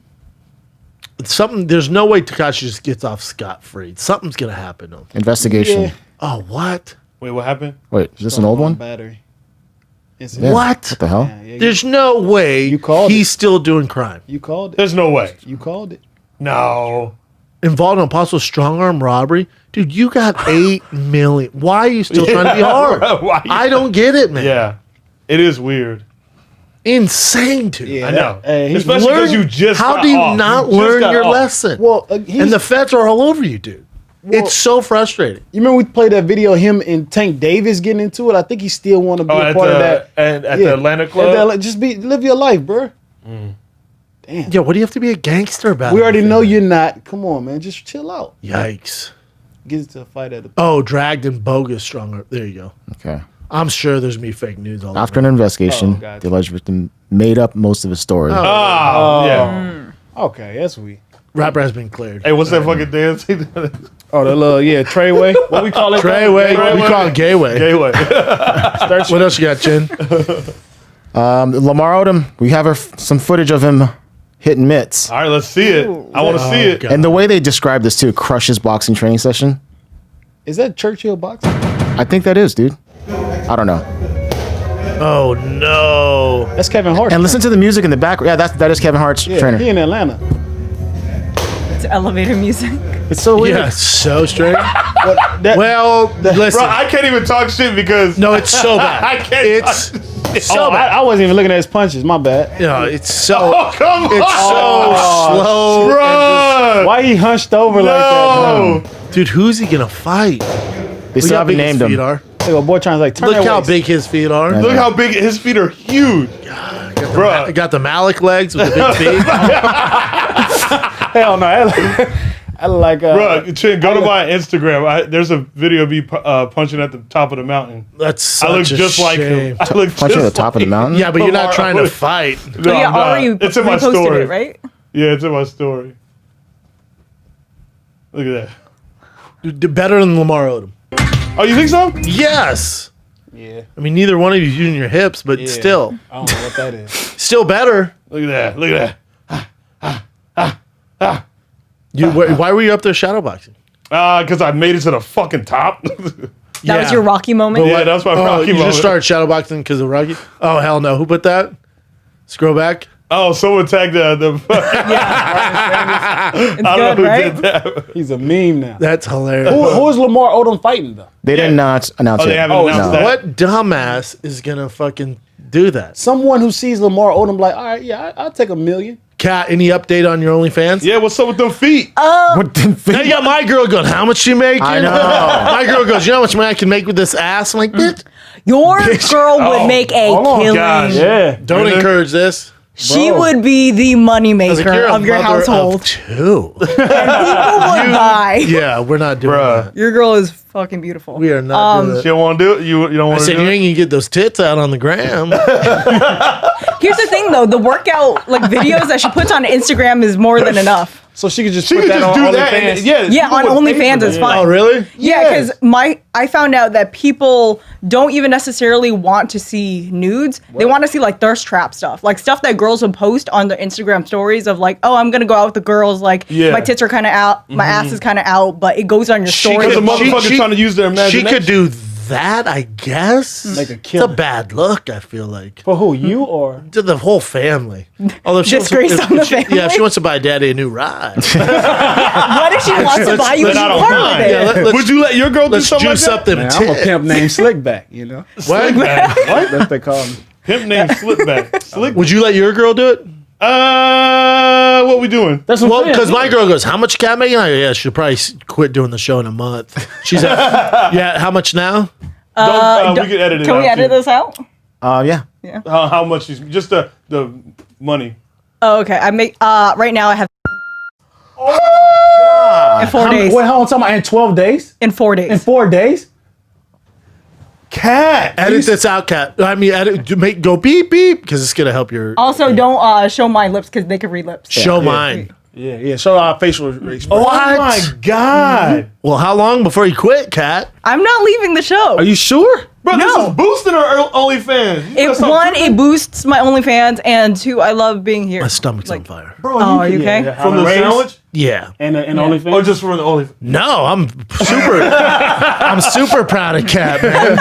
There's no way Tekashi just gets off scot-free. Something's going to happen to him. Investigation. Yeah. Oh, what? Wait, what happened? Wait, is this an old one? Battery. It's Yeah. What? What the hell? There's no way You called he's still doing crime. You called it. There's no way. You called it. No. Involved in a possible strong arm robbery? Dude, you got $8 million. Why are you still trying to be hard? Why? I don't get it, man. Yeah, it is weird. Insane, dude. Yeah, I know. Hey, Especially because you just How got do you off. not You just learn got your off. lesson? well, And the feds are all over you, dude. It's so frustrating. you remember we played that video of him and Tank Davis getting into it? I think he still want to be a at part the, of that. at the Atlanta club. Just live your life, bro. Damn. Yeah, what do you have to be a gangster about? We already know you're not. Come on, man. Just chill out. Yikes. Get into a fight at the. Oh, dragged and bogus strong arm. There you go. Okay. I'm sure there's me fake news all After over. an investigation, Oh, gotcha. the alleged victim made up most of his story. Oh, yeah. Okay, that's we. Rapper has been cleared. Hey, what's that fucking dance? Oh, the little Treyway. What we call it? Treyway. We call it gayway. Gateway. What else you got, Chin? Lamar Odom, we have some footage of him hitting mitts. All right, let's see it. I want to see it. God. And the way they describe this too, Crush's boxing training session. Is that Churchill boxing? I think that is, dude. I don't know. Oh, no. That's Kevin Hart. And listen to the music in the back. Yeah, that is Kevin Hart's trainer. He in Atlanta. It's elevator music. It's so weird. Yeah, so strange. That- Well, listen. Bro, I can't even talk shit because No, it's so bad. I can't. It's so bad. I wasn't even looking at his punches. My bad. No, it's so. Oh, come on. It's so slow. Bro. Why he hunched over like No. that? Dude, who's he gonna fight? They Look still how haven't big his named feet him. are. Hey, boy trying to like turn Look that how waist. big his feet are. Look how big his feet are huge. Bro. I got the Malik legs with the big feet. Hell no. I look like Bro, Chin, go to my Instagram. There's a video of me punching at the top of the mountain. That's such I look a just like him. shame. I look Punching at the just top of like the mountain? Yeah, but you're not Lamar trying to Odom. fight. No, Oh, yeah, I'm not. already It's in my reposted story. it, right? Yeah, it's in my story. Look at that. Dude, better than Lamar Odom. Oh, you think so? Yes. Yeah. I mean, neither one of you using your hips, but still. I don't know what that is. Still better. Look at that. Look at that. Why were you up there shadowboxing? Because I made it to the fucking top. That was your Rocky moment. Yeah, that's my Rocky you moment. just started shadowboxing because of Rocky? Oh, hell no. Who put that? Scroll back. Oh, someone tagged the It's I don't know good, who right? did that. He's a meme now. That's hilarious. Who is Lamar Odom fighting though? They didn't announce Oh, it. they haven't announced that. What dumbass is going to fucking do that? Someone who sees Lamar Odom like, all right, yeah, I'll take a million. Kat, any update on your OnlyFans? Yeah, what's up with them feet? What the Now you got my girl going, how much she making? I know. My girl goes, you know how much money I can make with this ass? I'm like, bitch, Your girl would make a killing. gosh. Yeah. don't Really? encourage this. She would be the moneymaker You're a of your mother household. Of two. People would buy. Yeah, we're not doing Bruh. that. Your girl is fucking beautiful. We are not doing You that. don't want to do it? You don't I want to said, do you it? ain't gonna get those tits out on the gram. Here's the thing, though: the workout like videos that she puts on Instagram is more than enough. So she could just She put could that just on do that. OnlyFans. And, yeah, Yeah, people on would pay OnlyFans for is that. fine. Oh, really? Yeah, because I found out that people don't even necessarily want to see nudes. They want to see like thirst trap stuff, like stuff that girls would post on their Instagram stories of like, oh, I'm gonna go out with the girls, like Yeah. my tits are kind of out, my ass is kind of out, but it goes on your story. Because the motherfucker's trying to use their She imagination. could do that, I guess. Make a It's kill. a bad look, I feel like. For who? You or? To the whole family. Although if she wants to- Disgrace if on the she- family? Yeah, if she wants to buy daddy a new ride. What if she wants to buy you a let's- new part of it? Yeah, let's, Would you let your girl do let's something like juice that? up them Man, tits. I'm a pimp named Slickback, you know? What? What? That's what they call me. Pimp named Slipback. Slick. Would you let your girl do it? What we doing? That's what Well, I'm saying. because my girl goes, how much Cat making? I go, yeah, she'll probably quit doing the show in a month. She's like, yeah, how much now? We can edit it Can we out, edit too. this out? Yeah. How much is just the money? Oh, okay. I make right now I have in 4 days. Wait, how long talking about? In 12 days? In 4 days. In 4 days? Cat. Edit this out, Cat. I mean, go beep beep because it's gonna help your. Also, don't show my lips because they can read lips. Show mine. Yeah. Show our facial expression. Oh my God. Well, how long before you quit, Cat? I'm not leaving the show. Are you sure? Bro, No. this is boosting our OnlyFans. It boosts my OnlyFans, and 2, I love being here. My stomach's on fire. Bro, are you okay? From the sandwich? Yeah. And OnlyFans? Or just from the OnlyFans? No, I'm super proud of Cat, man.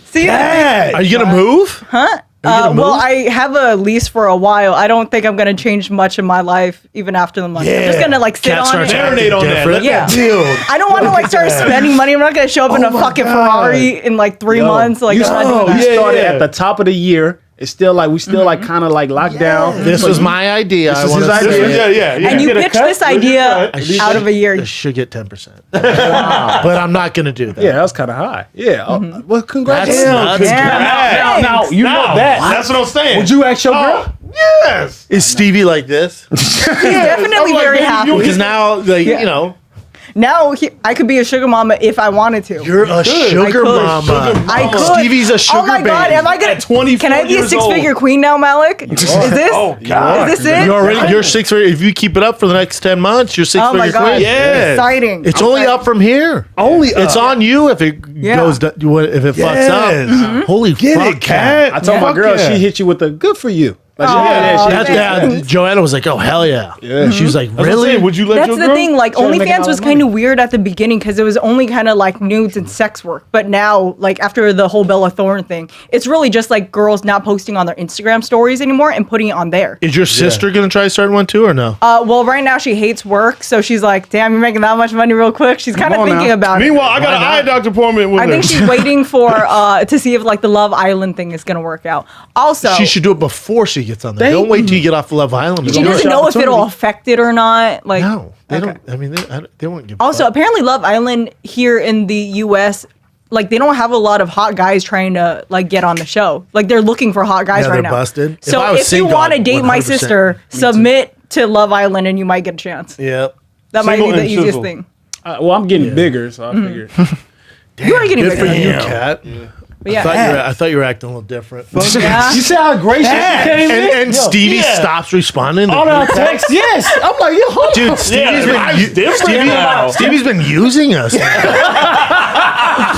See, Are you gonna move? huh? Well, I have a lease for a while. I don't think I'm gonna change much in my life even after the month. I'm just gonna sit Cat on starts it. acting Marinate on that. different. Let that build. I don't want to start spending money. I'm not gonna show up in a fucking Ferrari in 3 months. I'm not doing that. You started at the top of the year. It's still we still kind of locked down. This was my idea. This is his idea. Yeah. And you Get a pitched cut? this idea out of a year. I should get 10%, but I'm not gonna do that. Yeah, that was kind of high. Yeah. Well, That's congratulations. nuts. Now, you know that. That's what I'm saying. Would you ask your girl? Yes. Is Stevie like this? He's definitely I'm like, very baby, happy. Because now, you know, Now I could be a sugar mama if I wanted to. you're a sugar mama. I could. Stevie's a sugar Oh my god, baby. am I gonna? At 24 Can I be a years six-figure queen now, Malik? Is this? Oh, God. Is this it? You're 6 figure. If you keep it up for the next 10 months, you're 6 Oh my figure god, queen. Yeah. exciting! It's only up from here. It's on you if it goes. If it fucks up. Holy Get fuck, it, Cat. I told my Fuck girl yeah. she hit you with the good for you. Like, she Oh, did that shit. That's, Joanna was like, "Oh hell yeah!" She was like, That's what I'm "Really? saying. Would you let That's your the girl? thing. Like, Trying to make OnlyFans all was that kind of weird at the beginning because it was only kind of like nudes and sex work. But now, like after the whole Bella Thorne thing, it's really just like girls not posting on their Instagram stories anymore and putting it on there. Is your sister gonna try starting one too, or no?" Well, right now she hates work, so she's like, "Damn, you're making that much money real quick." She's kind of on thinking now. about it. Meanwhile, I got an eye doctor appointment with I her. think she's waiting for to see if like the Love Island thing is gonna work out. Also, She should do it before she gets on there. Don't wait till you get off the Love Island. she doesn't know if it'll affect it or not. Like, No, they Okay. don't. I mean, they won't give. a Also, fuck. apparently, Love Island here in the U.S. like they don't have a lot of hot guys trying to like get on the show. Like they're looking for hot guys Yeah, right they're now. busted. If So I was if you single, want to I'd date my 100%. sister, submit to Love Island and you might get a chance. Yep. That might Single be the and easiest chisel. thing. Well, I'm getting bigger, so I figured. You are getting Good for bigger. you, Kat. But yeah. I thought you were acting a little different. Yeah. You see how gracious you came in? And Stevie stops responding. To All that group text. text, yes. I'm like, yo, hold on. Dude, Stevie's been Stevie's been using us.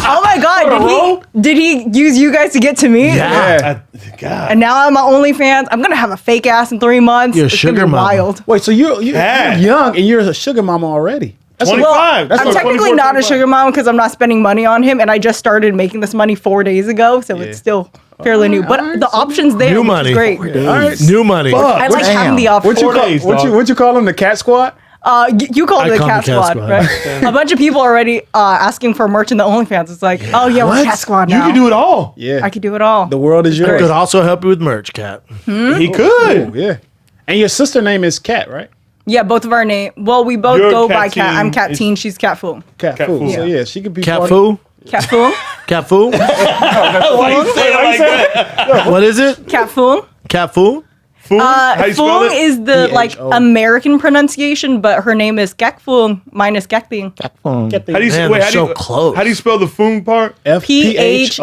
Oh my God! Did he use you guys to get to me? Yeah. God. And now I'm on OnlyFans. I'm gonna have a fake ass in 3 months. You're a It's gonna be sugar mama. wild. Wait, so you're young and you're a sugar mama already. That's 25. Well, That's I'm like technically 24, not a 25. sugar mom because I'm not spending money on him, and I just started making this money 4 days ago, so it's still fairly new. But the options there, New which money. is great. All right. New money. I like having the option. What you call them? The cat squad? You call it the call Cat them Cat Squad, Squad. right? A bunch of people are already asking for merch in the OnlyFans. It's like, oh yeah, we're Cat Squad You now. can do it all. Yeah. I could do it all. The world is yours. Could also help you with merch, Kat. He could. Ooh, yeah. And your sister name is Cat, right? Yeah, both of our name. Well, we both You're go Cat by Cat. Teen. I'm Cat Teen. She's Cat Fool. Cat Cat Fool. Fool. So yeah, she could be Cat part Foo? Cat Fool. Cat Foo? Why you say it like that? What is it? Cat Fool. Cat Foo? Fool? How you spell Fool it? is the like P-H-O. American pronunciation, but her name is Gek Fool minus Gekting. How do you Man, wait? they're so close. How do you spell the Foong part?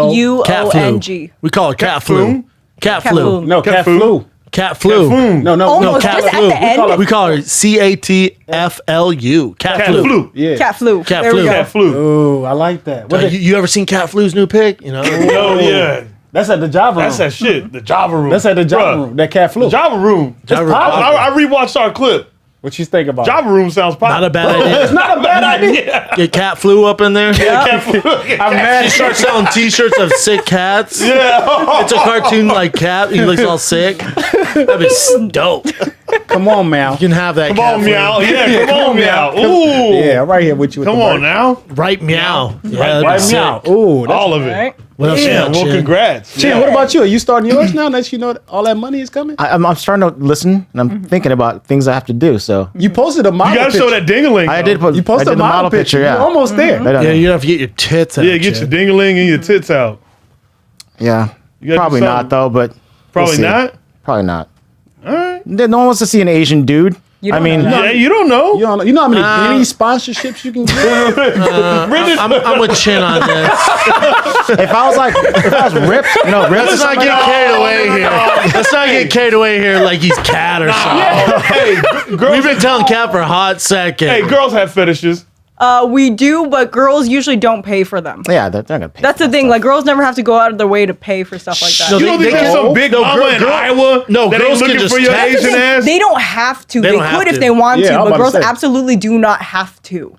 P-H-U-O-N-G. We call it cat flu. Foom? Cat Cat flu. Fool. No, Cat Foo. Flu. Cat flu. Foong. No, Almost, cat just flu. at the end. We call it CATFLU. Cat Cat flu. flu. Yeah. Cat Flu. Cat There we Flu. go. Cat flu. Ooh, I like that. What You ever seen Cat Flu's new pic? You know? Oh yeah. that's at the Java room. That's that shit. The Java room. That's at the Java Bruh. room. That Cat Flu. The Java room. Java room. I rewatched our clip. What you think about? Java room sounds Not a popular. bad idea. It's not a bad idea. Get Cat Flu up in there. Cat flu. I'm mad. Start selling T-shirts of sick cats. Yeah. It's a cartoon like cat. He looks all sick. That'd be dope. Come on, Mal. You can have that. Come Cat on, Flu. meow. Yeah, come on, meow. Ooh. Yeah, I'm right here with you. With Come the on bird. now. Right meow. Yeah, that'd right be sick. Meow. Ooh, that's All of it. Right? What else you Yeah, got, well, Chin? congrats. Chin, what about you? Are you starting yours now that you know all that money is coming? I'm starting to listen and I'm thinking about things I have to do. So You posted a model You gotta picture. show that dingaling. I did put. You I posted did a the model picture. Yeah. You're almost there. Right on Yeah, there. you have to get your tits out. Yeah, get your Chin. dingaling and your tits out. Yeah. You gotta do Probably something. not though, but Probably we'll see. not? Probably not. All right. No one wants to see an Asian dude. You I don't mean, know that. Yeah, you don't know. You know how many Guinea sponsorships you can get? I'm with Chin on this. if I was ripped, Let's not get carried away here. Let's not get carried away here like he's Cat or something. Hey, girls, We've been telling Cat for a hot second. hey, girls have fetishes. We do, but girls usually don't pay for them. yeah, they're not gonna pay. That's the thing. Like girls never have to go out of their way to pay for stuff like that. No, You don't think there's some big mama in Iowa no, that girls ain't can looking just for your text. Asian ass? They don't have to. They They, don't have could if to. they want Yeah, I to, was but about to girls say. absolutely do not have to.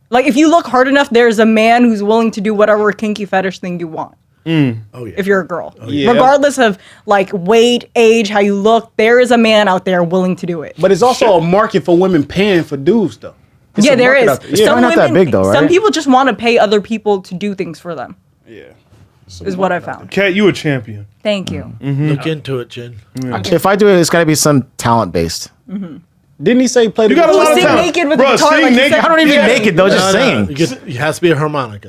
Like if you look hard enough, there's a man who's willing to do whatever kinky fetish thing you want. Oh, yeah. If you're a girl, yeah. regardless of like weight, age, how you look, there is a man out there willing to do it. But it's also a market for women paying for dudes, though. It's Yeah, a there market is. out there. Yeah. Some They're not that big, though, Some right? people just want to pay other people to do things for them. Yeah. Is what I found. Cat, you a champion. Thank you. Look into it, Chin. If I do it, it's got to be some talent based. Didn't he say play the You got a Well, lot of sing talent. naked with Bruh, the guitar sing like you naked. said. I don't even Yeah. naked though, just singing. It has to be a harmonica.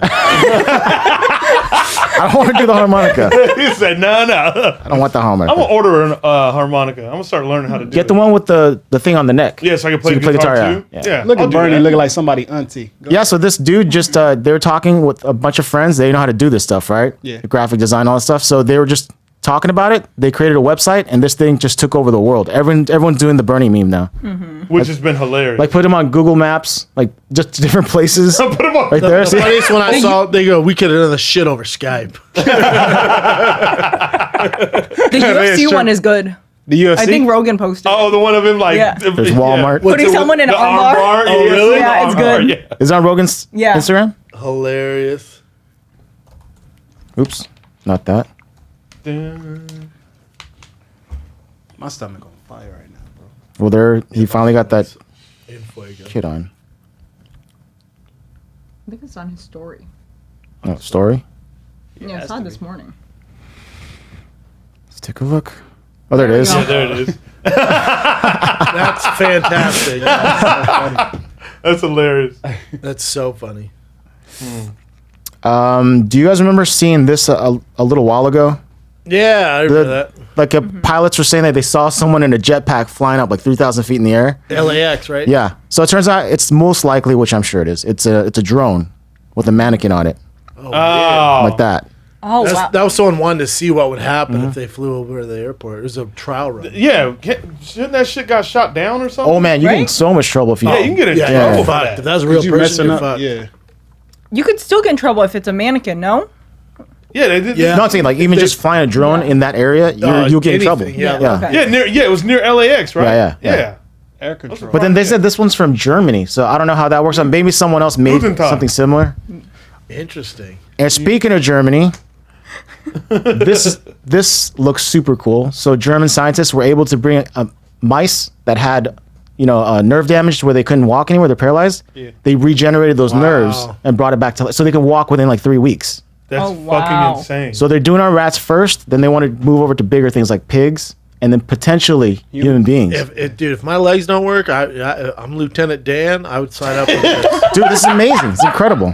I don't want to do the harmonica. He said, no. I don't want the I'm harmonica. gonna order a harmonica. I'm gonna start learning how to do Get it. the one with the thing on the neck. Yeah, so I can play, you the guitar, too. yeah. Yeah. Look I'll at do Bernie that. looking like somebody auntie. Go Yeah, so this dude just they were talking with a bunch of friends. They know how to do this stuff, right? Yeah. The graphic design, all that stuff. So they were just talking about it. They created a website, and this thing just took over the world. Everyone's doing the Bernie meme now. Which has been hilarious. Like put him on Google Maps, like just different places. Put him on. Right there. The See? funniest one I saw, they go, we could have done the shit over Skype. The UFC one is good. The UFC. I think Rogan posted. Oh, the one of him like Yeah. There's Walmart. What's Putting it- someone in the an armbar? Oh, really? Yeah, The it's armbar, good. yeah. Is that on Rogan's Yeah. Instagram? Hilarious. Oops, not that. My stomach on fire right now, bro. Well, he finally got that In fuego. kid on. I think it's on his story. Oh, story. Yeah, I saw it this morning. Let's take a look. Oh, there it is. Yeah, there it is. That's fantastic. That's hilarious. That's so funny. Do you guys remember seeing this a little while ago? Yeah, I remember that. Like pilots were saying that they saw someone in a jetpack flying up like 3,000 feet in the air. LAX, right? Yeah. So it turns out it's most likely, which I'm sure it is. It's a drone with a mannequin on it, Oh. like that. Oh, wow. That was someone wanted to see what would happen if they flew over the airport. It was a trial run. Yeah. Shouldn't that shit got shot down or something? Oh man, you get in so much trouble if you. Yeah, you can get in Yeah, trouble you're for fucked. that. If that was a real You person, messing you're up? fucked. Yeah. You could still get in trouble if it's a mannequin, no? Yeah, they did. Yeah. No, I'm saying like even just flying a drone in that area, you'll get in trouble. anything, yeah. yeah. Okay. Yeah, it was near LAX, right? Yeah. Air control. But then they said this one's from Germany, so I don't know how that works. Maybe someone else made Rosenthal. something similar. Interesting. And speaking of Germany, this looks super cool. So German scientists were able to bring mice that had, nerve damage to where they couldn't walk anywhere. They're paralyzed. Yeah. They regenerated those nerves and brought it back to life, so they can walk within like 3 weeks. That's Oh, wow. fucking insane. So they're doing on rats first. Then they want to move over to bigger things like pigs, and then potentially human beings. If my legs don't work, I'm Lieutenant Dan. I would sign up for this. Dude, this is amazing. It's incredible.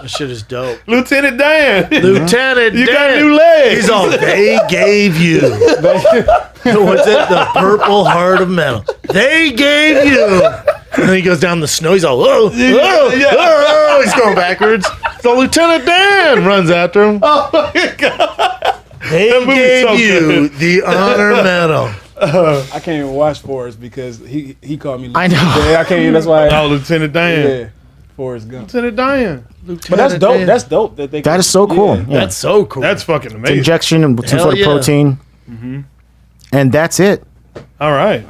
This shit is dope. Lieutenant Dan. Lieutenant You Dan. got new legs. He's all, they gave you. What's it? The Purple Heart of Metal. They gave you. And then he goes down the snow. He's all, oh, he's going backwards. So Lieutenant Dan runs after him. Oh my god. They That movie's gave so you good. the honor medal. I can't even watch Forrest because he called me. I know. Yeah, I can't even. That's why. Oh, Lieutenant Dan. Yeah, Forrest Gump. Lieutenant Dan. But that's dope. That's dope. That is so cool. Yeah. That's so cool. That's fucking It's amazing. injection and some Hell sort of yeah. protein. And that's it. All right.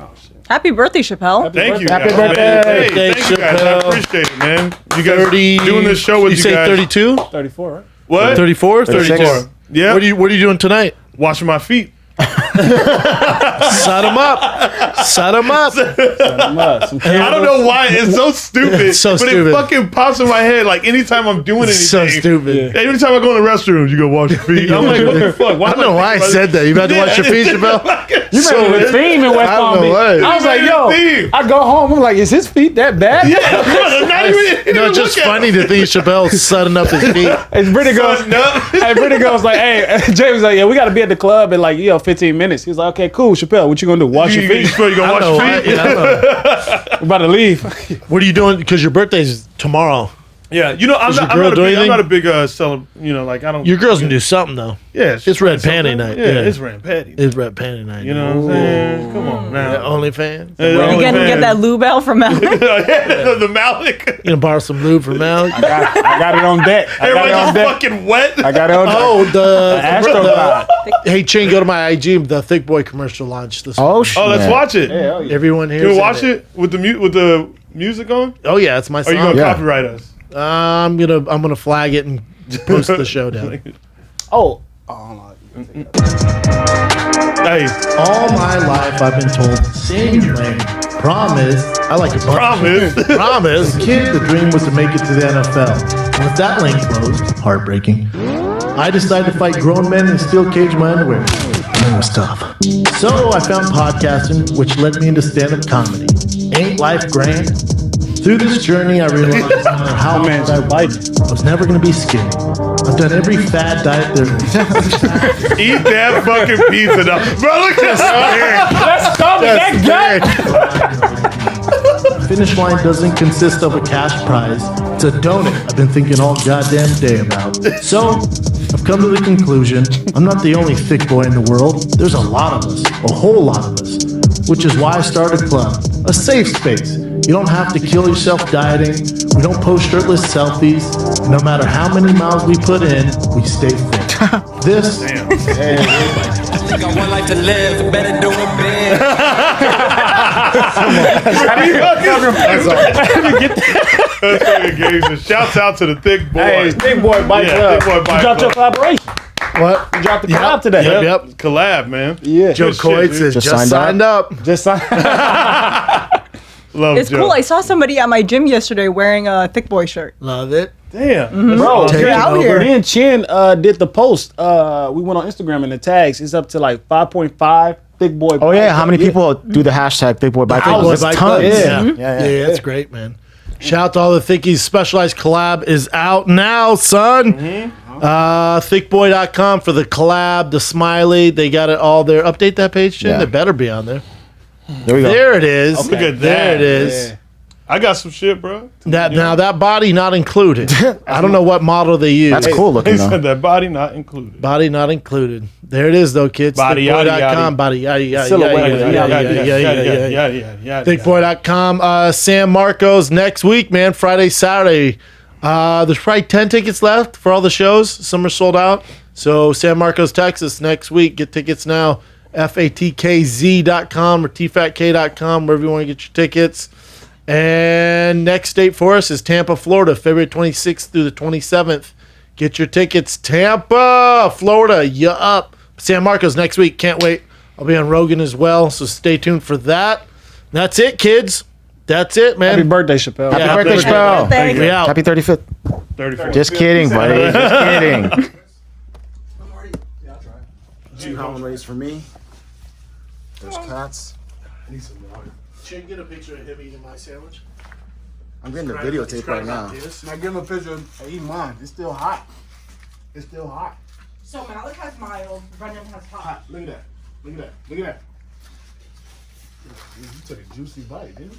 Happy birthday, Chappelle. Thank you. Happy guys. birthday. Hey, thank you guys. I Chappelle. appreciate it, man. You guys 30. doing this show with you say guys. 32? 34, right? What? 34? 36. 34. Yeah. What are you doing tonight? Washing my feet. Set him up. Set him up. I don't know why it's so stupid. It's so but stupid. it fucking pops in my head like anytime I'm doing anything. So stupid. Every time I go in the restroom, you go wash your feet. I'm like, what the fuck? I don't know why I said that. You about to wash your feet, Chappelle? You made a theme in West I don't Palm know Beach. why. I was like, You made a yo, theme. I go home. I'm like, is his feet that bad? Yeah, not No, it's just funny to think Chappelle's setting up his feet. And Brittany goes, hey, Brittany goes like, hey, James was like, yeah, we got to be at the club in like 15 minutes. He's like, okay, cool, Chappelle, what you gonna do? Wash your feet? You gonna wash your feet? We're about to leave. What are you doing? Because your birthday's tomorrow. Yeah, you know, I'm not a big seller. You know, like I don't. Your girls can do something though. Yeah, it's red panty night. Yeah, it's red panty. It's red panty night. You know what I'm saying? Come on now. Yeah, OnlyFans. You get that lube out from Malik. The Malik. You gonna borrow some lube from Malik? I got it on deck. Everybody's just fucking wet. I got it on deck. Oh, the Astro hey, Chin, go to my IG. The Thick Boy commercial launched this. Oh, week. shit. Oh, let's watch it. Yeah, yeah. Everyone here. Can we watch it with the music on? Oh yeah, it's my Or song. you gonna copyright us? I'm gonna flag it and post the show down. Oh. Hey, All my life I've been told, same lane. Promise. I like a promise. Promise. As a kid, the dream was to make it to the NFL. And with that lane closed, heartbreaking, I decided to fight grown men in steel cage my underwear. And it was tough. So I found podcasting, which led me into stand-up comedy. Ain't life grand? Through this journey, I realized no matter how much I was never going to be skinny. I've done every fad diet there is. Eat that fucking pizza now. Bro, look at that finish line doesn't consist of a cash prize. It's a donut I've been thinking all goddamn day about. So, I've come to the conclusion, I'm not the only thick boy in the world. There's a lot of us, a whole lot of us. Which is why I started a club, a safe space. You don't have to kill yourself dieting. We don't post shirtless selfies. No matter how many miles we put in, we stay fit. This. I got one life to live, better do it big. That's fucking gangster. Shouts out to the Thick Boy. Hey, Thick Boy Bike Club. Thick Boy Bike You dropped your Club. collaboration. What? You dropped the collab today. Yep. Collab, man. Yeah. Joe Good Coy shit, says dude. just signed up. Just signed Love It's Joe. cool. I saw somebody at my gym yesterday wearing a Thick Boy shirt. Love it. Damn. Bro, Take You're it out over. here. me and Chin did the post. We went on Instagram and the tags. It's up to like 5.5 Thick Boy. Oh yeah, how many people do the hashtag Big Boy Bike Club? Boy That's Bike tons. Club. Yeah. Yeah, that's great, man. Shout out to all the thickies. Specialized collab is out now, son. Thickboy.com for the collab, the smiley. They got it all there. Update that page, Chin. Yeah. They better be on there. There we go. There it is. Look at There that. it is. I got some shit, bro. Now that body not included. I don't know what model they use. That's cool looking He though. said that body not included. Body not included. There it is though, kids. Body yada Thickboy.com. yada. Body yada yada Silhouette. yada. Thickboy.com. San Marcos next week, man. Friday, Saturday. There's probably 10 tickets left for all the shows. Some are sold out. So San Marcos, Texas next week. Get tickets now. FATKZ.com or TFATK.com, wherever you want to get your tickets. And next date for us is Tampa, Florida, February 26th through the 27th. Get your tickets. Tampa, Florida, you up. San Marcos next week. Can't wait. I'll be on Rogan as well, so stay tuned for that. That's it, kids. That's it, man. Happy birthday, Chappelle. Happy birthday, Chappelle. Thank you. We out. Happy 35th. 34. Just kidding, buddy. Just kidding. 2 Howlin Rays for me. There's cats. Should get a picture of him eating my sandwich. I'm getting the videotape right now. Now give him a picture of eat mine. It's still hot. It's still hot. So Malik has mild, Brendan has hot. Look at that. Look at that. Look at that. You took a juicy bite, didn't you?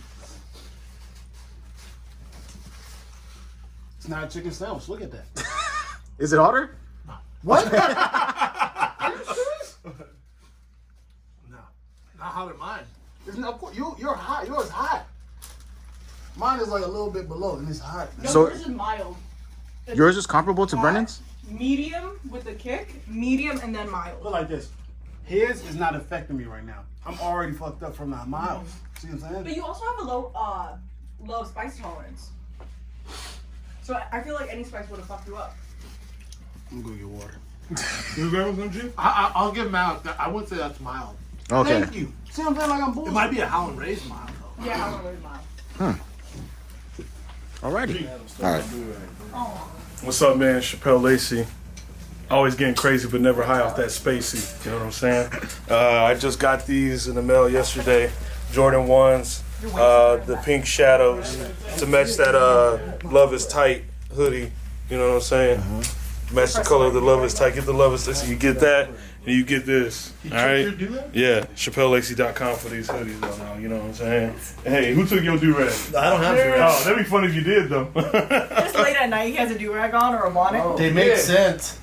It's not a chicken sandwich. Look at that. Is it hotter? What? Are you serious? No. Not hotter than mine. It's not, you're hot. Yours is hot. Mine is like a little bit below, and it's hot. No, So- yours is mild. Yours is comparable to Brennan's? Medium with the kick, medium, and then mild. Look like this. His is not affecting me right now. I'm already fucked up from that miles. See what I'm saying? But you also have a low spice tolerance. So I feel like any spice would have fucked you up. I'm gonna get water. You grab some shit? I'll give mild. I wouldn't say that's mild. Okay. Thank you. See what I'm saying? Like I'm bullshit. It might be a Howlin Ray's mild though. Yeah, I don't really mild. Alrighty. All right. What's up, man? Chappelle Lacey. Always getting crazy, but never high off that spacey. You know what I'm saying? I just got these in the mail yesterday. Jordan 1s. the pink shadows to match that Love Is Tight hoodie. You know what I'm saying? Match the color of the Love Is Tight. Get the Love Is Tight. So you get that, and you get this. All right? Yeah. ChappelleLacey.com for these hoodies though now. You know what I'm saying? Hey, who took your do-rag? I don't have do-rag. Oh, that'd be funny if you did though. Just late at night, he has a do-rag on or a bonnet. They make sense.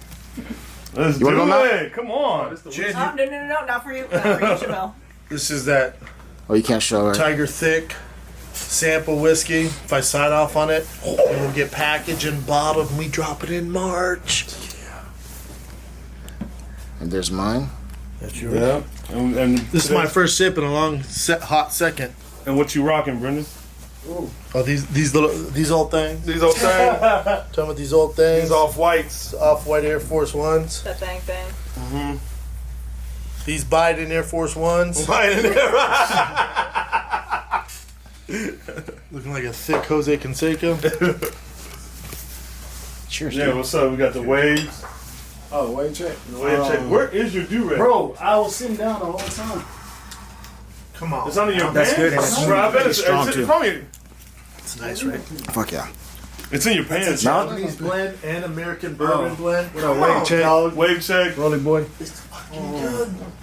Let's do it. Come on. No, not for you. Not for you, Chappelle. This is that Oh, you can't show her. Tiger Thick sample whiskey. If I sign off on it, it will get packaged and bottled, and we drop it in March. And there's mine. That's yours. Yeah. And This is my first sip in a long, hot second. And what you rocking, Brendan? Oh, these old things. These old things. Talking about these old things. These off-whites. Off-white Air Force Ones. That thing. Mm-hmm. These Biden Air Force Ones. Biden Looking like a thick Jose Canseco. Cheers. Yeah, what's up? We got the waves. Oh, wait, check. The wave check. Where is your do-rag? Bro, I was sitting down the whole time. Come on. It's under your That's pants? good, and it's Bro, I bet it's strong, too. probably, It's nice, right? Fuck yeah. it's in your pants. Japanese blend and American bourbon blend. What up, wave check? Wave check. Rolly boy.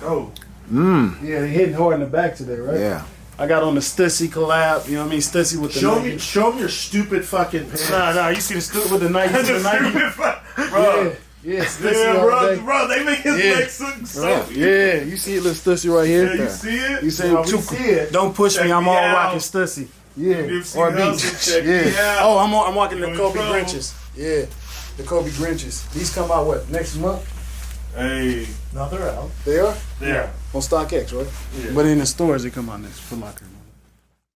Go. Yeah, they hitting hard in the back today, right? Yeah. I got on the Stussy collab. You know what I mean? Stussy with the Nike. Show me your stupid fucking pants. Nah. You see the with the Nike. That's the a Nike. stupid bro. Yeah, Stussy Yeah, all day. bro, they make his Yeah. legs look so. Yeah, you see it, little Stussy right here. Yeah, you see it? You see No, it? we see it. Don't push Check me. I'm me all out. rocking Stussy. Yeah, Nipsey or Hussle, beats. check me Yeah. out. Oh, I'm rocking the You in Kobe trouble. Grinches. Yeah, the Kobe Grinches. These come out what next month? Hey. No, they're out. They are Yeah. on StockX, right? Yeah. But in the stores, they come out next. Foot Locker.